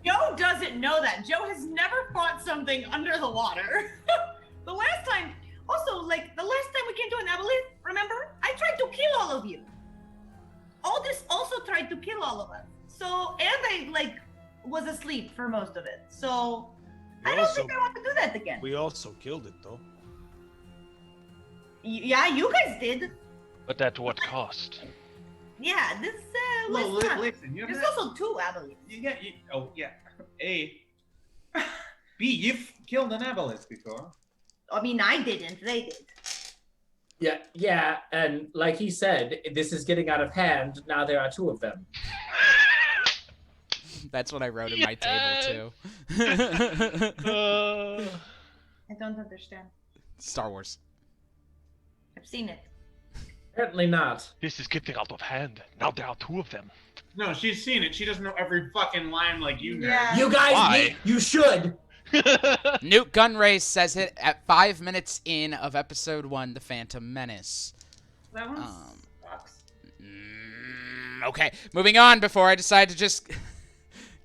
Joe doesn't know that. Joe has never fought something under the water. The last time we came to an aboleth, remember? I tried to kill all of you. Aldus also tried to kill all of us. So, and I, like, was asleep for most of it. So, I don't think I want to do that again. We also killed it, though. Yeah, you guys did. But at what cost? Yeah, this, Well, listen, there's also two aboleths. A. B, you've killed an aboleth before. I mean, I didn't. They did. Yeah, and like he said, this is getting out of hand. Now there are two of them. That's what I wrote in my table, too. I don't understand. Star Wars. I've seen it. Certainly not. This is getting out of hand. Now there are two of them. No, she's seen it. She doesn't know every fucking line like you know. Yeah. You guys, you should. Newt Gunray says it at 5 minutes in of episode 1, The Phantom Menace. That one sucks. Okay, moving on before I decide to just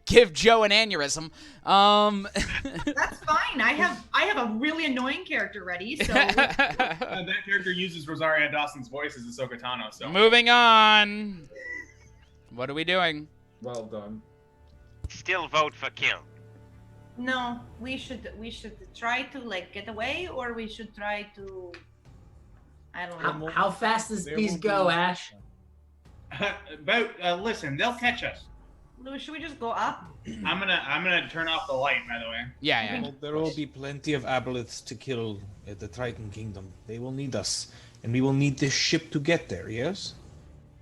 give Joe an aneurysm. That's fine. I have a really annoying character ready, so That character uses Rosario Dawson's voice as Ahsoka Tano, so. Moving on. What are we doing? Well done. Still vote for kill. no, we should try to, like, get away, or we should try to, I don't know. How fast does these go, Ash? Listen, they'll catch us. Should we just go up? I'm gonna turn off the light, by the way. Yeah. Well, there will be plenty of aboleths to kill at the Triton Kingdom. They will need us, and we will need this ship to get there, yes?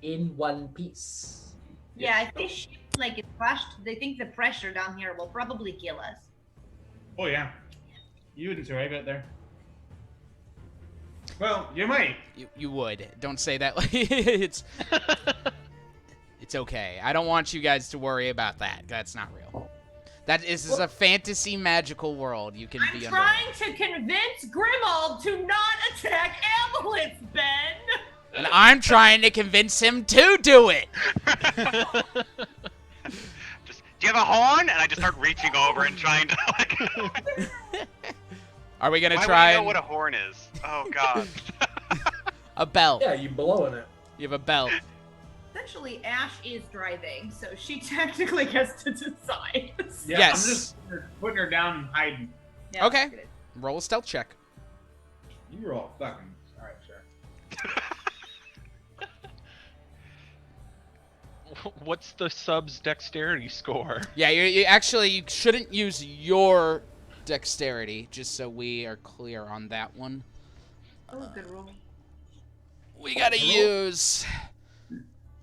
In one piece. Yeah, I think like it's crashed. They think the pressure down here will probably kill us. Oh yeah, you wouldn't survive out there. Well, you might. You would. Don't say that. It's okay. I don't want you guys to worry about that. That's not real. This is a fantasy magical world. You can be under. I'm trying to convince Grimald to not attack aboleths, Ben. And I'm trying to convince him to do it. Just, do you have a horn? And I just start reaching over and trying to like. Are we gonna Why try? Would you know what a horn is? Oh God. A bell. Yeah, you blowing it. You have a bell. Essentially, Ash is driving, so she technically gets to decide. Yeah, Yes. I'm just putting her down and hiding. Yeah, Okay. that's good. Roll a stealth check. You were all fucking. All right, sure. What's the sub's dexterity score? Yeah, you shouldn't use your dexterity, just so we are clear on that one. Oh, good roll. We gotta use.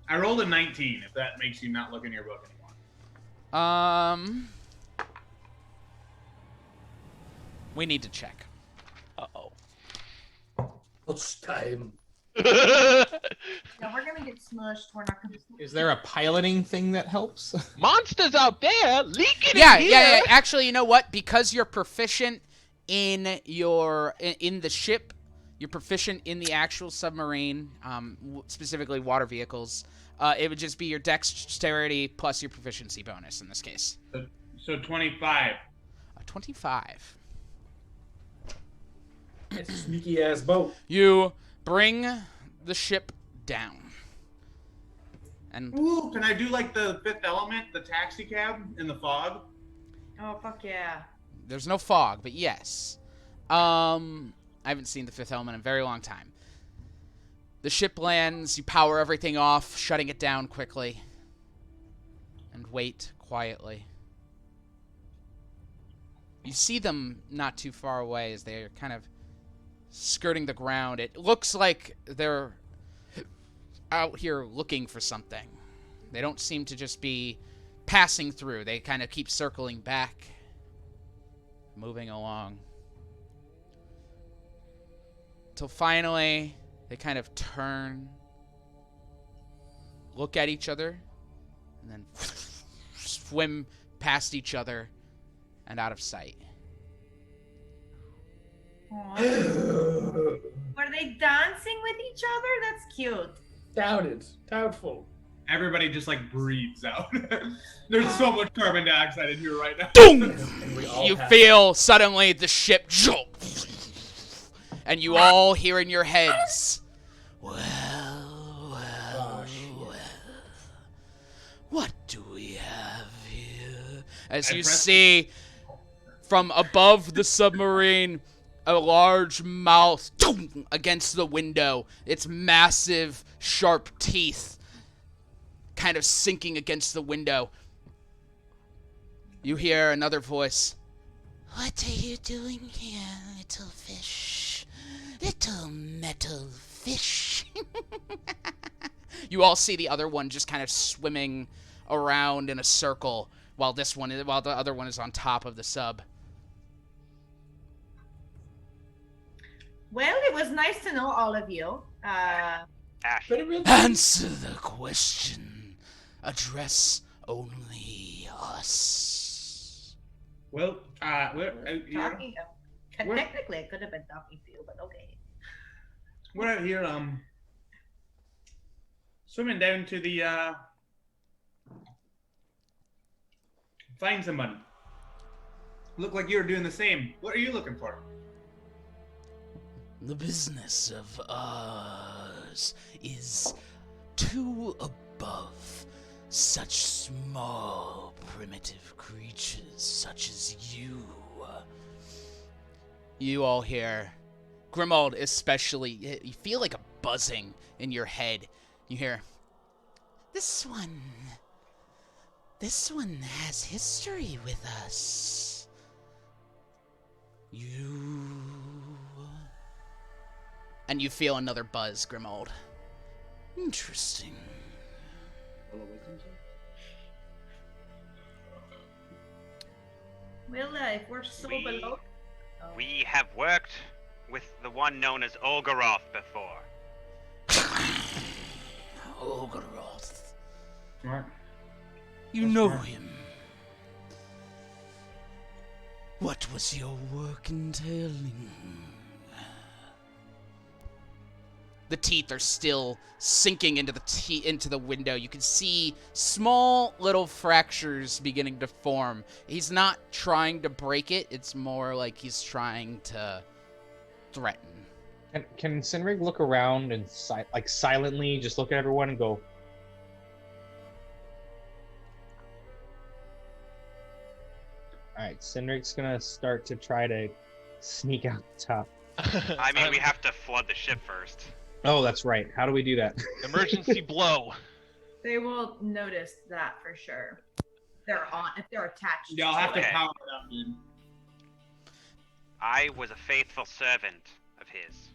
I rolled a 19. If that makes you not look in your book anymore. We need to check. Uh-oh. It's time. No, we're gonna get smushed. We're not gonna. Is there a piloting thing that helps? Monsters out there leaking Yeah, in here. yeah. Actually, you know what? Because you're proficient in the ship, you're proficient in the actual submarine, specifically water vehicles. It would just be your dexterity plus your proficiency bonus in this case. So 25. 25. It's a sneaky ass boat. You bring the ship down. And Ooh, can I do like the Fifth Element, the taxi cab in the fog? Oh fuck yeah. there's no fog, but yes. I haven't seen the Fifth Element in a very long time. The ship lands, you power everything off, shutting it down quickly. And wait quietly. You see them not too far away as they're kind of skirting the ground. It looks like they're out here looking for something. They don't seem to just be passing through. They kind of keep circling back, moving along. Till finally, they kind of turn, look at each other, and then swim past each other and out of sight. Were they dancing with each other? That's cute. Doubted. Doubtful. Everybody just like breathes out. There's so much carbon dioxide in here right now. You feel suddenly the ship jolt. And you all hear in your heads, well, what do we have here? As you see from above the submarine, a large mouth against the window, its massive, sharp teeth kind of sinking against the window. You hear another voice. What are you doing here, little fish? Little metal fish. You all see the other one just kind of swimming around in a circle while the other one is on top of the sub. Well, it was nice to know all of you. Answer the question. Address only us. Well, we're out here. Talking. Technically, I could have been talking to you, but okay. We're out here, swimming down to the, find somebody. Look like you're doing the same. What are you looking for? The business of ours is too above such small, primitive creatures such as you. You all hear, Grimald especially, you feel like a buzzing in your head. You hear, this one has history with us. And you feel another buzz, Grimald. Interesting. Well, if we're so below... We have worked with the one known as Olgaroth before. Olgaroth. Smart. You know him. What was your work entailing? The teeth are still sinking into the window. You can see small little fractures beginning to form. He's not trying to break it. It's more like he's trying to threaten. Can Sinrig look around and silently just look at everyone and go, alright, Sinrig's gonna start to try to sneak out the top. I mean, we have to flood the ship first. Oh, that's right. How do we do that? Emergency blow. They will notice that for sure. If they're attached. Y'all have to Okay. power it up, dude. I was a faithful servant of his.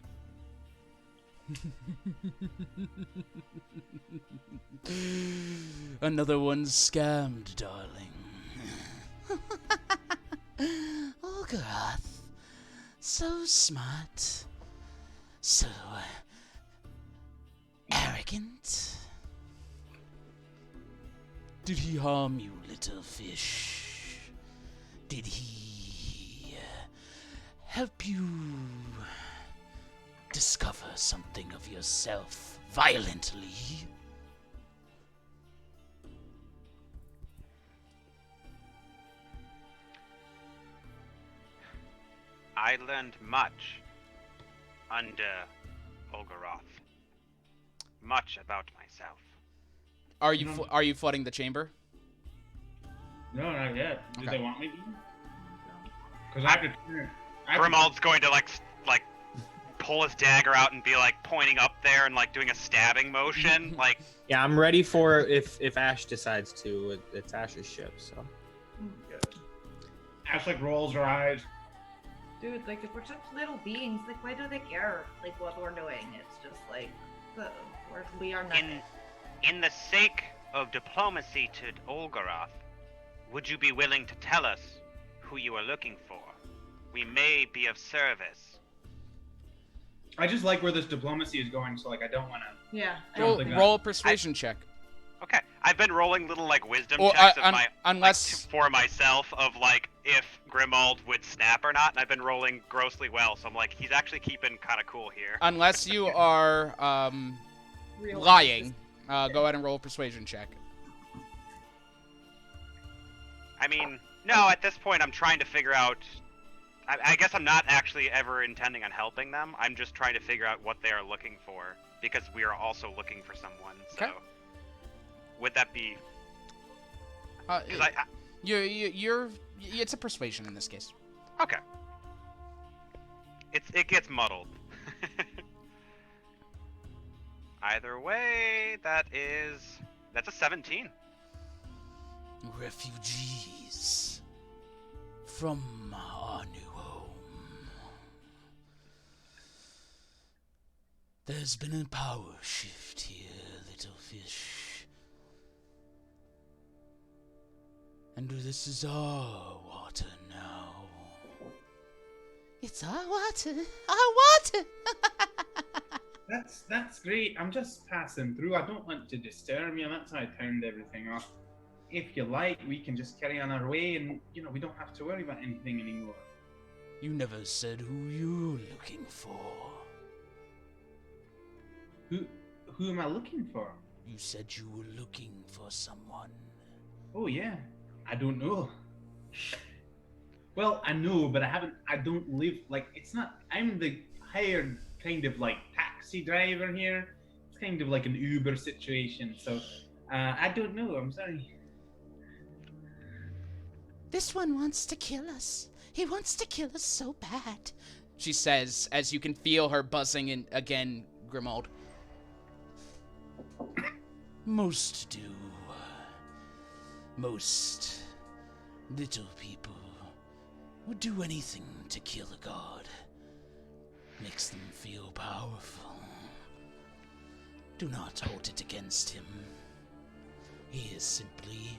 Another one scammed, darling. Olgaroth. So smart. So arrogant. Did he harm you, little fish? Did he help you discover something of yourself violently? I learned much under Olgaroth. Much about myself. Are you flooding the chamber? No, not yet. Do Okay. they want me to? Because I have to turn. Grimald's going to like pull his dagger out and be like pointing up there and like doing a stabbing motion. Like, Yeah, I'm ready for if Ash decides to. It's Ash's ship, so. Ash like rolls her eyes. Dude, like if we're such little beings, like why do they care like what we're doing? It's just like we are nothing. in the sake of diplomacy to Olgaroth, would you be willing to tell us who you are looking for? We may be of service. I just like where this diplomacy is going, so like I don't want to. Yeah. Roll a persuasion check. Okay, I've been rolling little like wisdom Well, checks unless for myself of like if Grimald would snap or not, and I've been rolling grossly well. So I'm like, he's actually keeping kind of cool here. Unless you are lying, go ahead and roll a persuasion check. I mean, no, at this point I'm trying to figure out. I guess I'm not actually ever intending on helping them. I'm just trying to figure out what they are looking for because we are also looking for someone. So, okay. Would that be? You're. It's a persuasion in this case. Okay. It gets muddled. Either way, that's a 17. Refugees from our new home. There's been a power shift here, little fish. And this is our water now. It's our water. Our water! That's great. I'm just passing through. I don't want to disturb you. That's how I turned everything off. If you like, we can just carry on our way, and we don't have to worry about anything anymore. You never said who you're looking for. Who am I looking for? You said you were looking for someone. Oh yeah, I don't know. Well, I know, but I don't live it's not. I'm the hired kind of like taxi driver here. It's kind of like an Uber situation. So I don't know. I'm sorry. This one wants to kill us. He wants to kill us so bad, she says, as you can feel her buzzing in again, Grimald. Most do. Most little people would do anything to kill a god. Makes them feel powerful. Do not hold it against him. He is simply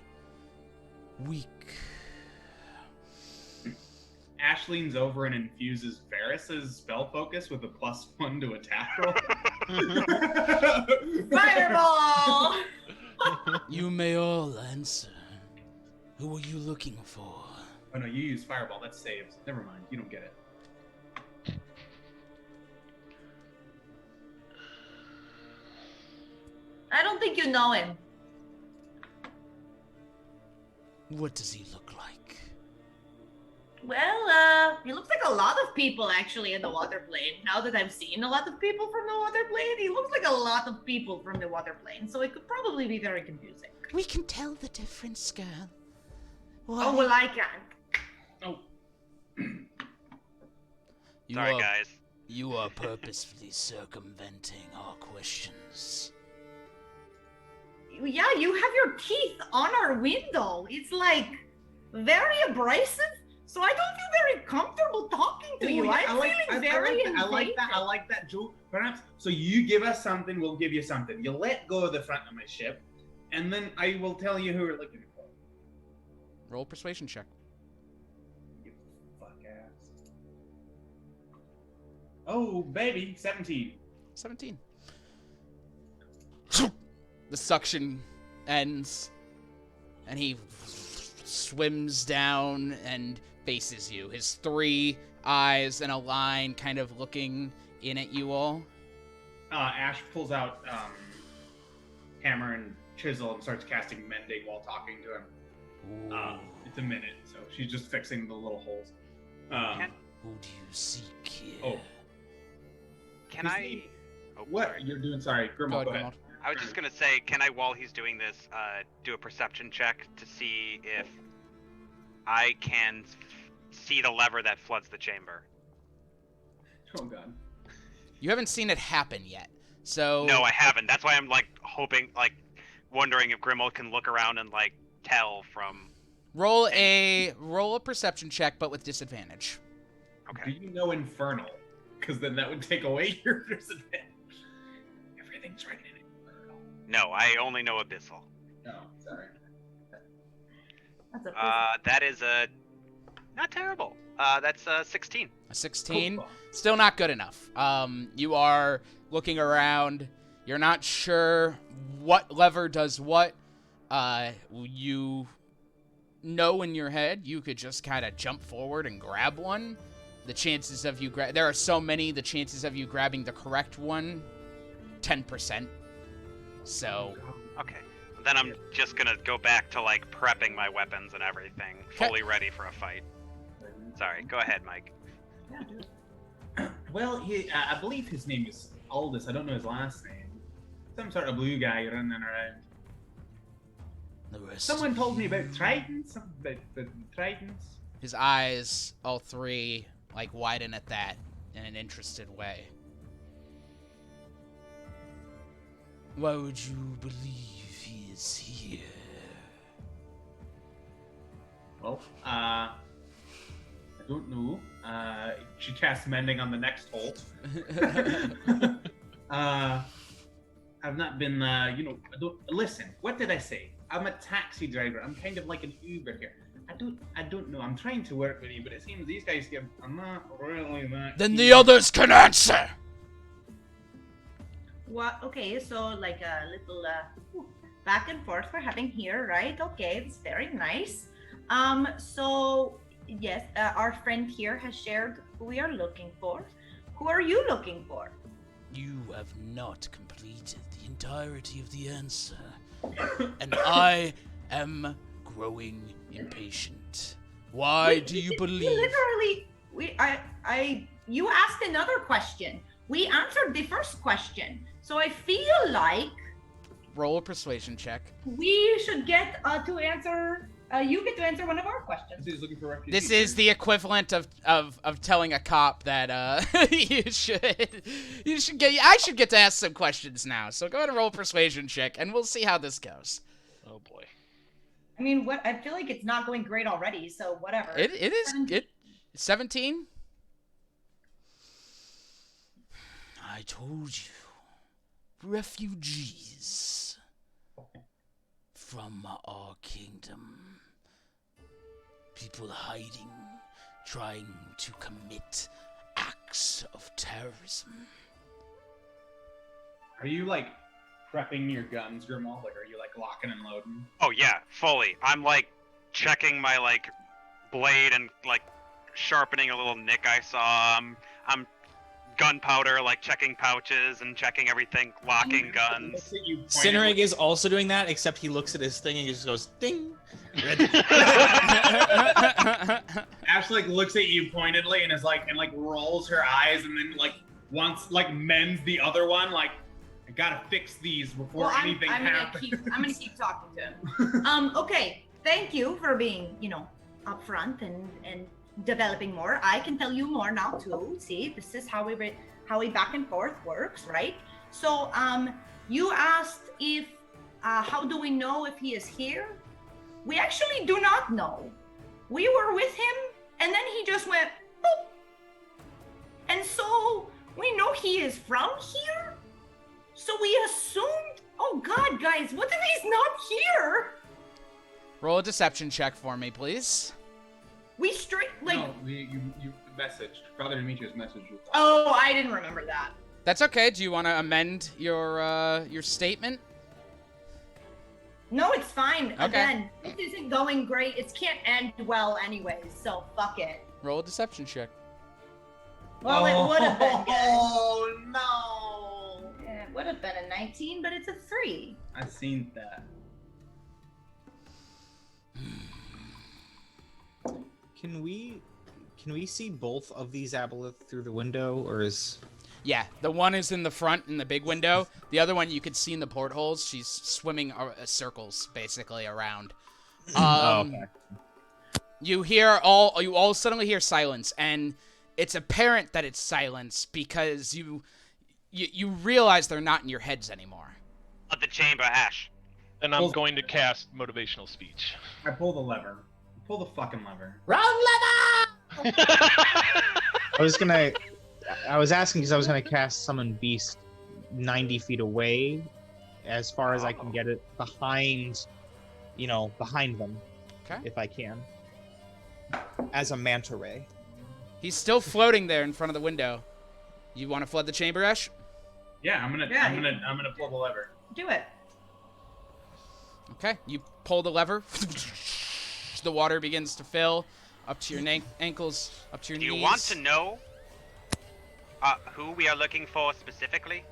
weak. Ash leans over and infuses Varys's spell focus with a +1 to attack roll. Fireball! You may all answer. Who are you looking for? Oh no, you use Fireball. That saves. Never mind. You don't get it. I don't think you know him. What does he look like? Well, he looks like a lot of people actually in the water plane. Now that I've seen a lot of people from the water plane, he looks like a lot of people from the water plane, so it could probably be very confusing. We can tell the difference, girl. Why? Oh, well, I can. Oh. Sorry, guys. You are purposefully circumventing our questions. Yeah, you have your teeth on our window. It's like very abrasive. So I don't feel very comfortable talking to you. Yeah, I'm feeling very I like that. I like that, Joe. Perhaps so. You give us something, we'll give you something. You let go of the front of my ship, and then I will tell you who we're looking for. Roll persuasion check. You fuck ass. Oh baby, 17. 17. The suction ends, and he swims down and faces you. His 3 eyes and a line kind of looking in at you all. Ash pulls out hammer and chisel and starts casting mending while talking to him. It's a minute, so she's just fixing the little holes. Who do you seek here? Oh. Can I? What you're doing? Sorry, Grimald, go ahead. I was just gonna say, can I, while he's doing this, do a perception check to see if I can see the lever that floods the chamber? Oh god. You haven't seen it happen yet, so... No, I haven't. That's why I'm, like, hoping, like, wondering if Grimmel can look around and, like, tell from... Roll a perception check, but with disadvantage. Okay. Do you know Infernal? Because then that would take away your disadvantage. Everything's right in Infernal. No, I only know Abyssal. Oh, sorry. That's a That is not terrible. That's 16. A 16? Cool. Still not good enough. You are looking around. You're not sure what lever does what. You know in your head you could just kind of jump forward and grab one. The chances of you there are so many, the chances of you grabbing the correct one, 10%. So... Okay. Then I'm just gonna go back to, like, prepping my weapons and everything, fully ready for a fight. Sorry, go ahead, Mike. Yeah, dude. Well, I believe his name is Aldus. I don't know his last name. Some sort of blue guy running around. Someone told me about Tritons. Something about the Tritons. His eyes, all three, like, widen at that in an interested way. Why would you believe he is here? Well, I don't know. She casts mending on the next hole. I've not been, listen, what did I say? I'm a taxi driver. I'm kind of like an Uber here. I don't know. I'm trying to work with you, but it seems these guys I'm not really that. Then the others can answer! What? Okay, so like a little back and forth we're having here, right? Okay, it's very nice. So yes, our friend here has shared who we are looking for. Who are you looking for? You have not completed the entirety of the answer. And I am growing impatient. Why do you believe... You asked another question. We answered the first question. So I feel like... Roll a persuasion check. We should get to answer... you get to answer one of our questions. This is the equivalent of telling a cop that you should get... I should get to ask some questions now. So go ahead and roll a persuasion check, and we'll see how this goes. Oh boy. I mean, what? I feel like it's not going great already, so whatever. It is... 17? I told you. Refugees from our kingdom. People hiding, trying to commit acts of terrorism. Are you, like, prepping your guns, Grimmel? Like, are you, like, locking and loading? Oh yeah, fully. I'm, like, checking my, like, blade and, like, sharpening a little nick I saw. I'm gunpowder, like, checking pouches and checking everything, locking guns. Cinderig is also doing that, except he looks at his thing and he just goes, ding. Ash, like, looks at you pointedly and is like, rolls her eyes and then, like, mends the other one, like, I gotta fix these before anything happens. I'm gonna keep talking to him. Okay, thank you for being, upfront and developing more. I can tell you more now too. See, this is how we back and forth works, right? So, you asked if, how do we know if he is here? We actually do not know. We were with him, and then he just went, boop. And so, we know he is from here? So we assumed, oh God, guys, what if he's not here? Roll a deception check for me, please. We straight, like... No, you messaged. Father Demetrius messaged you. Oh, I didn't remember that. That's okay. Do you want to amend your statement? No, it's fine. Okay. Again, this isn't going great. It can't end well anyways, so fuck it. Roll a deception check. Well, it would have been good. Oh, no. Yeah, it would have been a 19, but it's a 3. I seen that. Can we see both of these aboleth through the window, or is... Yeah, the one is in the front in the big window. The other one you could see in the portholes. She's swimming circles basically around. Okay. You all suddenly hear silence, and it's apparent that it's silence because you realize they're not in your heads anymore. Of the chamber, Ash. And I'm going to cast motivational speech. I pull the lever. Pull the fucking lever. Wrong lever! I was asking because I was gonna cast Summon Beast 90 feet away, as far as I can get it behind them. Okay. If I can. As a manta ray. He's still floating there in front of the window. You want to flood the chamber, Ash? Yeah, I'm gonna pull the lever. Do it. Okay, you pull the lever. The water begins to fill up to your ankles, up to your knees. Do you want to know who we are looking for specifically?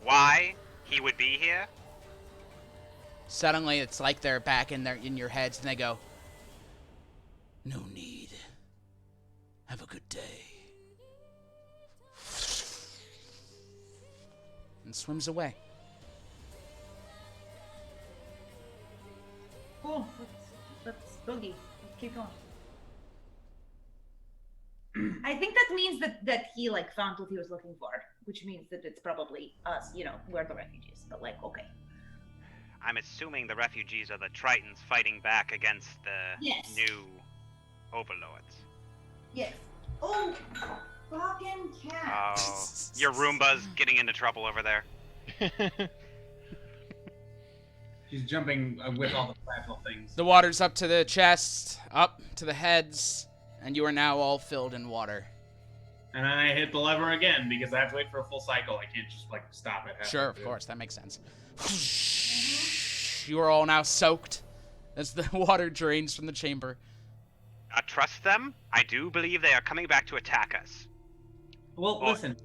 Why he would be here? Suddenly, it's like they're back in your heads, and they go, "No need. Have a good day." And swims away. Cool. Let's boogie. Let's keep going. I think that means that he like found what he was looking for, which means that it's probably us. We're the refugees. But like, okay. I'm assuming the refugees are the Tritons fighting back against the new overlords. Yes. Oh, fucking cat. Oh, your Roomba's getting into trouble over there. She's jumping with all the fragile things. The water's up to the chest, up to the heads, and you are now all filled in water. And then I hit the lever again because I have to wait for a full cycle. I can't just like stop it. Sure, of course, that makes sense. You are all now soaked as the water drains from the chamber. Trust them? I do believe they are coming back to attack us. Well, listen.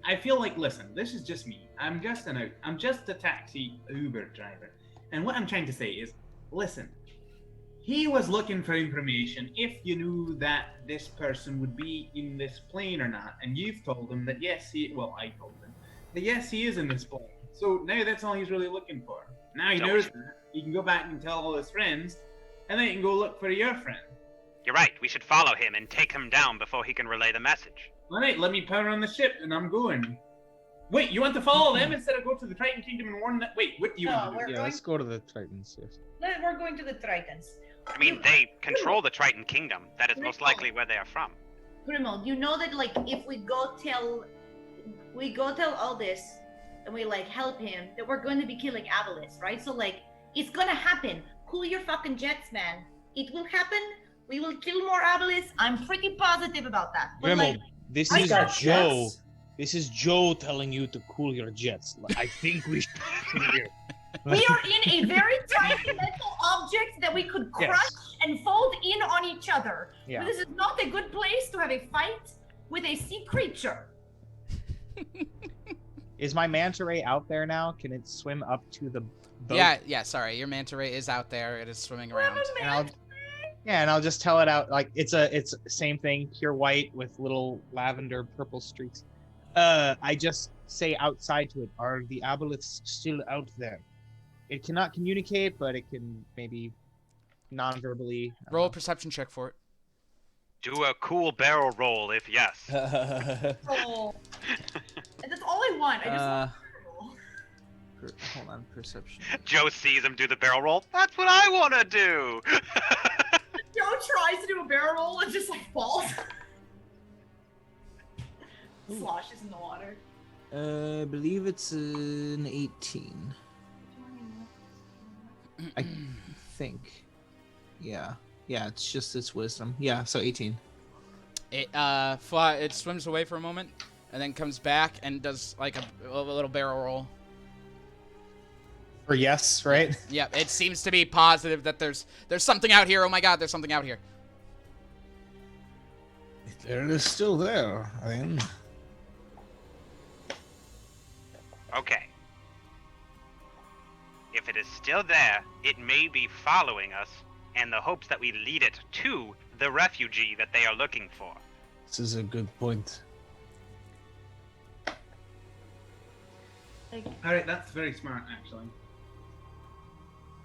I feel like, this is just me. I'm just a taxi Uber driver. And what I'm trying to say is, listen, he was looking for information if you knew that this person would be in this plane or not. And you've told him that I told him that yes, he is in this plane. So now that's all he's really looking for. Now he knows that. He can go back and tell all his friends, and then he can go look for your friend. You're right. We should follow him and take him down before he can relay the message. All right, let me power on the ship, and I'm going. Wait, you want to follow them instead of go to the Triton Kingdom and warn them? Wait, what do you want to do? Yeah, let's go to the Tritons. Yes. We're going to the Tritons. I mean, they control the Triton Kingdom. That is most likely where they are from. Primo, you know that like if we go tell Aldus and we like help him, that we're going to be killing Aldus, right? So like it's gonna happen. Cool your fucking jets, man. It will happen. We will kill more Aldus. I'm pretty positive about that. But, Remo, like, this is Joe. This is Joe telling you to cool your jets. I think we should here. We are in a very tiny metal object that we could crush and fold in on each other. Yeah. This is not a good place to have a fight with a sea creature. Is my manta ray out there now? Can it swim up to the boat? Yeah, sorry. Your manta ray is out there. It is swimming around. And I'll just tell it out like it's same thing, pure white with little lavender purple streaks. I just say outside to it, are the aboleths still out there? It cannot communicate, but it can maybe non-verbally. Roll a perception check for it. Do a cool barrel roll if yes. Oh. And that's all I want. I just want to roll. Hold on, perception. Joe sees him do the barrel roll. That's what I want to do. Joe tries to do a barrel roll and just like falls. Sloshes in the water. I believe it's an 18. I think. Yeah, it's wisdom. Yeah, so 18. It swims away for a moment, and then comes back and does like a little barrel roll. Or yes, right? Yeah, it seems to be positive that there's something out here. Oh my god, there's something out here. It is still there, I mean. Okay. If it is still there, it may be following us, and the hopes that we lead it to the refugee that they are looking for. This is a good point. Alright, that's very smart, actually.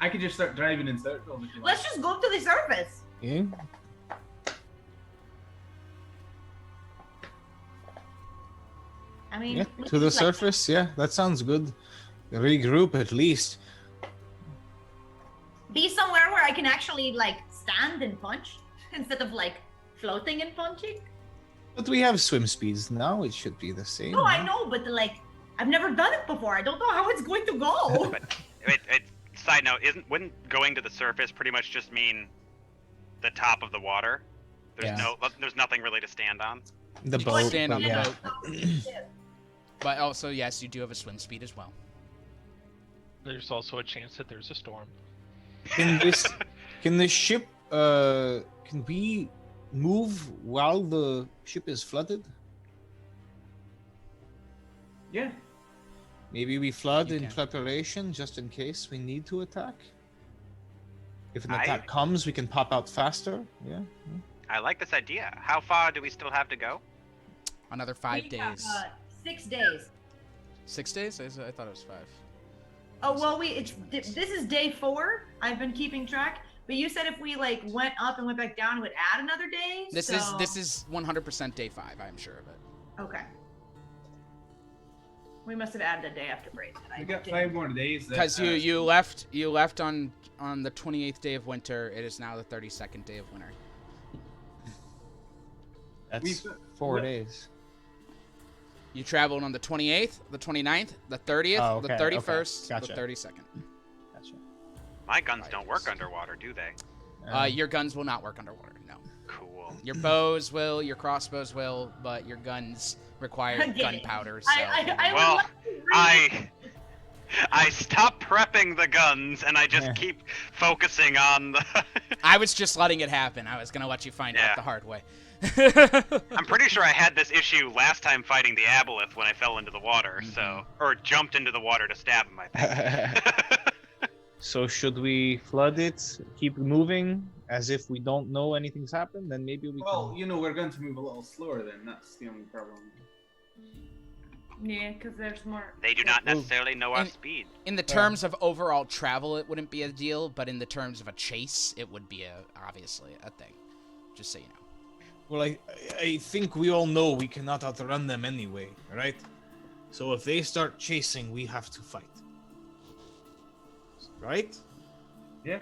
I could just start driving in circles if you like. Let's just go to the surface. Yeah. I mean, Yeah, let's to the just, like, surface. Yeah, that sounds good. Regroup at least. be somewhere where I can actually like stand and punch instead of like floating and punching. But we have swim speeds now. It should be the same. No, I know, but like I've never done it before. I don't know how it's going to go. Side note, wouldn't going to the surface pretty much just mean the top of the water? There's nothing really to stand on. The You boat. can stand on yeah. the boat. But also, yes, you do have a swim speed as well. There's also a chance that there's a storm. Can the ship? Can we move while the ship is flooded? Yeah. Maybe we flood You in can. preparation just in case we need to attack. If an I- attack comes, we can pop out faster. Yeah. I like this idea. How far do we still have to go? Another 5 We have, days. 6 days. 6 days? I thought it was 5. Oh well, this is day 4. I've been keeping track, but you said if we like went up and went back down, it would add another day. This so... is 100% day 5. I'm sure of it. Okay. We must have added a day after break. We got 5 more days. Because you left on the 28th day of winter. It is now the 32nd day of winter. That's 4 days. You traveled on the 28th, the 29th, the 30th, the 31st, Gotcha. the 32nd. Gotcha. My guns don't work underwater, do they? Your guns will not work underwater. No. Cool. Your bows will, your crossbows will, but your guns require gunpowder. So. Well, I stopped prepping the guns and I just keep focusing on the. I was just letting it happen. I was gonna let you find out the hard way. I'm pretty sure I had this issue last time fighting the aboleth when I fell into the water, or jumped into the water to stab him, I think. So should we flood it, keep moving as if we don't know anything's happened? Then maybe we Well, can... you know, we're going to move a little slower then. That's the only problem. Yeah, because there's more. They do not necessarily know our speed. In the terms of overall travel, it wouldn't be a deal, but in the terms of a chase, it would be obviously a thing. Just so you know. Well, I think we all know we cannot outrun them anyway, right? So if they start chasing, we have to fight. Right? Yeah,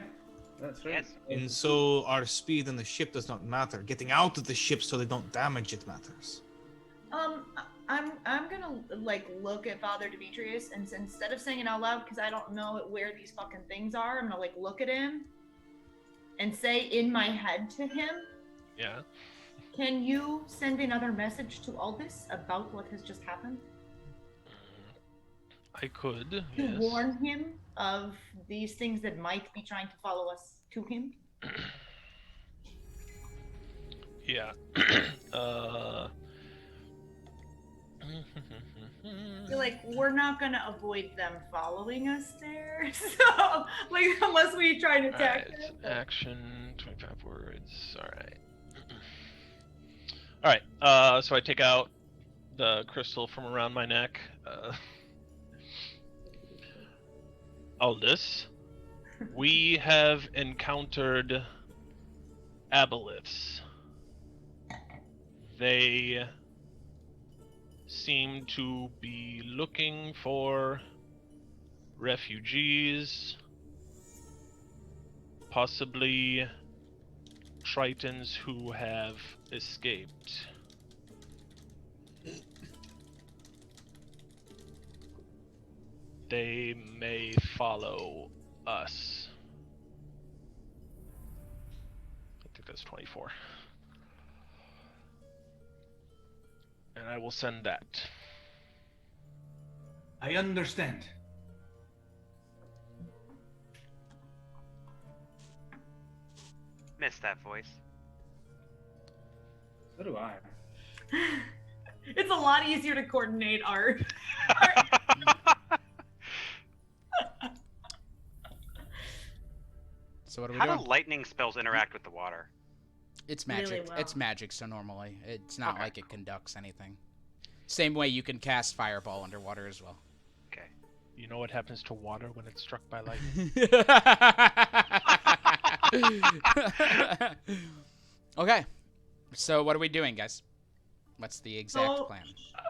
that's right. And so our speed in the ship does not matter. Getting out of the ship so they don't damage it matters. I'm gonna like look at Father Demetrius and instead of saying it out loud because I don't know where these fucking things are, I'm gonna like look at him and say in my head to him, Yeah. can you send another message to Aldus about what has just happened? I could. To Yes. warn him of these things that might be trying to follow us to him? Yeah. I feel like we're not gonna avoid them following us there. So, like, unless we try to attack Alright, them. action, 25 words. Alright. Alright, so I take out the crystal from around my neck. Aldus, we have encountered aboleths. They seem to be looking for refugees, possibly Tritons who have escaped. They may follow us. I think that's 24. And I will send that. I understand. Missed that voice. So do I. It's a lot easier to coordinate art. So what are we How doing? do lightning spells interact with the water? It's magic. Really well. It's magic, so normally it's not like it conducts anything. Same way you can cast fireball underwater as well. Okay. You know what happens to water when it's struck by lightning? Okay. So what are we doing, guys? What's the exact So, plan?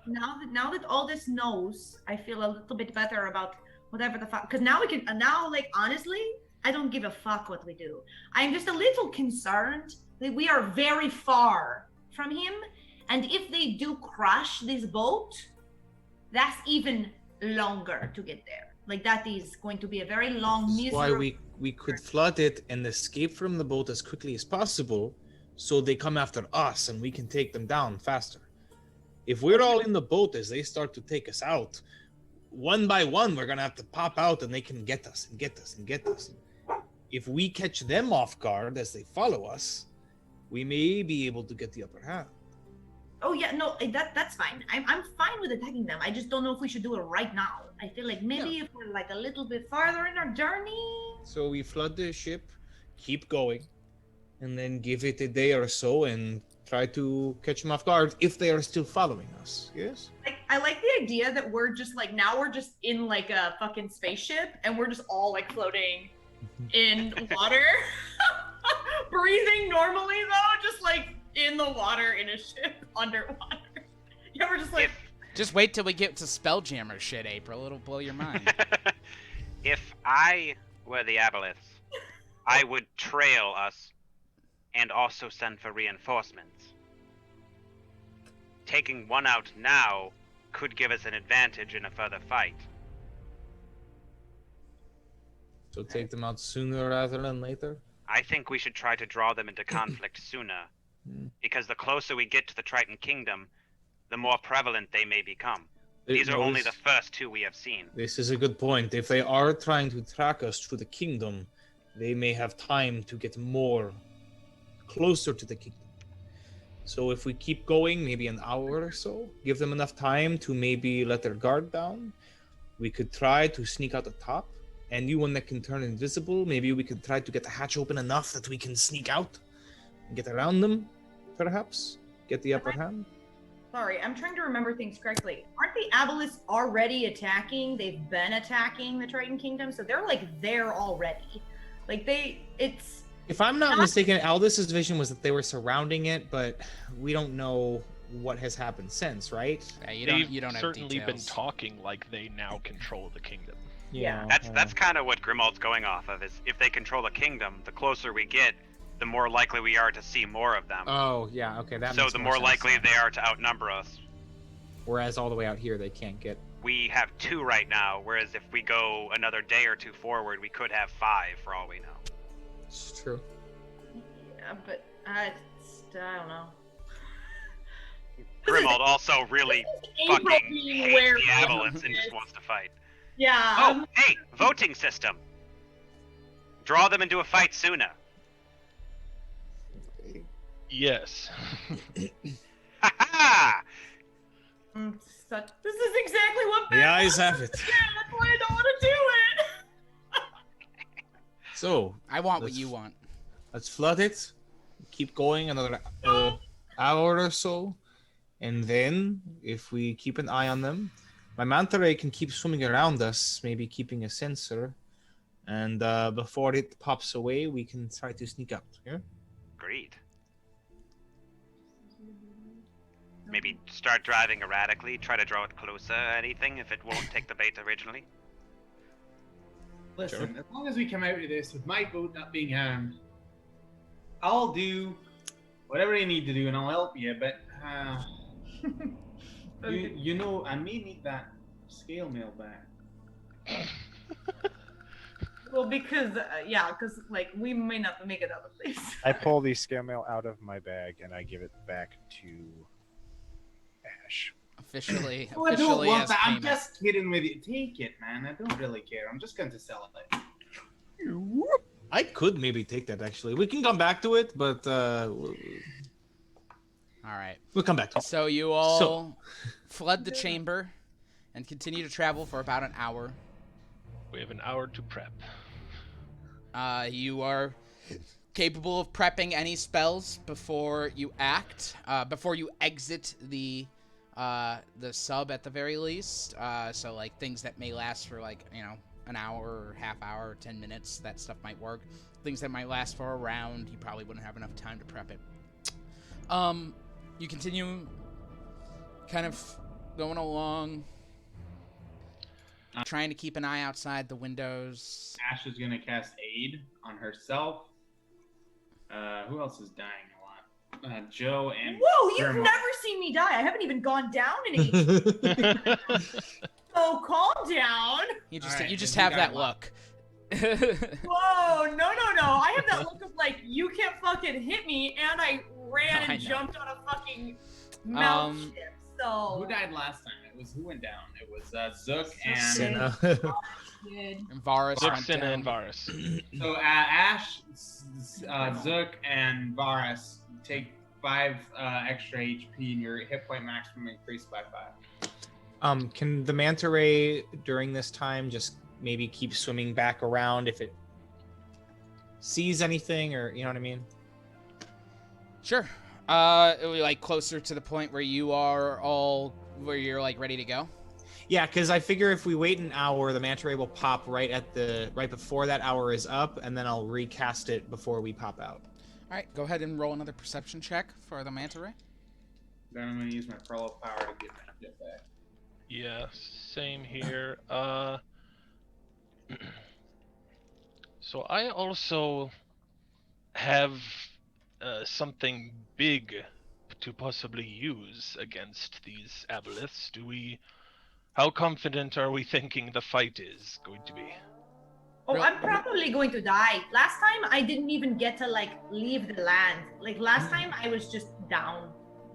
Now that Aldus knows, I feel a little bit better about whatever the fuck. Because now we can. Now, like, honestly, I don't give a fuck what we do. I'm just a little concerned that we are very far from him, and if they do crash this boat, that's even longer to get there. Like, that is going to be a very long, That's why miserable. we could flood it and escape from the boat as quickly as possible, so they come after us and we can take them down faster. If we're all in the boat as they start to take us out, one by one we're gonna have to pop out and they can get us and get us and get us. If we catch them off guard as they follow us, we may be able to get the upper hand. Oh yeah, no, that's fine. I'm fine with attacking them. I just don't know if we should do it right now. I feel like maybe if we're like a little bit farther in our journey. So we flood the ship, keep going, and then give it a day or so and try to catch them off guard if they are still following us. Yes? Like, I like the idea that we're just like, now we're just in like a fucking spaceship and we're just all like floating in water. Breathing normally though, just like in the water in a ship underwater. Yeah, we're just like. Just wait till we get to Spelljammer shit, April. It'll blow your mind. If I were the aboleths, I would trail us and also send for reinforcements. Taking one out now could give us an advantage in a further fight. So take them out sooner rather than later? I think we should try to draw them into conflict sooner, because the closer we get to the Triton Kingdom, the more prevalent they may become. These are only the first two we have seen. This is a good point. If they are trying to track us through the kingdom, they may have time to get more closer to the kingdom. So if we keep going, maybe an hour or so, give them enough time to maybe let their guard down, we could try to sneak out the top. And you one that can turn invisible, maybe we could try to get the hatch open enough that we can sneak out and get around them, perhaps? Get the upper hand? Sorry, I'm trying to remember things correctly. Aren't the Aboleths already attacking? They've been attacking the Triton Kingdom, so they're like there already. Like it's. If I'm not mistaken, Aldus's vision was that they were surrounding it, but we don't know what has happened since, right? Yeah, you don't have certainly been details. talking like they now control the kingdom. Yeah. That's kind of what Grimald's going off of, is if they control the kingdom, the closer we get, the more likely we are to see more of them. Oh, yeah, okay, that So makes the more more sense. likely they are to outnumber us. Whereas all the way out here, they can't get. We have 2 right now, whereas if we go another day or 2 forward, we could have 5 for all we know. It's true. Yeah, but I don't know. Grimald also really April fucking being hates wary the of Avalons and this. just wants to fight. Yeah. Oh, hey, voting system. Draw them into a fight sooner. Yes. Ha This is exactly what. The eyes have it. Yeah, that's why I don't want to do it. So, I want what you want. let's flood it, keep going another hour or so, and then, if we keep an eye on them, my manta ray can keep swimming around us, maybe keeping a sensor, and before it pops away, we can try to sneak out. Yeah? Agreed. Maybe start driving erratically, try to draw it closer, anything, if it won't take the bait originally. Listen, as long as we come out of this with my boat not being harmed, I'll do whatever you need to do and I'll help you, but you know, I may need that scale mail back. Well, because like we may not make it out of this. I pull the scale mail out of my bag and I give it back to Ash. Officially Oh, I don't want as that. I'm payment. just kidding with you. Take it, man. I don't really care. I'm just going to sell it. I could maybe take that, actually. We can come back to it, but All right. we'll come back to it. So you all flood the chamber and continue to travel for about an hour. We have an hour to prep. You are capable of prepping any spells before you act, before you exit the sub at the very least. So like things that may last for like, you know, an hour or half hour or 10 minutes, that stuff might work. Things that might last for a round, you probably wouldn't have enough time to prep it. You continue kind of going along, trying to keep an eye outside the windows. Ash is gonna cast Aid on herself. Who else is dying a lot? Joe and Whoa, you've Grandma. never seen me die. I haven't even gone down in age. So calm down. You just Alright, you just then you have got that luck. look. Whoa, no. I have that look of like, you can't fucking hit me, and I ran I and know. jumped on a fucking mouth ship. So Who died last time? Who went down? It was Zook and Cinna. And Varus Zook, went Cinna, down. and Varus. So Ash, Zook, and Varus take 5 extra HP, and your hit point maximum increased by 5. Can the manta ray during this time just maybe keep swimming back around if it sees anything, or you know what I mean? Sure. It will be like closer to the point where you are where you're like ready to go. Yeah, because I figure if we wait an hour, the manta ray will pop right before that hour is up, and then I'll recast it before we pop out. All right, go ahead and roll another perception check for the manta ray. Then I'm gonna use my pearl of power to get my hit back. Yeah, same here. So I also have something big to possibly use against these aboleths. How confident are we thinking the fight is going to be? Oh, I'm probably going to die. Last time I didn't even get to like leave the land. Like last time I was just down.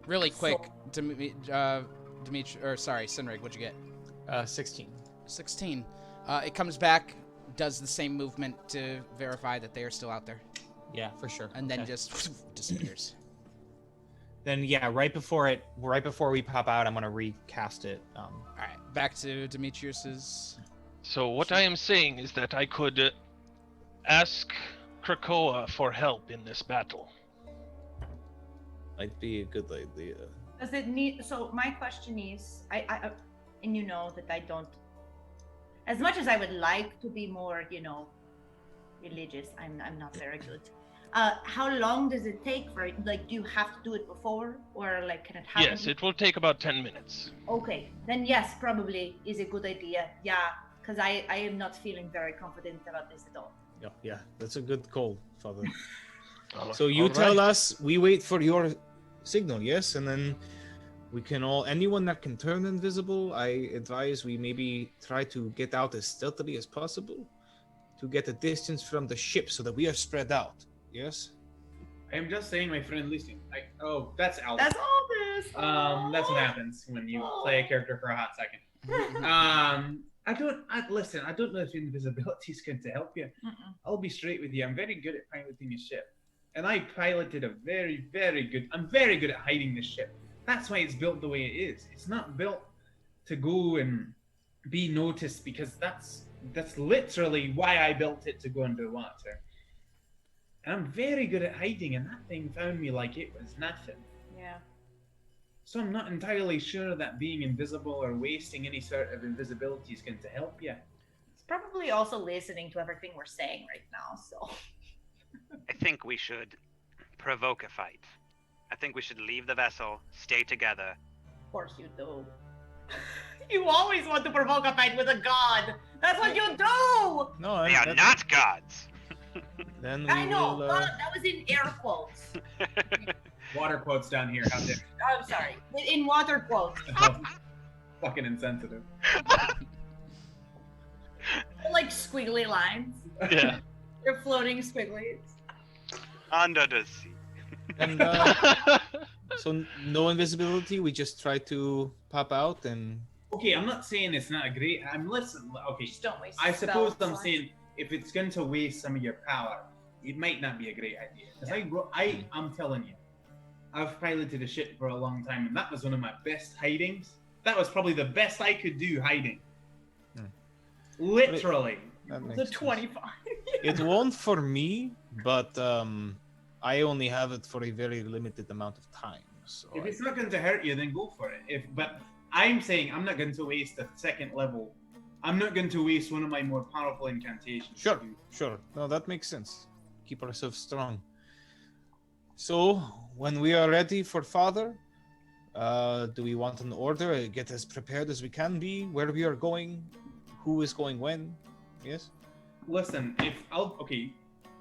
Really quick, Dimitri, or sorry, Sinrig, what'd you get? 16. 16. It comes back, does the same movement to verify that they are still out there, Yeah, for sure. and then Okay. just disappears. Then yeah, right before we pop out, I'm gonna recast it. All right, back to Demetrius's. So what I am saying is that I could ask Krakoa for help in this battle. Might be a good idea. Does it need? So my question is, I and you know that I don't. As much as I would like to be more, religious, I'm not very good. How long does it take for it? Like, do you have to do it before, or like, can it happen? Yes, it will take about 10 minutes. Okay, then yes, probably is a good idea. Yeah, because I am not feeling very confident about this at all. Yeah, that's a good call, Father. So you tell us, we wait for your signal, yes, and then we can anyone that can turn invisible, I advise we maybe try to get out as stealthily as possible to get a distance from the ship so that we are spread out. Yes. I'm just saying, my friend, listen. That's Aldus. That's all this. That's what happens when you play a character for a hot second. I don't know if invisibility is going to help you. I'll be straight with you. I'm very good at piloting a ship, and I piloted I'm very good at hiding the ship. That's why it's built the way it is. It's not built to go and be noticed, because that's literally why I built it, to go underwater. And I'm very good at hiding, and that thing found me like it was nothing. Yeah. So I'm not entirely sure that being invisible or wasting any sort of invisibility is going to help you. It's probably also listening to everything we're saying right now. So. I think we should provoke a fight. I think we should leave the vessel, stay together. Of course you do. You always want to provoke a fight with a god. That's what you do. No, They are not gods. Then I know, but that was in air quotes. Water quotes down here. How dare I'm sorry. In water quotes. fucking insensitive. Like squiggly lines. Yeah. They're floating squigglies. Under the sea. And so no invisibility. We just try to pop out and. Okay, I'm not saying it's not a great. I'm listening. Okay, Just don't waste I suppose spells I'm on- saying if it's going to waste some of your power, it might not be a great idea. Because I'm telling you, I've piloted a ship for a long time, and that was one of my best hidings. That was probably the best I could do hiding. Literally, That makes The sense. 25. It won't for me, but I only have it for a very limited amount of time. So If it's not going to hurt you, then go for it. But I'm saying I'm not going to waste a second level. I'm not going to waste one of my more powerful incantations. Sure. No, that makes sense. Keep ourselves strong. So, when we are ready for Father, do we want an order? Get as prepared as we can be. Where we are going? Who is going when? Yes. Listen, okay,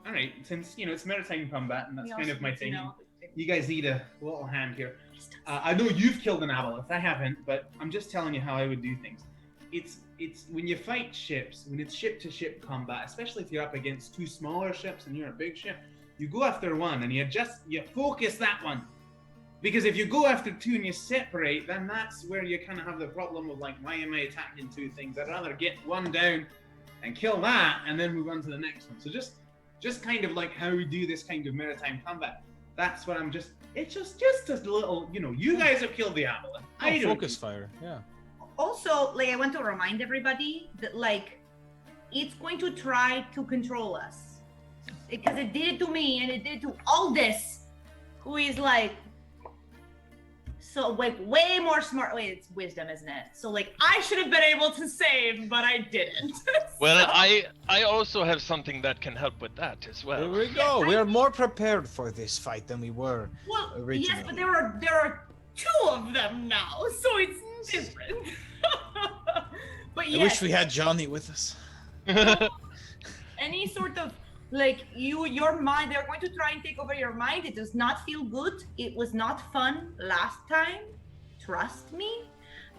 all right. Since it's maritime combat, and that's kind of my thing. You guys need a little hand here. I know you've killed an aboleth. I haven't, but I'm just telling you how I would do things. It's when you fight ships, when it's ship to ship combat, especially if you're up against two smaller ships and you're a big ship, you go after one and you focus that one. Because if you go after two and you separate, then that's where you kind of have the problem of like, why am I attacking two things? I'd rather get one down and kill that and then move on to the next one. So just kind of like how we do this kind of maritime combat. That's what it's just a little, you guys have killed the aboleth. I don't. Focus fire, yeah. Also, like, I want to remind everybody that, like, it's going to try to control us. Because it did it to me, and it did it to Aldus, who is, like, so, like, way more smart. Wait, it's wisdom, isn't it? So, like, I should have been able to save, but I didn't. Well, I also have something that can help with that as well. There we go. We are more prepared for this fight than we were originally. Yes, but there are two of them now, so it's different. But I wish we had Johnny with us. Any sort of like your mind, they're going to try and take over your mind. It does not feel good. It was not fun last time. Trust me.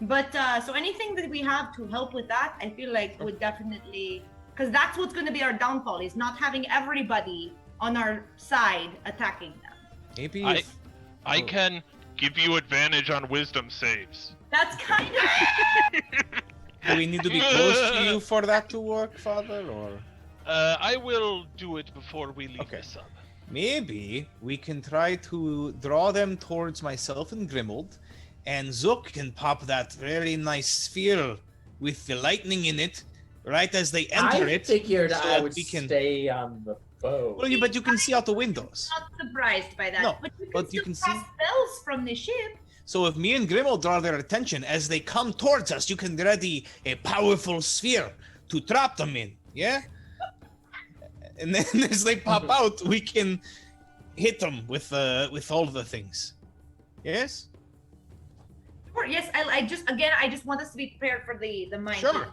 But so anything that we have to help with that, I feel like would definitely, because that's what's going to be our downfall, is not having everybody on our side attacking them. Maybe I can give you advantage on wisdom saves. That's kind of. Do we need to be close to you for that to work, Father, or? I will do it before we leave this up. Maybe we can try to draw them towards myself and Grimold, and Zook can pop that very nice sphere with the lightning in it right as they enter it. I figured so I that would we can stay on the boat. Well, but you can see out the windows. I'm not surprised by that. No, but you can still cast spells from the ship. So if me and Grimold draw their attention as they come towards us, you can ready a powerful sphere to trap them in. Yeah. And then as they pop out, we can hit them with all the things. Yes. Sure, yes, I just want us to be prepared for the mind. Sure.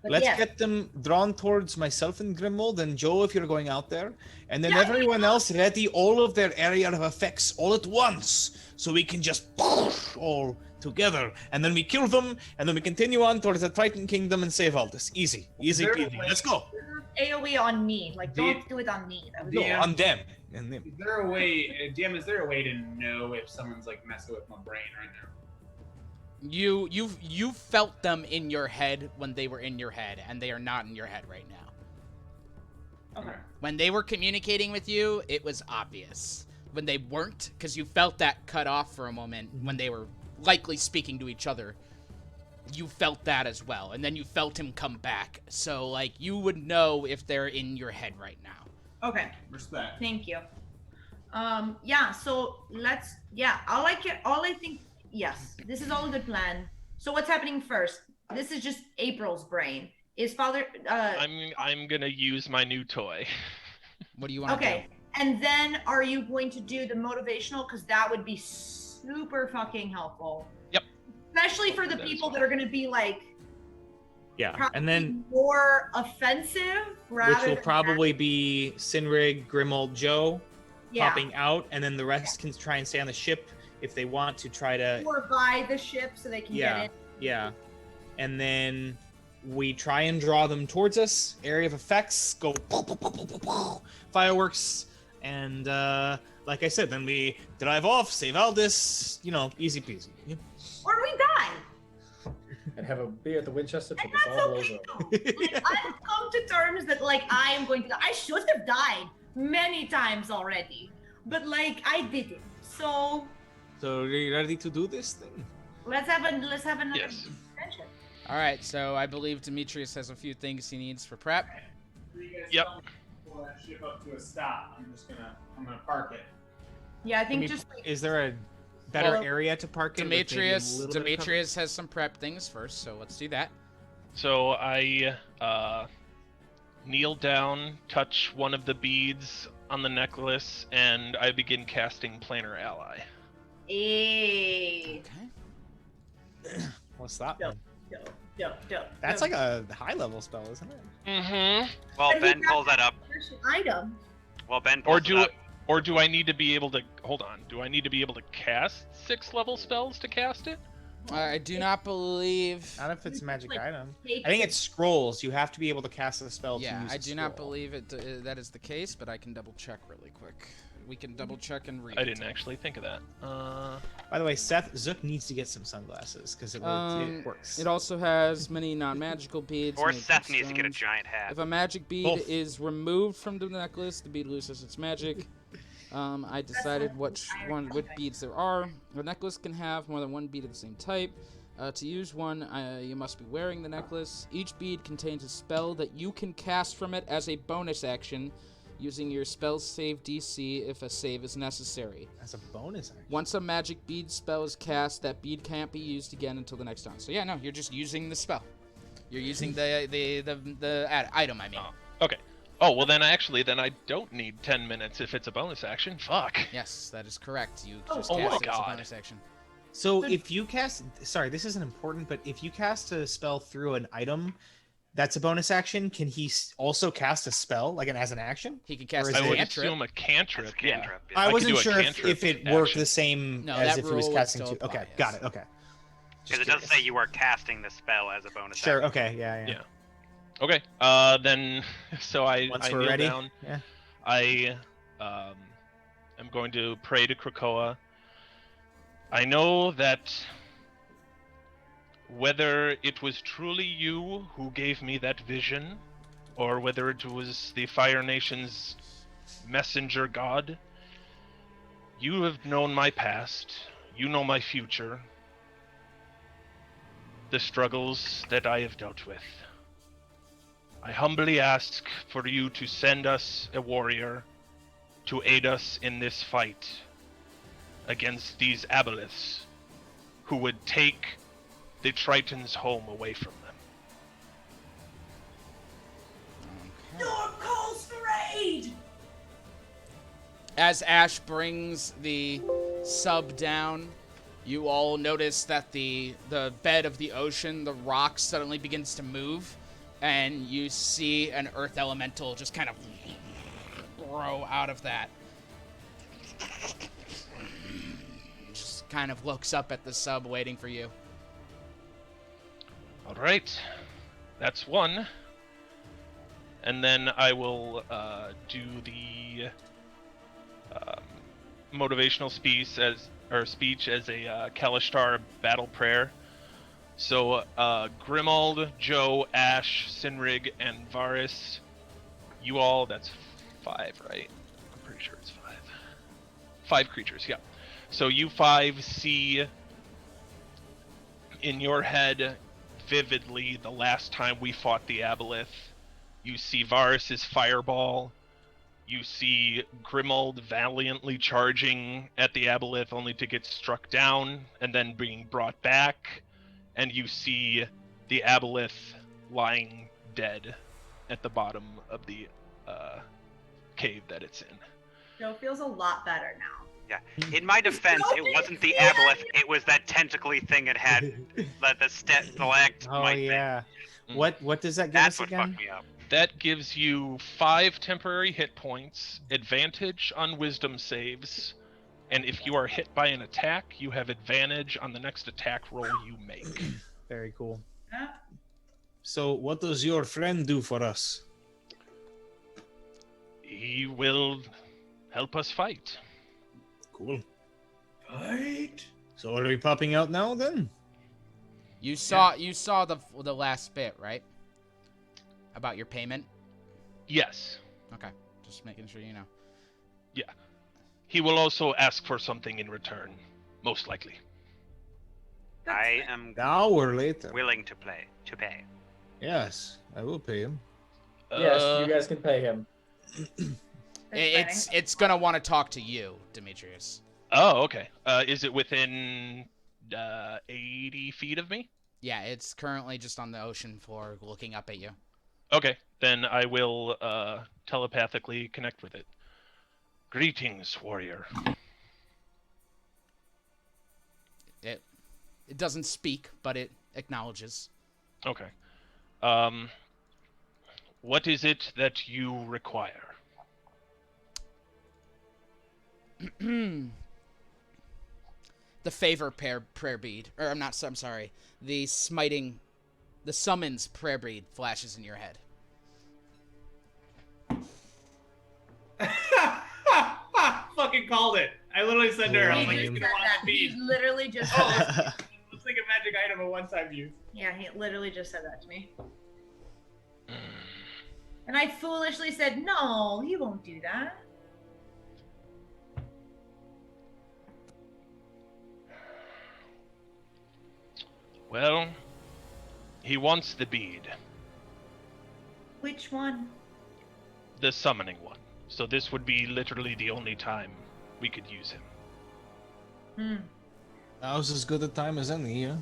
But Let's yes. get them drawn towards myself and Grimold and Joe if you're going out there. And then everyone else ready all of their area of effects all at once. So we can just all together. And then we kill them. And then we continue on towards the Triton Kingdom and save Aldus. Easy peasy. Let's go. AoE on me. Like, don't do it on me. No, on them. Is there a way, DM, is there a way to know if someone's like messing with my brain right now? You felt them in your head when they were in your head, and they are not in your head right now. Okay. When they were communicating with you, it was obvious. When they weren't, because you felt that cut off for a moment when they were likely speaking to each other, you felt that as well, and then you felt him come back. So, like, you would know if they're in your head right now. Okay. Respect. Thank you. Yeah. So let's. Yeah. I think. Yes. This is all a good plan. So what's happening first? This is just April's brain. Is Father? I'm gonna use my new toy. What do you want to Okay. And then are you going to do the motivational? Because that would be super fucking helpful. Yep. Especially for the people that are going to be like. Yeah, and then more offensive, rather which will than probably be Sinrig, Grimold, Joe Yeah. popping out, and then the rest can try and stay on the ship if they want to try to. or by the ship so they can get in. Yeah, and then we try and draw them towards us. Area of effects, go fireworks, and like I said, then we drive off, save Aldus. Easy peasy. Or we die. And have a beer at the Winchester till And this that's all blows okay. up. Like, I've come to terms that like I am going to die. I should have died many times already, but like I didn't. So So are you ready to do this thing? let's have another Yes. session. All right, so I believe Demetrius has a few things he needs for prep. Yep. Pull that ship up to a stop. I'm gonna park it. Yeah, I think just Is there a better Well, area to park it? with maybe a Demetrius little bit of cover? Demetrius has some prep things first, so let's do that. So I kneel down, touch one of the beads on the necklace, and I begin casting Planar Ally. Hey. What's that Dope, one? dope. That's like a high level spell, isn't it? Mm-hmm. Well, But Ben he got pulls that up. Special item. Well, Ben Or pulls it up. do I need to be able to hold on? Do I need to be able to cast 6 level spells to cast it? I do not believe. Not if it's a magic Like, item. take I think it. it's scrolls. You have to be able to cast a spell to Yeah, use I a do not scroll. believe it. That is the case, but I can double check really quick. We can double check and read. I didn't actually think of that. By the way, Zook needs to get some sunglasses because it works. It also has many non-magical beads. Or made from Seth needs to get a stones. giant hat. If a magic bead Both. is removed from the necklace, the bead loses its magic. I decided what beads there are. A necklace can have more than one bead of the same type. To use one, you must be wearing the necklace. Each bead contains a spell that you can cast from it as a bonus action, using your spell save DC if a save is necessary. As a bonus action. Once a magic bead spell is cast, that bead can't be used again until the next round. So yeah, no, you're just using the spell. You're using the item. I mean. Oh, okay. Oh well, then I don't need 10 minutes if it's a bonus action. Fuck. Yes, that is correct. You just Oh my cast it as a God. bonus action. So if you cast, sorry, this isn't important, but if you cast a spell through an item, that's a bonus action. Can he also cast a spell, like as an action? He can cast Or is I a would cantrip. assume a cantrip. That's a cantrip, yeah. I could wasn't do a sure if cantrip it worked action. the same No, as that if he was rule would casting still two. Okay, apply, got yes. it. Okay. Because it does say you are casting the spell as a bonus Sure. action. Okay. Yeah. Yeah. Okay. Then so I Once I we're kneel ready. down. Yeah. I am going to pray to Krakoa. I know that whether it was truly you who gave me that vision, or whether it was the Fire Nation's messenger god, you have known my past, you know my future, the struggles that I have dealt with. I humbly ask for you to send us a warrior to aid us in this fight against these aboleths who would take the Triton's home away from them. Storm calls for aid! As Ash brings the sub down, you all notice that the bed of the ocean, the rock, suddenly begins to move, and you see an earth elemental just kind of grow out of that. Just kind of looks up at the sub waiting for you. All right, that's one. And then I will do the motivational speech as a Kalishtar battle prayer. So Grimald, Joe, Ash, Sinrig, and Varys, you all, that's 5, right? I'm pretty sure it's 5. 5 creatures, yeah. So you 5 see in your head vividly the last time we fought the Aboleth. You see Varys' fireball. You see Grimald valiantly charging at the Aboleth only to get struck down and then being brought back. And you see the Aboleth lying dead at the bottom of the cave that it's in. Joe feels a lot better now. Yeah. In my defense, it wasn't the aboleth, it was that tentacly thing it had. the stalactite Oh thing. yeah. Mm. What does that give That's us what again? fucked me up. That gives you 5 temporary hit points, advantage on wisdom saves, and if you are hit by an attack, you have advantage on the next attack roll you make. Very cool. Yeah. So, what does your friend do for us? He will help us fight. Cool. Right. So, are we popping out now then? You saw the last bit, right? About your payment? Yes. Okay. Just making sure you know. Yeah. He will also ask for something in return, most likely. I am Now or later? willing to pay. Yes, I will pay him. Yes, you guys can pay him. It's gonna want to talk to you, Demetrius. Oh, okay. Is it within 80 feet of me? Yeah, it's currently just on the ocean floor looking up at you. Okay, then I will telepathically connect with it. Greetings, warrior. It doesn't speak, but it acknowledges. Okay. What is it that you require? The favor prayer bead. Or I'm sorry. The summons prayer bead flashes in your head. Fucking called it. I literally said to her, I was like, He he's just gonna said want that. to He speed. literally just Oh, said that. looks like a magic item of one-time use. Yeah, he literally just said that to me. And I foolishly said, no, he won't do that. Well, he wants the bead. Which one? The summoning one. So this would be literally the only time we could use him. Now's as good a time as any, yeah?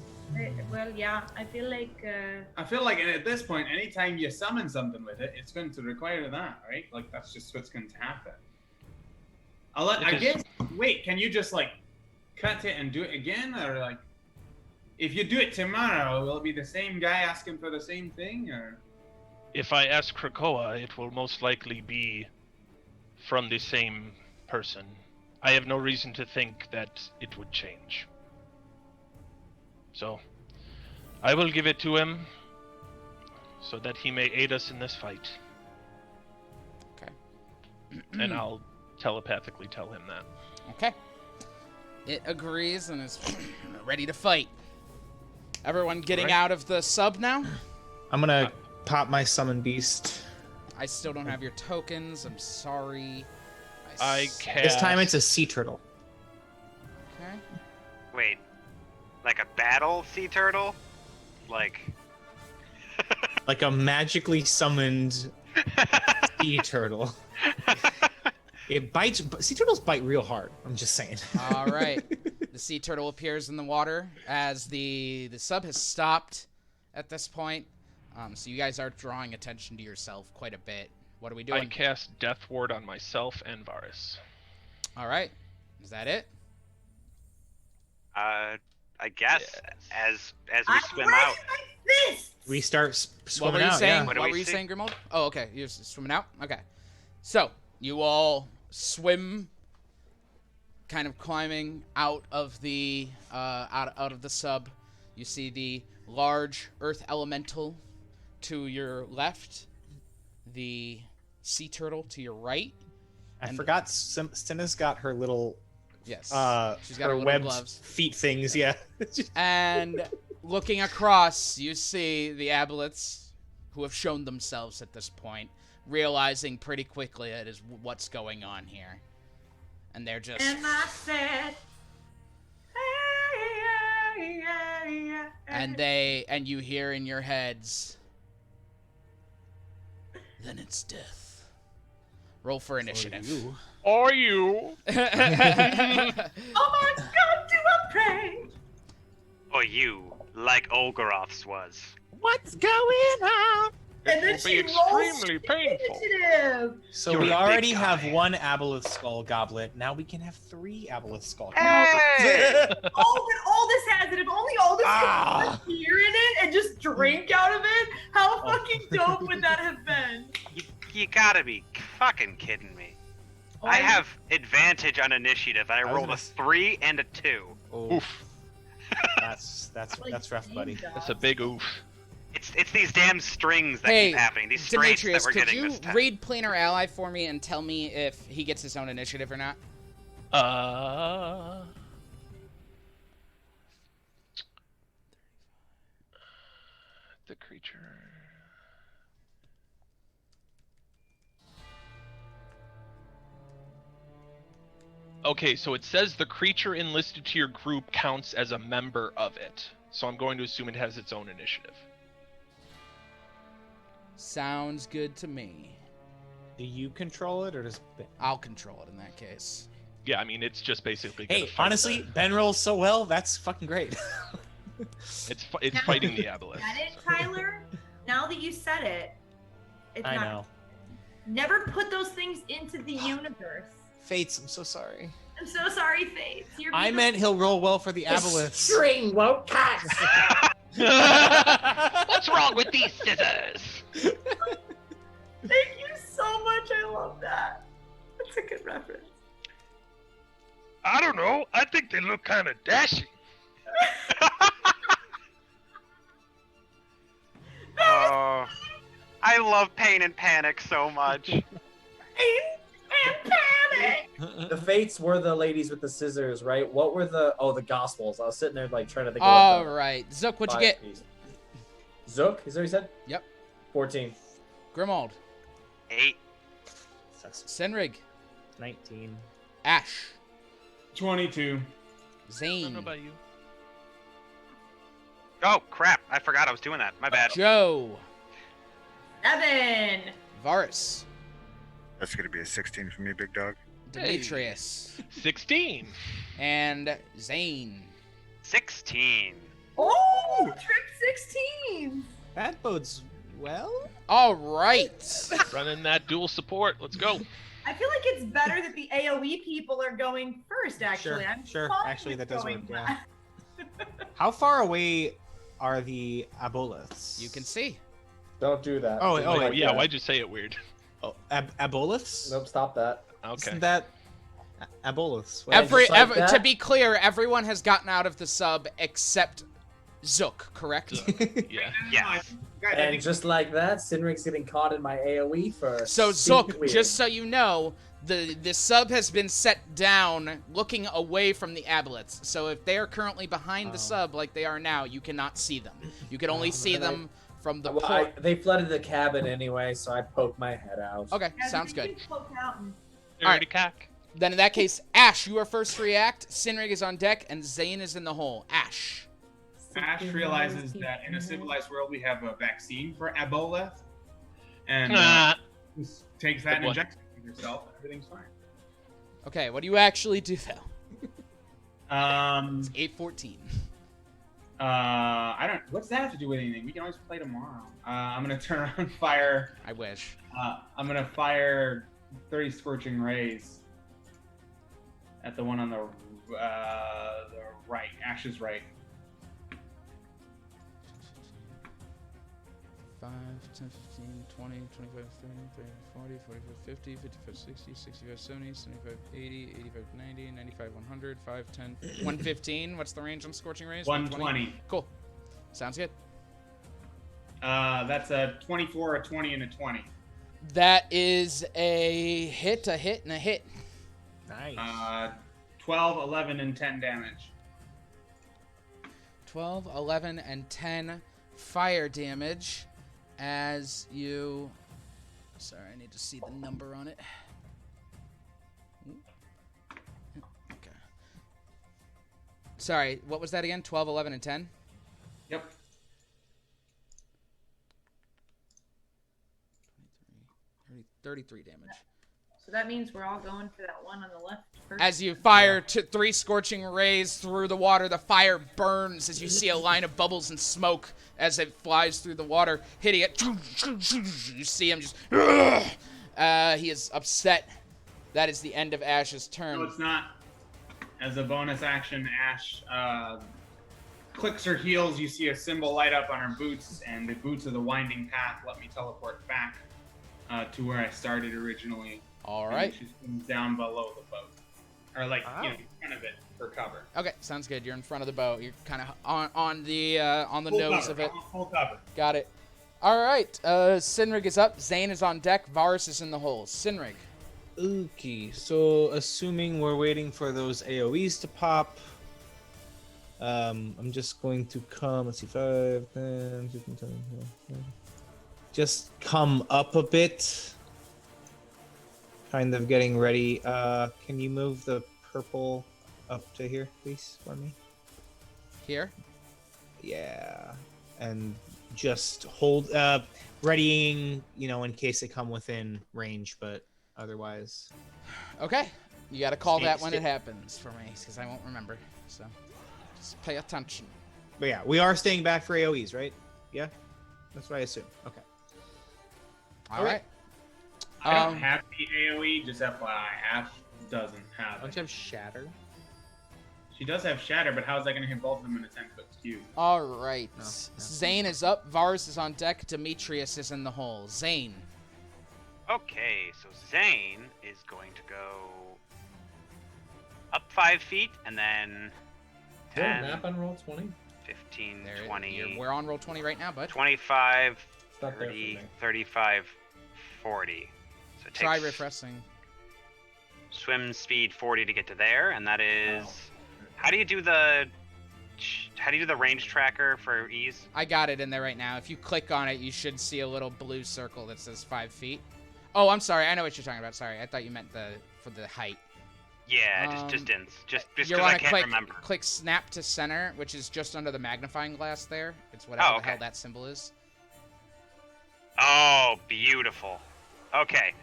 Well, yeah, I feel like... I feel like at this point, anytime you summon something with it, it's going to require that, right? Like, that's just what's going to happen. I guess, wait, can you just, like, cut it and do it again? Or, like, if you do it tomorrow, will it be the same guy asking for the same thing, or...? If I ask Krakoa, it will most likely be from the same person. I have no reason to think that it would change. So, I will give it to him so that he may aid us in this fight. Okay. And I'll telepathically tell him that. Okay. It agrees and is ready to fight. Everyone getting out of the sub now? I'm gonna pop my summon beast. I still don't have your tokens. I'm sorry. This time it's a sea turtle. Okay. Wait, like a battle sea turtle? Like Like a magically summoned sea turtle. It bites. Sea turtles bite real hard. I'm just saying. All right. The sea turtle appears in the water as the sub has stopped at this point. So you guys are drawing attention to yourself quite a bit. What are we doing? I cast Death Ward on myself and Varus. All right. Is that it? I guess as we swim out. We start swimming What were you out. saying? Yeah. What were you saying, Grimald? Oh, okay. You're swimming out? Okay. So, you all swim, kind of climbing out of the out of the sub. You see the large earth elemental to your left, the sea turtle to your right. I forgot Cinna's got her little Yes. She's got her her little webbed gloves. feet things, yeah. And looking across, you see the aboleths who have shown themselves at this point, realizing pretty quickly it is what's going on here. And they're just... And I said... And you hear in your heads... Then it's death. Roll for initiative. Are you? Oh my god, do I pray? Or you, like Olgaroth's was. What's going on? And then will she be rolls extremely painful. initiative. So You're we a big already guy. have one aboleth skull goblet. Now we can have 3 aboleth skull Hey! All this has it. If only all this could put beer in it and just drink out of it, how fucking dope would that have been? You gotta be fucking kidding me. I have advantage on initiative. I rolled a 3 and a 2. Oof. That's rough, buddy. That's a big oof. It's these damn strings that Hey, keep happening. These strengths that Demetrius, we're could getting you this time. read Planar Ally for me and tell me if he gets his own initiative or not? The creature. Okay, so it says the creature enlisted to your group counts as a member of it. So I'm going to assume it has its own initiative. Sounds good to me. Do you control it or does Ben? I'll control it in that case. Yeah, I mean, it's just basically. gonna Hey, fight honestly, Ben rolls so well. That's fucking great. it's fighting the aboleth. Got it, Tyler? Now that you said it, it's I not. know. Never put those things into the universe. Fates, I'm so sorry. I'm so sorry, Faith. You're I meant he'll roll well for the aboleths. String won't cut. What's wrong with these scissors? Thank you so much. I love that. That's a good reference. I don't know. I think they look kind of dashing. Oh, I love Pain and Panic so much. Pain and Panic. The Fates were the ladies with the scissors, right? What were the Gospels? I was sitting there like trying to think. All right, Zook, what'd you get? Zook, is that what you said? Yep. 14. Grimald. 8. Senrig. 19. Ash. 22. I don't Zane. know about you. Oh crap! I forgot I was doing that. My bad. Joe. 7. Varus. That's gonna be a 16 for me, big dog. Demetrius. 16. And Zane. 16. Oh, trip 16. That bodes well. All right. Running that dual support. Let's go. I feel like it's better that the AoE people are going first, actually. I'm Sure. fine Actually, with that does work. going Yeah. last. How far away are the aboleths? You can see. Don't do that. Oh, Don't like yeah. that. Why'd you say it weird? Oh, aboleths? Nope, stop that. Okay. Isn't that aboleths? What- Every, just like that? to be clear, everyone has gotten out of the sub except Zook, correct? Yeah. Yes. Guys, I And think just like that, Sinrig's getting caught in my AoE for. So speaking Zook, weird. just so you know, the sub has been set down looking away from the aboleths. So if they are currently behind the sub like they are now, you cannot see them. You can only see then I- them from the Well, port. they flooded the cabin anyway, so I poked my head out. Okay, Guys, sounds if you good. can poke out and- Dirty cock. Then in that case, Ash, you are first to react. Sinrig is on deck, and Zane is in the hole. Ash. Ash realizes that in a civilized world we have a vaccine for Ebola, and just takes that and Good one. injects it with herself, and everything's fine. Okay, what do you actually do though? It's 8:14. I don't. What's that have to do with anything? We can always play tomorrow. I'm gonna turn around and fire. I wish. I'm gonna fire 30 scorching rays at the one on the right, Ash's right. 5, 10, 15, 20, 25, 30, 40, 45, 50, 55, 60, 65, 70, 75, 80, 85, 90, 95, 100, 5, 10, 115. What's the range on Scorching Rays? 120. Cool. Sounds good. That's a 24, a 20, and a 20. That is a hit, and a hit. Nice. 12, 11, and 10 damage. 12, 11, and 10 fire damage as you... Sorry, I need to see the number on it. Okay. Sorry, what was that again? 12, 11, and 10? Yep. 33 damage. So that means we're all going for that one on the left first. As you fire 3 scorching rays through the water, the fire burns as you see a line of bubbles and smoke as it flies through the water, hitting it. You see him just... he is upset. That is the end of Ash's turn. No, it's not. As a bonus action, Ash clicks her heels. You see a symbol light up on her boots, and the boots of the winding path let me teleport back to where I started originally. All right. She's down below the boat, or like in front of it for cover. Okay, sounds good. You're in front of the boat. You're kind of on the Full nose cover. of it. I'm full cover. Got it. All right. Sinrig is up. Zane is on deck. Varus is in the hole. Sinrig. Okay, so assuming we're waiting for those AoEs to pop, I'm just going to come. Let's see, 5, 10, 15, 20, just come up a bit. Kind of getting ready. Can you move the purple up to here, please, for me? Here? Yeah. And just hold, readying, in case they come within range, but otherwise. Okay. You got to call Stay- that when stay- it happens for me, because I won't remember. So just pay attention. But yeah, we are staying back for AoEs, right? Yeah? That's what I assume. Okay. All right. I don't have the AoE, just FYI. Ash doesn't have Don't it. you have Shatter? She does have Shatter, but how is that going to hit both of them in a 10-foot cube? All right. Zane is up. Varus is on deck. Demetrius is in the hole. Zane. Okay, so Zane is going to go up 5 feet and then Is there a 10, map on roll 20? 15, 20, We're on roll 20 right now, bud. 25, It's not there for 30, me. 35, 40. So it Try takes refreshing. swim speed 40 to get to there, and that is... How do you do the range tracker for ease? I got it in there right now. If you click on it, you should see a little blue circle that says 5 feet. Oh, I'm sorry. I know what you're talking about. Sorry. I thought you meant for the height. Yeah, just distance. Just You because I want to can't remember. click snap to center, which is just under the magnifying glass there. It's whatever the hell that symbol is. Oh, beautiful. Okay,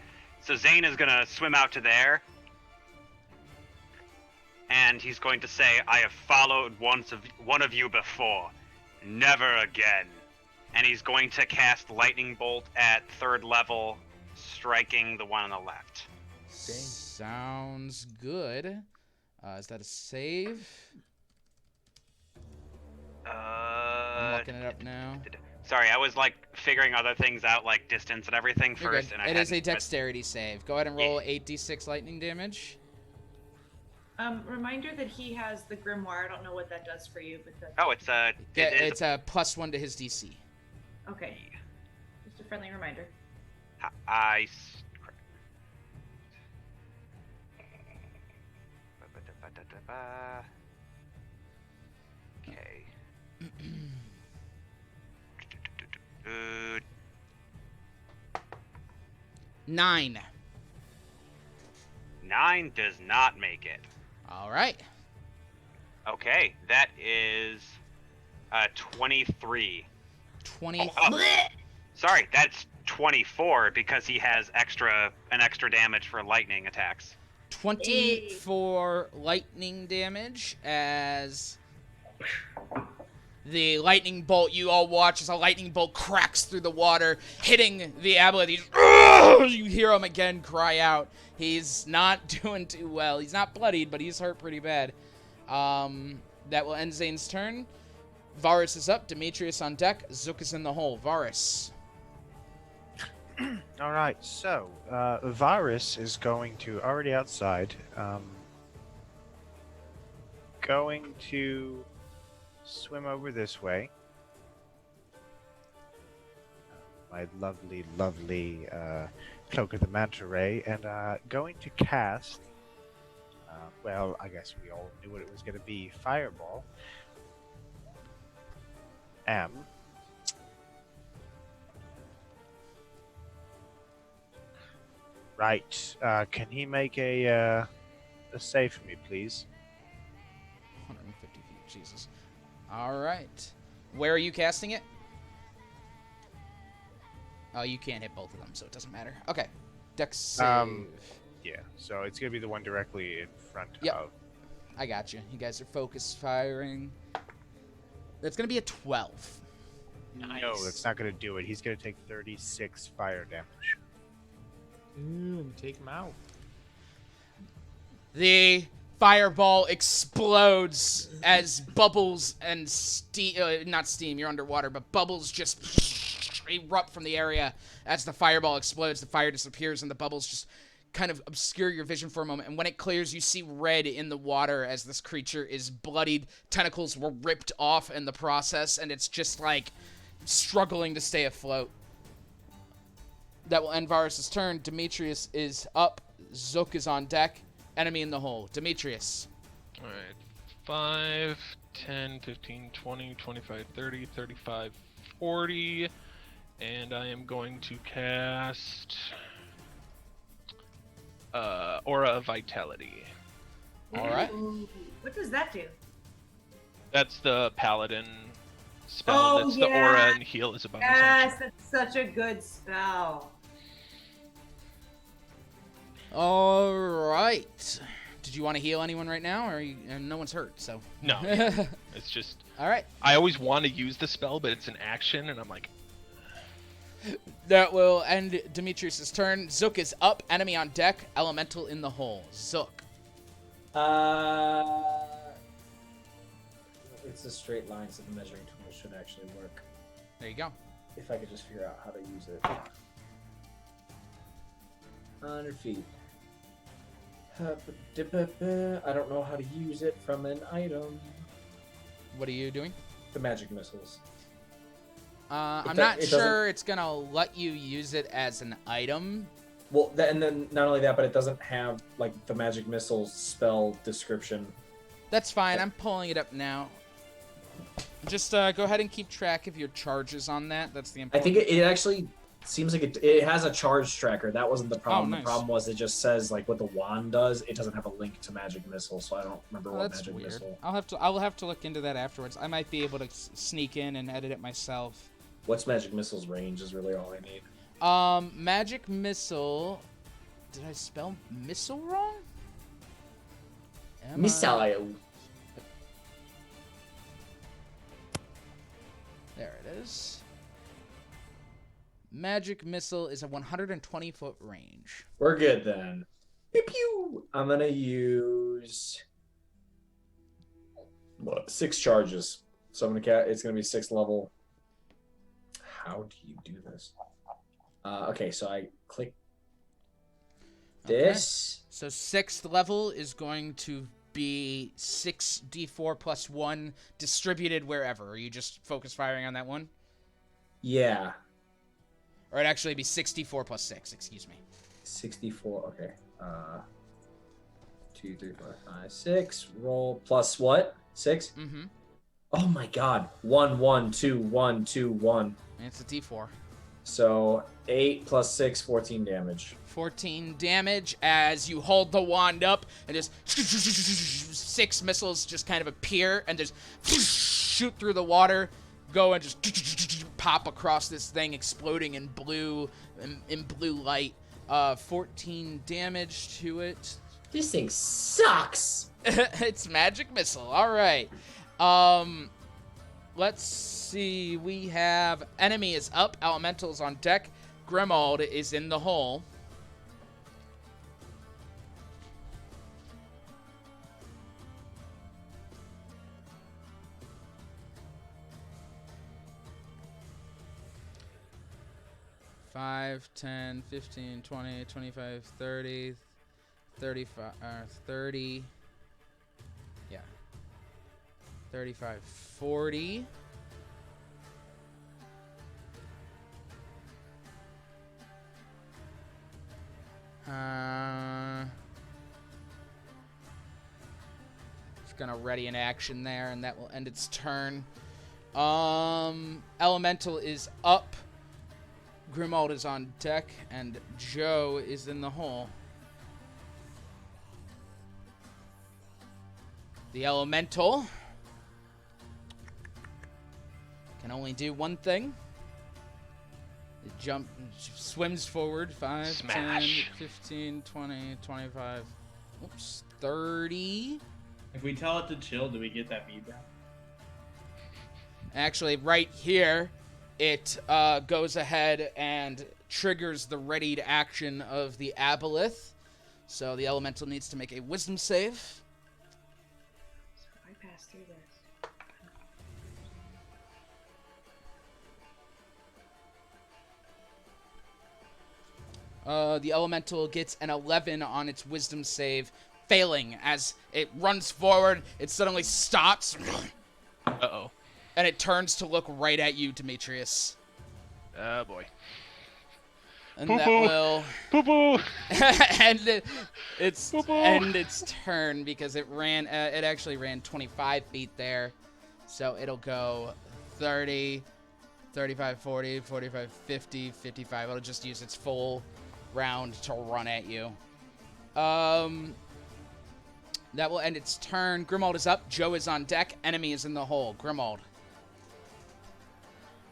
so Zane is gonna swim out to there, and he's going to say, "I have followed one of you before, never again." And he's going to cast Lightning Bolt at 3rd level, striking the one on the left. Sounds good. Is that a save? I'm looking it up now. Sorry, I was like figuring other things out, like distance and everything You're first, good. and It is a hadn't- dexterity save. Go ahead and roll 8d6 lightning damage. Reminder that he has the grimoire. I don't know what that does for you, but that's... Oh, it's a. It's a +1 to his DC. Okay. Just a friendly reminder. Okay. 9. 9 does not make it. All right. Okay, that is 23. 20. Sorry, that's 24 because he has an extra damage for lightning attacks. 24 lightning damage as the lightning bolt, you all watch as a lightning bolt cracks through the water, hitting the aboleth. You hear him again cry out. He's not doing too well. He's not bloodied, but he's hurt pretty bad. That will end Zane's turn. Varus is up. Demetrius on deck. Zook is in the hole. Varus. All right, so Varus is going to already outside. Going to swim over this way. My lovely, lovely Cloak of the Manta Ray, and going to cast. Well, I guess we all knew what it was going to be. Fireball. Right. Can he make a save for me, please? 150 feet. Jesus. All right. Where are you casting it? Oh, you can't hit both of them, so it doesn't matter. Okay. Dex save. Yeah. So it's gonna be the one directly in front of. I got you. You guys are focus firing. That's gonna be a 12. Nice. No, that's not gonna do it. He's gonna take 36 fire damage. Take him out. The fireball explodes as bubbles and steam, not steam, you're underwater, but bubbles just erupt from the area. As the fireball explodes, the fire disappears and the bubbles just kind of obscure your vision for a moment. And when it clears, you see red in the water as this creature is bloodied. Tentacles were ripped off in the process, and it's just like struggling to stay afloat. That will end Varus' turn. Demetrius is up. Zook is on deck. Enemy in the hole. Demetrius. Alright. 5, 10, 15, 20, 25, 30, 35, 40. And I am going to cast Aura of Vitality. All right. Ooh, what does that do? That's the paladin spell Oh, that's yeah. the aura and heal is a bonus Yes, action. that's such a good spell. All right. Did you want to heal anyone right now, or no one's hurt? So No, it's just. All right. I always want to use the spell, but it's an action, and I'm like. That will end Demetrius' turn. Zook is up. Enemy on deck. Elemental in the hole. Zook. It's a straight line, so the measuring tool should actually work. There you go. If I could just figure out how to use it. 100 feet. I don't know how to use it from an item. What are you doing? The magic missiles. I'm not sure it's gonna let you use it as an item. Well, and then not only that, but it doesn't have like the magic missile spell description. That's fine. I'm pulling it up now. Just go ahead and keep track of your charges on that. That's the I important. think it actually seems like it has a charge tracker. That wasn't the problem. Oh, nice. The problem was it just says like what the wand does. It doesn't have a link to magic missile, so I don't remember what That's magic weird. missile. I'll have to look into that afterwards. I might be able to sneak in and edit it myself. What's magic missile's range is really all I need. Magic missile. Did I spell missile wrong? Missile. There it is. Magic missile is a 120-foot range. We're good then. Pew pew. I'm gonna use 6 charges. So I'm gonna it's gonna be 6th level. How do you do this? Okay, so I click this. Okay. So 6th level is going to be 6d4 plus 1 distributed wherever. Are you just focus firing on that one? Yeah. Or it'd actually be 64 plus 6, excuse me. 64, okay. 2, 3, 4, 5, 6. Roll plus what? 6? Mm-hmm. Oh my god. 1, 1, 2, 1, 2, 1. And it's a d4. So 8 plus 6, 14 damage. 14 damage as you hold the wand up and just 6 missiles just kind of appear and just shoot through the water, go and just pop across this thing, exploding in blue light. 14 damage to it. This thing sucks. It's magic missile. All right. Let's see. We have enemy is up. Elementals on deck. Grimald is in the hole. Five, 10, 15, 20, 25, 30, 35, 30. Yeah. 35, 40. It's gonna ready an action there, and that will end its turn. Elemental is up. Grimald is on deck, and Joe is in the hole. The Elemental can only do one thing. It swims forward. 5, Smash. 10, 15, 20, 25, oops, 30. If we tell it to chill, do we get that feedback? Actually, right here, it goes ahead and triggers the readied action of the Aboleth. So the Elemental needs to make a Wisdom save. So I pass through this. The Elemental gets an 11 on its Wisdom save, failing as it runs forward. It suddenly stops. Uh-oh. And it turns to look right at you, Demetrius. Oh, boy. And Poo-poo. that will Poo-poo. end its turn because it ran. It actually ran 25 feet there, so it'll go 30, 35, 40, 45, 50, 55. It'll just use its full round to run at you. That will end its turn. Grimald is up. Joe is on deck. Enemy is in the hole. Grimald.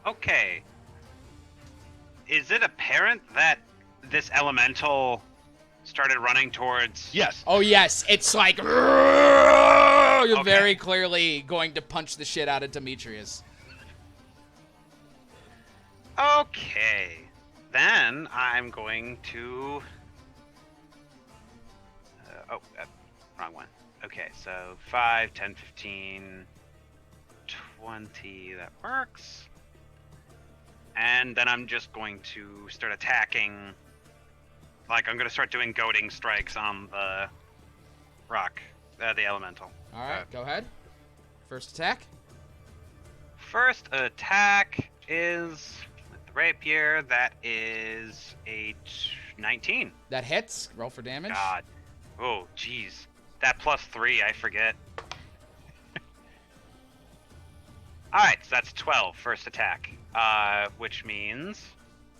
Okay. Is it apparent that this elemental started running towards... Yes. Oh, yes. It's like... You're Okay. very clearly going to punch the shit out of Demetrius. Okay. Then I'm going to... wrong one. Okay, so 5, 10, 15, 20. That works. And then I'm just going to start attacking. Like, I'm going to start doing goading strikes on the rock, the elemental. All right, go ahead. First attack. First attack is with the rapier. That is a 19. That hits. Roll for damage. God. Oh, jeez. That +3, I forget. Alright, so that's 12, first attack. Which means...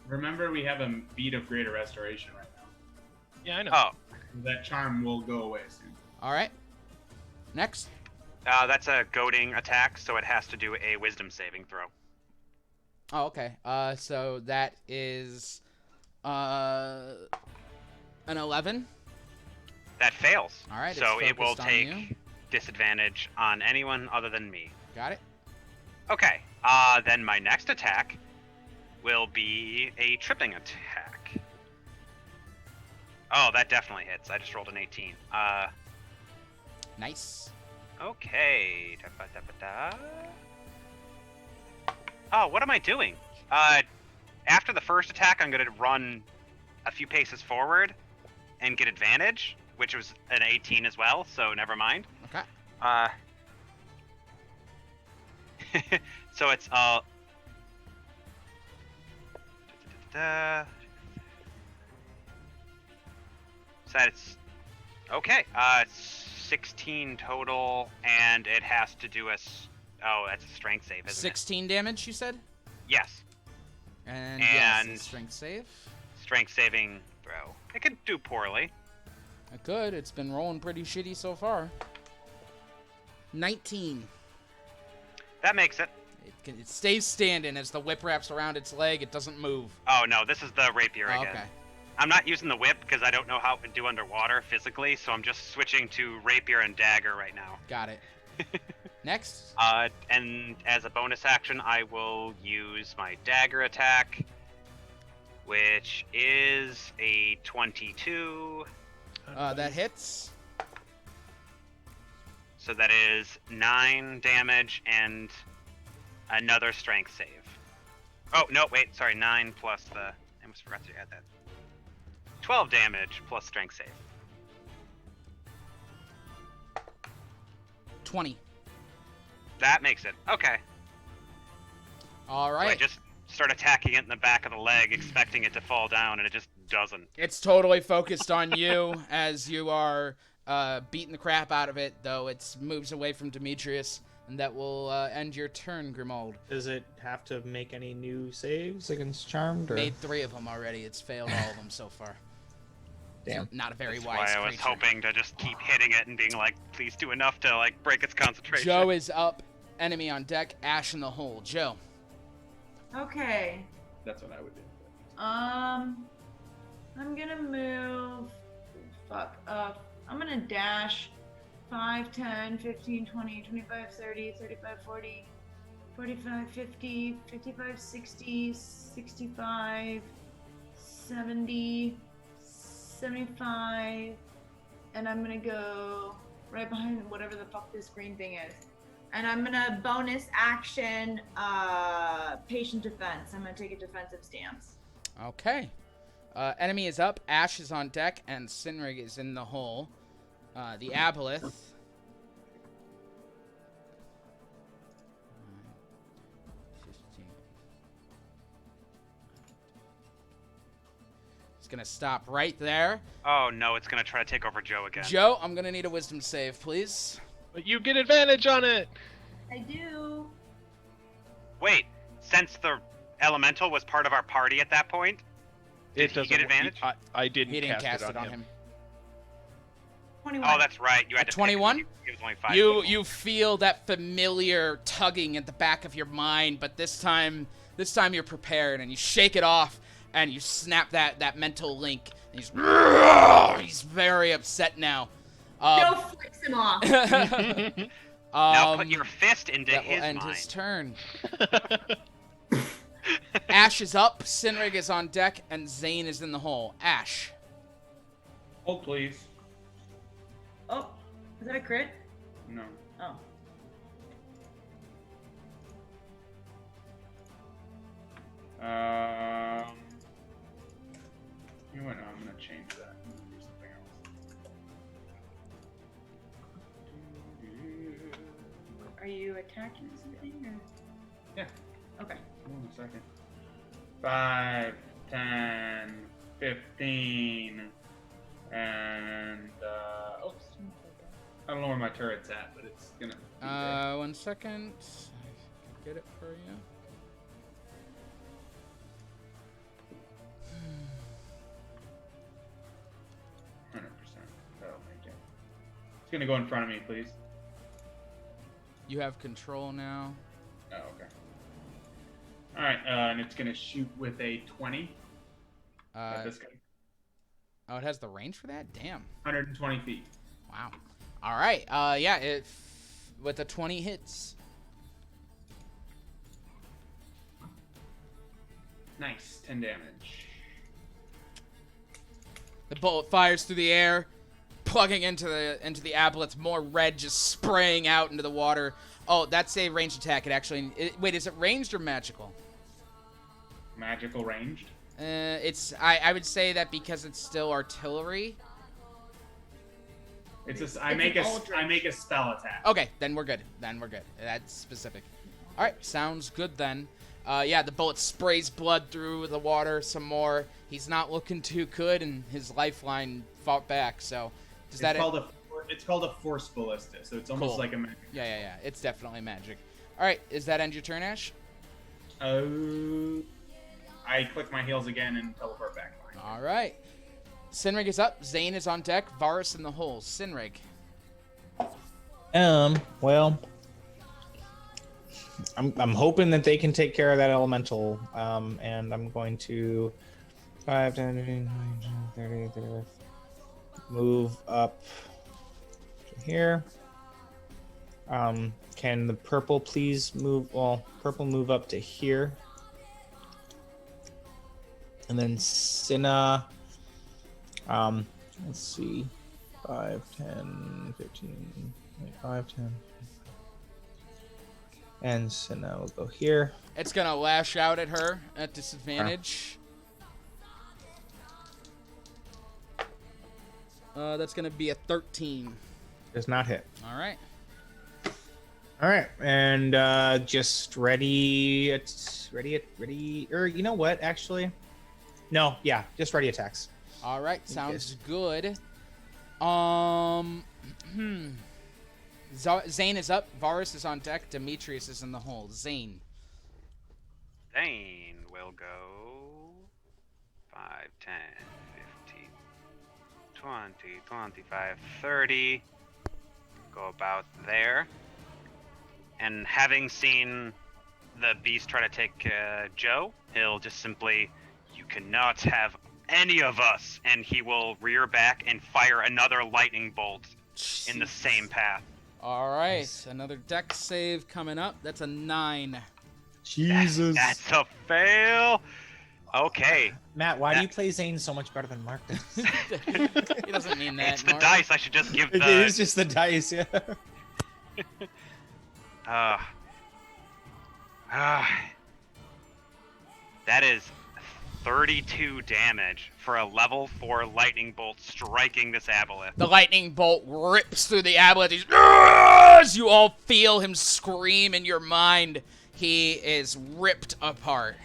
Remember, we have a beat of greater restoration right now. Yeah, I know. Oh. That charm will go away soon. All right. Next. That's a goading attack, so it has to do a wisdom saving throw. Oh, okay. So that is an 11. That fails. All right. So it's it will focused on take you. disadvantage on anyone other than me. Got it. Okay. Then my next attack will be a tripping attack. Oh, that definitely hits. I just rolled an 18. Nice. Okay. Oh, what am I doing? After the first attack, I'm going to run a few paces forward and get advantage, which was an 18 as well, so never mind. Okay. So it's so it's okay. 16 total, and it has to do oh, that's a strength save, isn't 16 damage, you said? it? Yes. And yes, it's strength save. Strength saving throw. It could do poorly. It could. It's been rolling pretty shitty so far. 19. That makes it. It stays standing as the whip wraps around its leg. It doesn't move. Oh no, this is the rapier Oh, again. okay. I'm not using the whip because I don't know how to do underwater physically, so I'm just switching to rapier and dagger right now. Got it. Next. And as a bonus action, I will use my dagger attack, which is a 22. That hits. So that is 9 damage and another strength save. Oh, no, wait, sorry, 9 plus the... I almost forgot to add that. 12 damage plus strength save. 20. That makes it. Okay. All So right. I just start attacking it in the back of the leg, expecting it to fall down, and it just doesn't. It's totally focused on you as you are beating the crap out of it, though it moves away from Demetrius, and that will end your turn, Grimald. Does it have to make any new saves against Charmed? Or? Made 3 of them already. It's failed all of them so far. Damn. Not a very That's wise why I was creature. hoping to just keep hitting it and being like, please do enough to like break its concentration. Joe is up. Enemy on deck. Ash in the hole. Joe. Okay. That's what I would do. I'm gonna move. Fuck. I'm gonna dash 5, 10, 15, 20, 25, 30, 35, 40, 45, 50, 55, 60, 65, 70, 75, and I'm gonna go right behind whatever the fuck this green thing is. And I'm gonna bonus action patient defense. I'm gonna take a defensive stance. Okay. Enemy is up. Ash is on deck, and Sinrig is in the hole. The Aboleth. It's gonna stop right there. Oh no, it's gonna try to take over Joe again. Joe, I'm gonna need a wisdom save, please. But you get advantage on it. I do. Wait, since the elemental was part of our party at that point, did he get advantage? I didn't. He didn't cast it on him. 21. Oh, that's right. You had At to 21? It was only 5 You feel that familiar tugging at the back of your mind, but this time This time you're prepared, and you shake it off, and you snap that mental link. And he's very upset now. Joe flicks him off. Now put your fist into that his will end mind. his turn. Ash is up, Sinrig is on deck, and Zane is in the hole. Ash. Hold, please. Oh, is that a crit? No. Oh. You know what? No, I'm gonna change that. I'm gonna do something else. Are you attacking something or? Yeah. Okay. Hold on a second. 5, 10, 15, and oops. I don't know where my turret's at, but it's gonna. 1 second. I can get it for you. That'll make it. It's gonna go in front of me, please. You have control now. Oh, okay. All right, and it's gonna shoot with a 20. At this guy. Oh, it has the range for that? Damn. 120 feet. Wow. All right. Yeah. It with the 20 hits. Nice. 10 damage. The bullet fires through the air, plugging into the aboleth. More red just spraying out into the water. Oh, that's a ranged attack. Wait, is it ranged or magical? Magical ranged. It's I would say that because it's still artillery. I make a spell attack. Okay, then we're good. That's specific. All right, sounds good then. Yeah, the bullet sprays blood through the water some more. He's not looking too good, and his lifeline fought back. So, It's called a force ballista, so it's almost Cool. like a magic. Yeah. It's definitely magic. All right, is that end your turn, Ash? I click my heels again and teleport back. All right. Sinrig is up. Zane is on deck. Varus in the hole. Sinrig. Well, I'm hoping that they can take care of that elemental. And I'm going to 5, 10, 15, 20, 30, 30, move up to here. Can the purple please move? Well, purple move up to here. And then Cinna, let's see, 5, 10, 15, 5, 10. And Cinna will go here. It's going to lash out at her at disadvantage. That's going to be a 13. Does not hit. All right. All right, and just ready. Or you know what? Actually, no. Yeah, just ready attacks. All right, sounds good. Zane is up. Varus is on deck. Demetrius is in the hole. Zane. Zane will go 5, 10, 15, 20, 25, 30. Go about there. And having seen the beast try to take Joe, he'll just simply, you cannot have any of us, and he will rear back and fire another lightning bolt in the same path. All right, another deck save coming up. That's a 9. Jesus. That's a fail. Okay. Matt, why do you play Zane so much better than Mark does? He doesn't mean that. It's the dice. I should just give the... It is just the dice, yeah. That is 32 damage for a level 4 lightning bolt striking this aboleth. The lightning bolt rips through the aboleth. As you all feel him scream in your mind, he is ripped apart.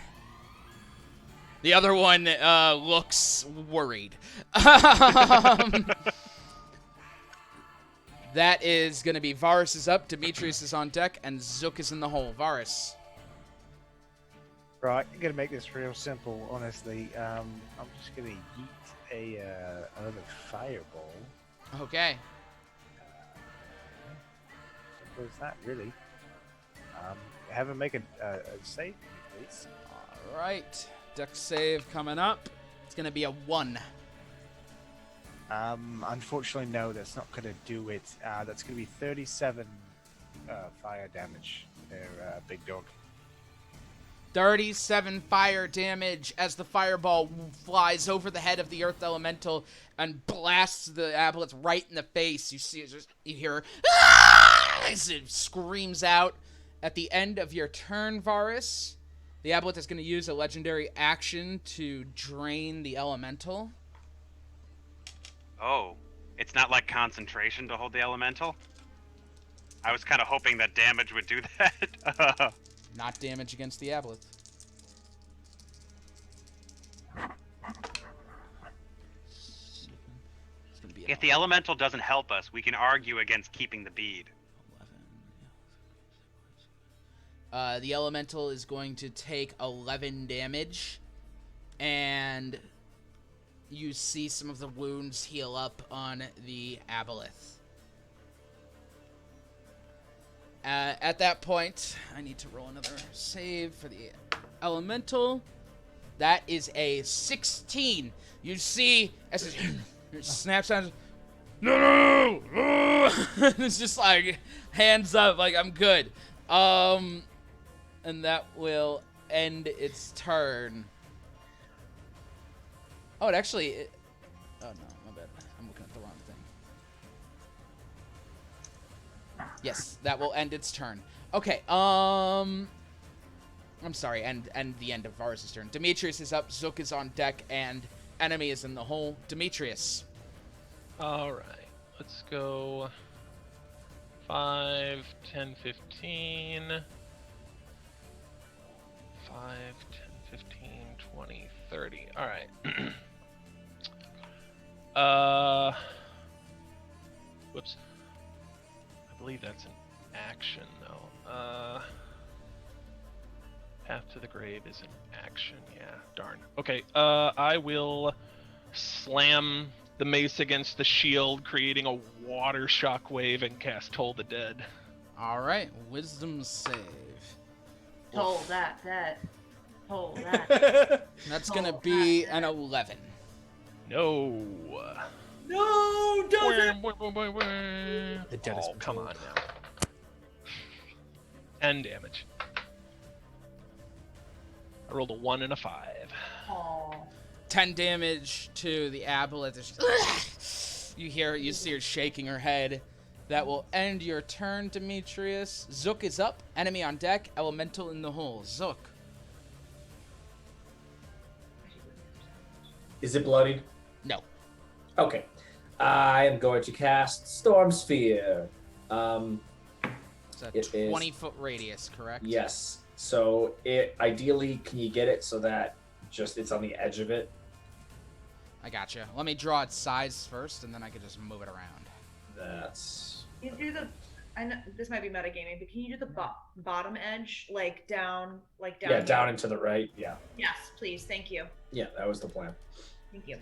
The other one looks worried. That is going to be Varus is up, Demetrius is on deck, and Zook is in the hole. Varus. Right, I'm gonna make this real simple. Honestly, I'm just gonna yeet another fireball. Okay. Simple as that, really. Have him make a save, please. please. All right. Dex save coming up. It's going to be a 1. Unfortunately, no, that's not going to do it. That's going to be 37 fire damage there, big dog. 37 fire damage as the fireball flies over the head of the earth elemental and blasts the aboleth right in the face. You hear her as it screams out. At the end of your turn, Varus, the aboleth is going to use a legendary action to drain the elemental. Oh, it's not like concentration to hold the elemental? I was kind of hoping that damage would do that. Not damage against the aboleth. If the elemental doesn't help us, we can argue against keeping the bead. The elemental is going to take 11 damage, and you see some of the wounds heal up on the aboleth. At that point, I need to roll another save for the elemental. That is a 16. You see, as it snaps out, no! It's just like, hands up, like, I'm good. And that will end its turn. Oh, it actually... oh, no, my bad. I'm looking at the wrong thing. Yes, that will end its turn. Okay, I'm sorry, and the end of Varus' turn. Demetrius is up, Zook is on deck, and enemy is in the hole. Demetrius. Alright, let's go 5, 10, 15... 5, 10, 15, 20, 30. Alright. Whoops. I believe that's an action, though. Path to the Grave is an action. Yeah, darn. Okay, I will slam the mace against the shield, creating a water shockwave, and cast Toll the Dead. Alright, wisdom save. Hold that. Hold that. That's gonna be an 11. No. No, doesn't. The dead is come on now. 10 damage. I rolled a 1 and a 5. Aw. 10 damage to the aboleth. You see her shaking her head. That will end your turn, Demetrius. Zook is up. Enemy on deck. Elemental in the hole. Zook. Is it bloodied? No. Okay. I am going to cast Storm Sphere. It's a 20-foot radius, correct? Yes. So it ideally, can you get it so that just it's on the edge of it? I gotcha. Let me draw its size first, and then I can just move it around. That's... Can you do the... I know this might be metagaming, but can you do the bottom edge, like down? Yeah, down and to the right. Yeah. Yes, please. Thank you. Yeah, that was the plan. Thank you.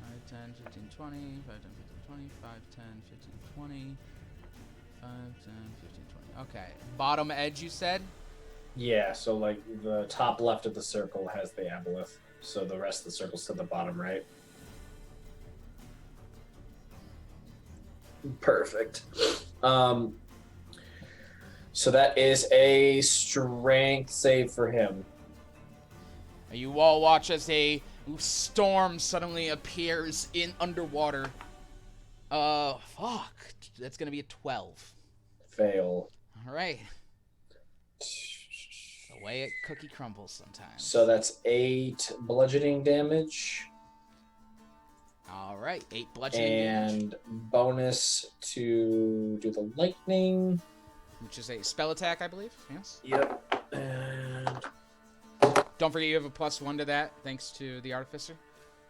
Five, 10, 15, 20, 5, 10, 15, 20, 5, 10, 15, 20, 5, 10, 15, 20. Okay. Bottom edge, you said? Yeah, so like the top left of the circle has the aboleth, so the rest of the circle's to the bottom right. Perfect. So that is a strength save for him. You all watch as a storm suddenly appears in underwater. Fuck. That's gonna be a 12. Fail. All right. The way a cookie crumbles sometimes. So that's 8 bludgeoning damage. All right, 8 bludgeoning damage. And bonus to do the lightning. Which is a spell attack, I believe. Yes. Yep. And don't forget you have a +1 to that, thanks to the artificer.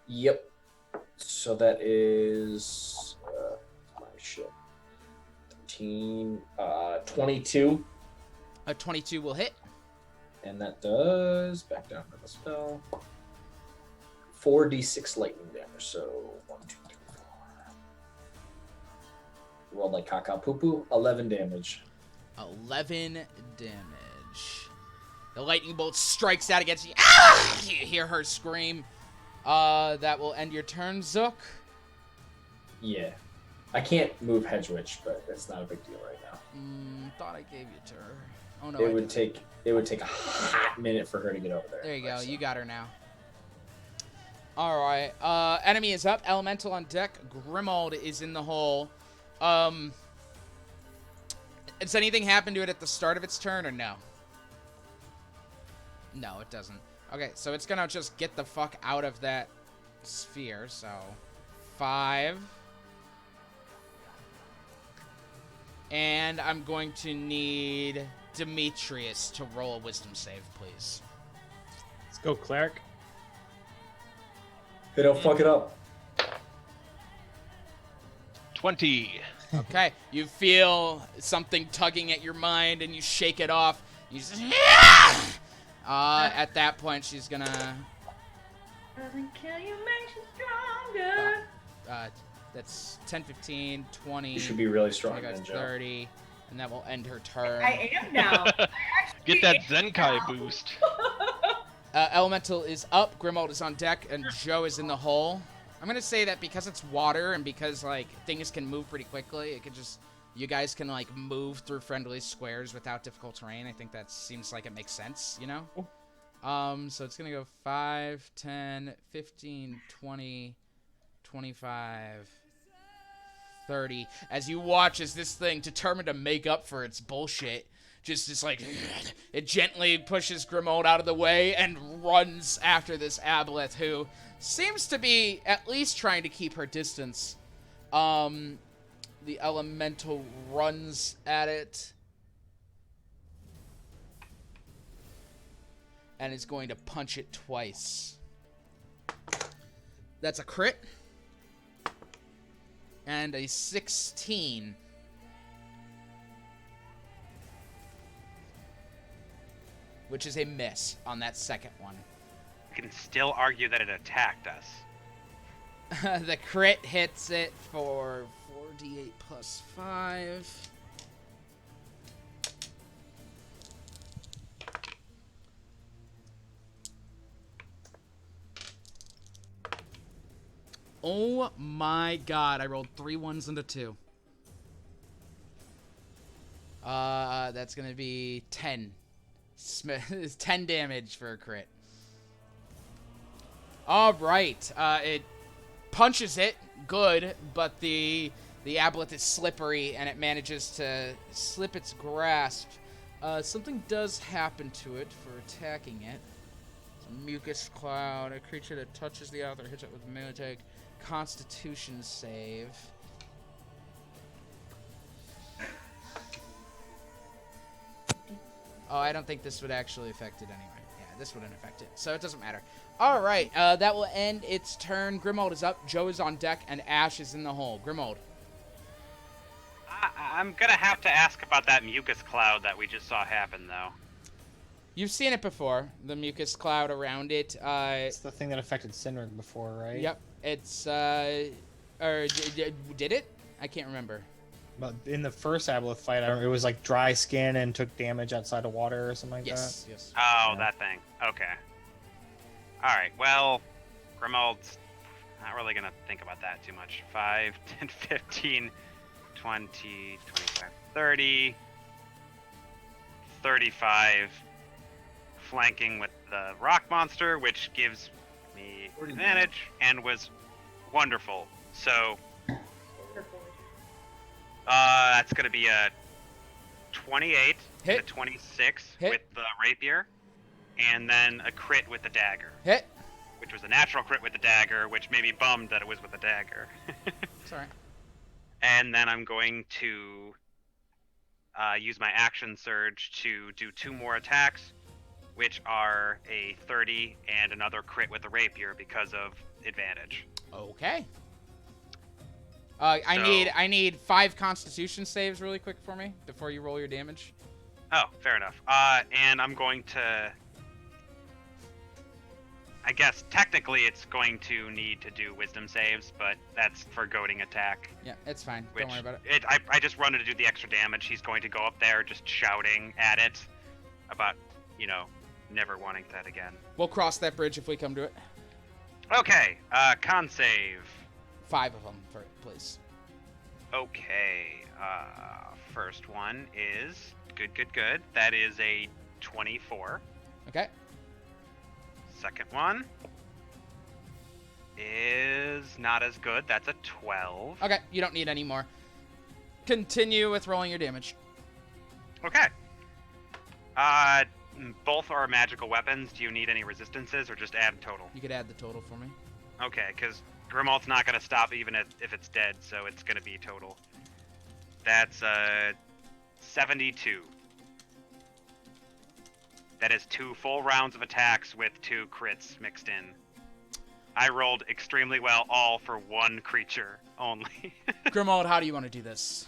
Yep. So that is my shit. 13, 22. A 22 will hit. And that does back down for the spell. 4d6 lightning damage. So 1, 2, 3, 4. Rolled like caca poo poo. 11 damage. 11 damage. The lightning bolt strikes out against you. Ah! You hear her scream. That will end your turn, Zook. Yeah. I can't move Hedgewitch, but it's not a big deal right now. Thought I gave you to her. Oh no. It would take a hot minute for her to get over there. There you go. You got her now. All right. Enemy is up. Elemental on deck. Grimald is in the hole. Does anything happen to it at the start of its turn or no? No, it doesn't. Okay, so it's gonna just get the fuck out of that sphere. So 5. And I'm going to need Demetrius to roll a wisdom save, please. Let's go, cleric. They don't fuck it up. 20. Okay, you feel something tugging at your mind, and you shake it off. You just, at that point, she's gonna. Doesn't kill you, makes you stronger. That's 10, 15, 20. You should be really strong, 30, and that will end her turn. I am now. Get that Zenkai boost. Elemental is up, Grimald is on deck, and Joe is in the hole. I'm gonna say that because it's water and because like things can move pretty quickly, it could just you guys can like move through friendly squares without difficult terrain. I think that seems like it makes sense, you know? So it's gonna go 5, 10, 15, 20, 25, 30. As you watch as this thing, determined to make up for its bullshit, just like it gently pushes Grimald out of the way and runs after this Aboleth, who seems to be at least trying to keep her distance. The elemental runs at it and is going to punch it twice. That's a crit and a 16. Which is a miss on that second one. You can still argue that it attacked us. The crit hits it for 4d8 plus 5. Oh my god, I rolled 3 1s and a 2. That's gonna be 10. 10 damage for a crit. Alright, it punches it, good, but the aboleth is slippery and it manages to slip its grasp. Something does happen to it for attacking it. It's a mucus cloud. A creature that touches the other hits it with a melee attack. Constitution save. Oh, I don't think this would actually affect it anyway. Yeah, this wouldn't affect it, so it doesn't matter. All right, that will end its turn. Grimald is up, Joe is on deck, and Ash is in the hole. Grimald. I'm gonna have to ask about that mucus cloud that we just saw happen, though. You've seen it before, the mucus cloud around it. It's the thing that affected Sinrig before, right? Yep, it's, or did it? I can't remember. But in the first Aboleth fight, it was like dry skin and took damage outside of water or something like that. Yes. Oh, that thing. Okay. Alright, well, Grimald's not really going to think about that too much. 5, 10, 15, 20, 25, 30, 35, flanking with the rock monster, which gives me advantage and was wonderful. So, that's going to be a 28 Hit. to 26 Hit. with the rapier, and then a crit with the dagger. Hit. Which was a natural crit with the dagger, which made me bummed that it was with the dagger. Sorry. And then I'm going to use my action surge to do 2 more attacks, which are a 30 and another crit with the rapier because of advantage. Okay. I need 5 Constitution saves really quick for me before you roll your damage. Oh, fair enough. And I'm going to I guess technically it's going to need to do wisdom saves, but that's for goading attack. Yeah, it's fine. Which Don't worry about it. I just wanted to do the extra damage. He's going to go up there just shouting at it about, never wanting that again. We'll cross that bridge if we come to it. Okay, con save. 5 of them, please. Okay, first one is good. That is a 24. Okay. Second one is not as good. That's a 12. Okay, you don't need any more. Continue with rolling your damage. Okay. Both are magical weapons. Do you need any resistances or just add total? You could add the total for me. Okay, because Grimald's not going to stop even if it's dead, so it's going to be total. That's 72. That is 2 full rounds of attacks with 2 crits mixed in. I rolled extremely well, all for 1 creature only. Grimald, how do you want to do this?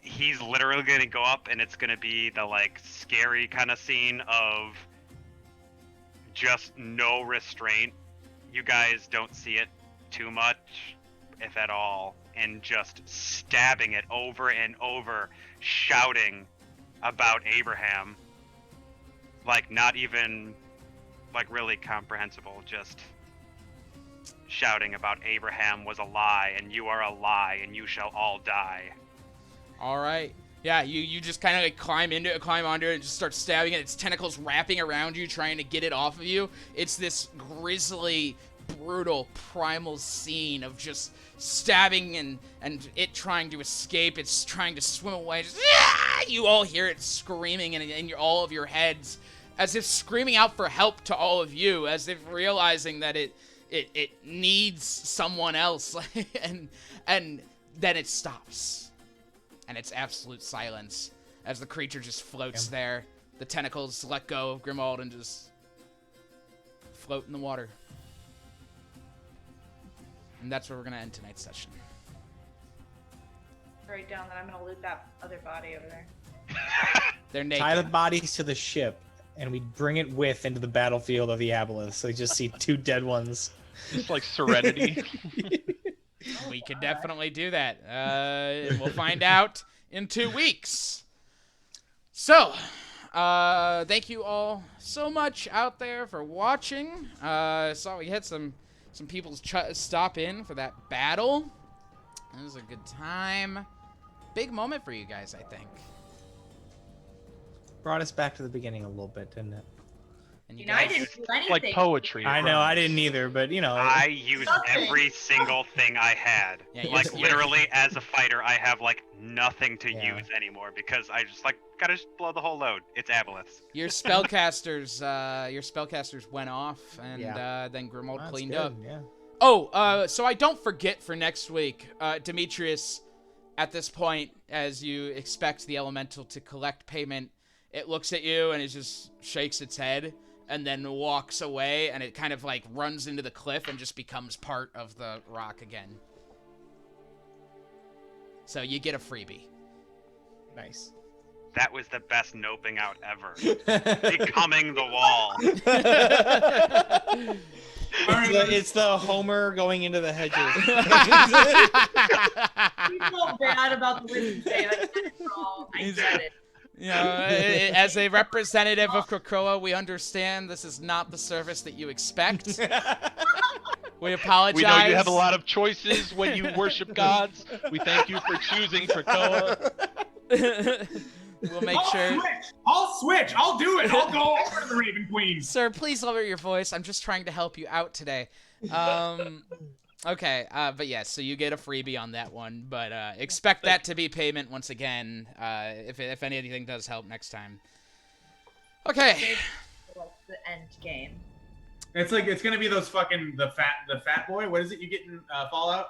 He's literally going to go up, and it's going to be the, scary kind of scene of just no restraint. You guys don't see it too much, if at all, and just stabbing it over and over, shouting about Abraham. Not even, really comprehensible, just shouting about Abraham was a lie, and you are a lie, and you shall all die. All right. Yeah, you just kind of climb onto it, and just start stabbing it. Its tentacles wrapping around you, trying to get it off of you. It's this grisly, brutal, primal scene of just stabbing and it trying to escape. It's trying to swim away. Just, you all hear it screaming in all of your heads, as if screaming out for help to all of you, as if realizing that it needs someone else, and then it stops. And it's absolute silence as the creature just floats there. The tentacles let go of Grimald and just float in the water. And that's where we're going to end tonight's session. Write down that I'm going to loot that other body over there. They're naked. Tie the bodies to the ship, and we bring it into the battlefield of the Aboleth. So you just see 2 dead ones. Just like Serenity. We could definitely do that. And we'll find out in 2 weeks. So, thank you all so much out there for watching. Saw we had some people stop in for that battle. It was a good time. Big moment for you guys, I think. Brought us back to the beginning a little bit, didn't it? And I didn't do anything. Like poetry. I know, I didn't either, but I used every single thing I had. Yeah, literally, as a fighter, I have nothing to use anymore because I just gotta just blow the whole load. It's Aboleths. Your spellcasters went off, and then Grimald cleaned up. Yeah. Oh, so I don't forget for next week, Demetrius, at this point, as you expect the elemental to collect payment, it looks at you and it just shakes its head and then walks away, and it kind of runs into the cliff and just becomes part of the rock again. So you get a freebie. Nice. That was the best noping out ever. Becoming the wall. It's the Homer going into the hedges. You feel bad about the wisdom save. I get it. You know, as a representative of Krakoa, we understand this is not the service that you expect. We apologize. We know you have a lot of choices when you worship gods. We thank you for choosing Krakoa. We'll make sure. I'll switch. I'll do it. I'll go over to the Raven Queen. Sir, please lower your voice. I'm just trying to help you out today. Okay, but yes, so you get a freebie on that one, but expect that to be payment once again, if anything does help next time. Okay. The end game. It's gonna be those fucking the fat boy. What is it you get in Fallout?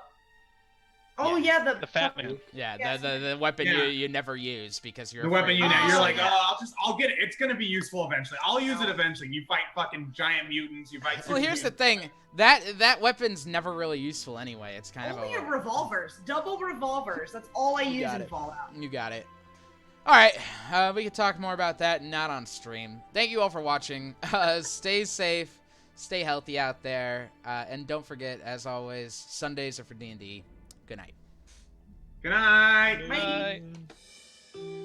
Oh yeah, the fat man. Yeah, the weapon you never use because you're the weapon afraid. You're like, I'll get it. It's gonna be useful eventually. I'll use it eventually. You fight fucking giant mutants. You fight. Well, here's the thing. That weapon's never really useful anyway. It's kind Only of in revolvers, double revolvers. That's all I use in it. Fallout. You got it. All right, we can talk more about that not on stream. Thank you all for watching. Stay safe, Stay healthy out there. And don't forget, as always, Sundays are for D&D. Good night. Good night. Bye. Bye.